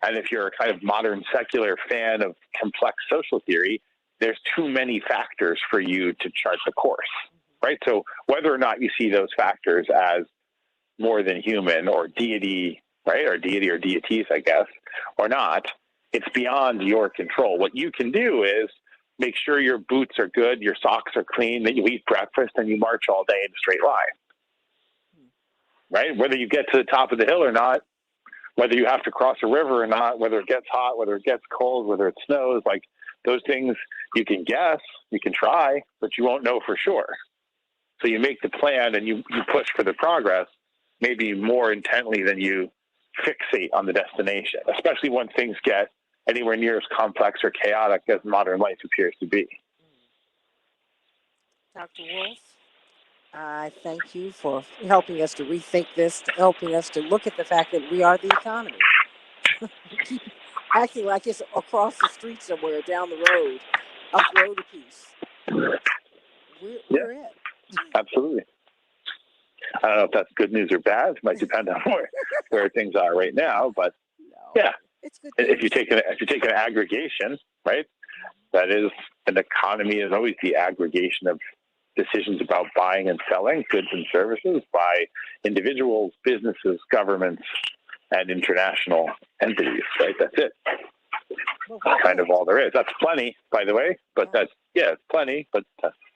Speaker 12: And if you're a kind of modern secular fan of complex social theory, there's too many factors for you to chart the course, right? So whether or not you see those factors as more than human or deity, right, or deity or deities, I guess, or not, it's beyond your control. What you can do is make sure your boots are good, your socks are clean, that you eat breakfast, and you march all day in a straight line, right? Whether you get to the top of the hill or not, whether you have to cross a river or not, whether it gets hot, whether it gets cold, whether it snows, like those things you can guess, you can try, but you won't know for sure. So you make the plan and you push for the progress, maybe more intently than you fixate on the destination, especially when things get anywhere near as complex or chaotic as modern life appears to be.
Speaker 2: Dr. Wolf, I thank you for helping us to rethink this, helping us to look at the fact that we are the economy. We keep acting like it's across the street somewhere, down the road, up the road a piece. We're it.
Speaker 12: Absolutely. I don't know if that's good news or bad. It might depend on where things are right now, but yeah,
Speaker 2: it's good.
Speaker 12: If you take an aggregation, right? That is, an economy is always the aggregation of decisions about buying and selling goods and services by individuals, businesses, governments, and international entities, right? That's it. That's kind of all there is. That's plenty, by the way, but it's plenty, but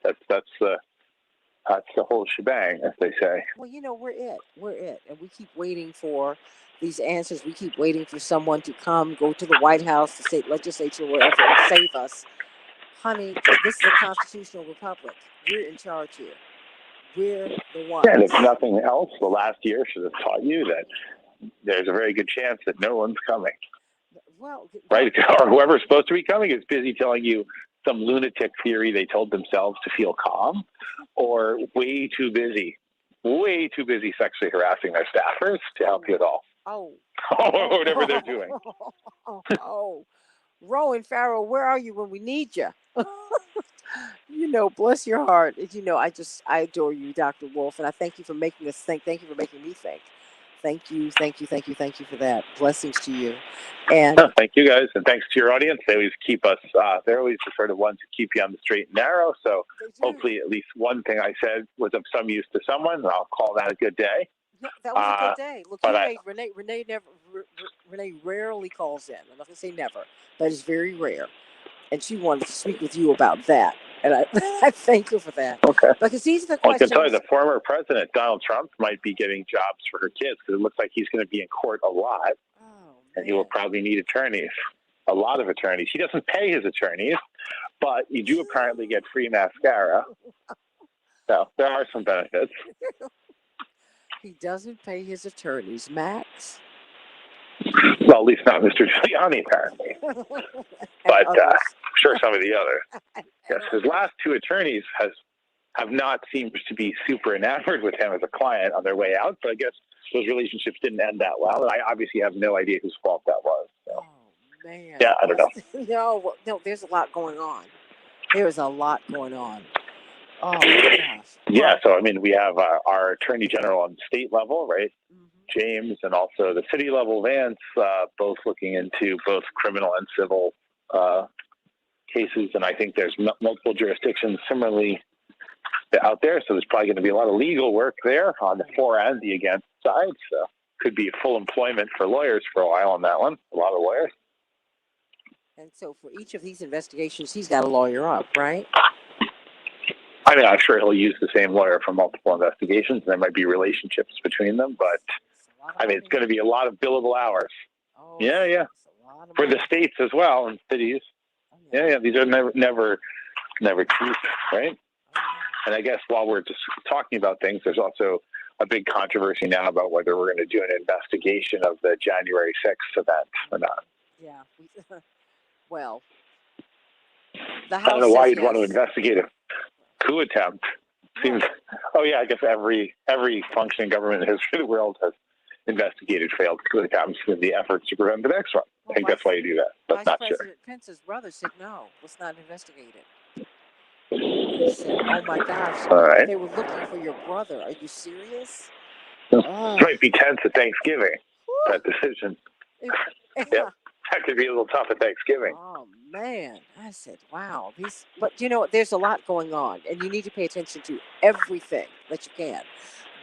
Speaker 12: that's the whole shebang, as they say.
Speaker 2: Well, we're it. And we keep waiting for these answers. We keep waiting for someone to go to the White House, the state legislature, wherever, and save us. Honey, this is a constitutional republic. We're in charge here. We're the ones.
Speaker 12: And if nothing else, the last year should have taught you that there's a very good chance that no one's coming.
Speaker 2: Well,
Speaker 12: right? Or whoever's supposed to be coming is busy telling you some lunatic theory they told themselves to feel calm, or way too busy sexually harassing their staffers to help you at all. Whatever they're doing.
Speaker 2: Rowan Farrell, where are you when we need you? Bless your heart. I adore you, Dr. Wolf, and I thank you for making us think. Thank you for making me think. Thank you for that. Blessings to you. And
Speaker 12: thank you guys, and thanks to your audience. They always keep us. They're always the sort of ones who keep you on the straight and narrow. So hopefully, at least one thing I said was of some use to someone, and I'll call that a good day.
Speaker 2: Yeah, that was a good day. Look, Renee rarely calls in. I'm not going to say never, but it's very rare. And she wanted to speak with you about that. And I thank you for that.
Speaker 12: Okay.
Speaker 2: Because these are the questions.
Speaker 12: I can tell you the former president, Donald Trump, might be getting jobs for her kids because it looks like he's going to be in court a lot. And he will probably need attorneys, a lot of attorneys. He doesn't pay his attorneys, but you do apparently get free mascara. So there are some benefits.
Speaker 2: He doesn't pay his attorneys, Max.
Speaker 12: Well, at least not Mr. Giuliani, apparently. But I'm sure some of the others. Yes, his last two attorneys have not seemed to be super enamored with him as a client on their way out. But I guess those relationships didn't end that well. And I obviously have no idea whose fault that was. So.
Speaker 2: Oh, man.
Speaker 12: Yeah, I don't know.
Speaker 2: No, there's a lot going on. There's a lot going on. Oh, my gosh.
Speaker 12: Yeah, so, I mean, we have our Attorney General on the state level, right? Mm-hmm. James, and also the city level, Vance, both looking into both criminal and civil cases. And I think there's multiple jurisdictions similarly out there. So there's probably going to be a lot of legal work there on the for and the against side. So could be full employment for lawyers for a while on that one. A lot of lawyers.
Speaker 2: And so for each of these investigations, he's got a lawyer up, right?
Speaker 12: I mean, I'm sure he'll use the same lawyer for multiple investigations. There might be relationships between them, but I mean, it's going to be a lot of billable hours.
Speaker 2: Oh,
Speaker 12: yeah. For the states as well and cities. Yeah. These are never cheap, right? And I guess while we're just talking about things, there's also a big controversy now about whether we're going to do an investigation of the January 6th event or not.
Speaker 2: Yeah. Well, the House
Speaker 12: I don't know why you'd
Speaker 2: yes.
Speaker 12: want to investigate a coup attempt. Seems. Oh yeah, I guess every functioning government in the history of the world has investigated failed coup attempts in the efforts to prevent the next one. I think that's why you do that. But not sure.
Speaker 2: President Pence's brother said no. Let's not investigate it. He said, "Oh my gosh,
Speaker 12: all right.
Speaker 2: They were looking for your brother. Are you serious?"
Speaker 12: It might be tense at Thanksgiving. That decision.
Speaker 2: Yeah.
Speaker 12: That could be a little tough at Thanksgiving.
Speaker 2: Oh man, I said, wow. But you know, there's a lot going on, and you need to pay attention to everything that you can.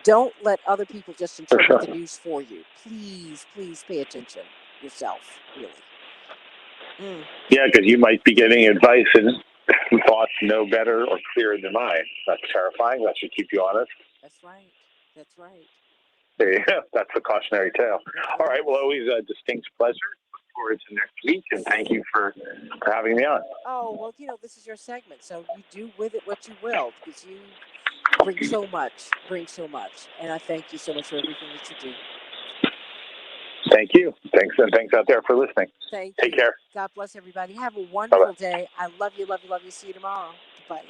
Speaker 2: Don't let other people just interpret the news for you. Please, please pay attention yourself, really.
Speaker 12: Yeah, because you might be getting advice and thoughts no better or clearer than mine. That's terrifying. That should keep you honest.
Speaker 2: That's right. That's right.
Speaker 12: There you go. That's the cautionary tale. All right. Well, always a distinct pleasure. Look forward to next week, and thank you for having me on.
Speaker 2: Oh, well, you know, this is your segment, so you do with it what you will, because you bring so much, and I thank you so much for everything that you do.
Speaker 12: Thank you. Thanks, and thanks out there for listening.
Speaker 2: Take
Speaker 12: care.
Speaker 2: God bless everybody. Have a wonderful day. I love you, love you, love you. See you tomorrow. Bye.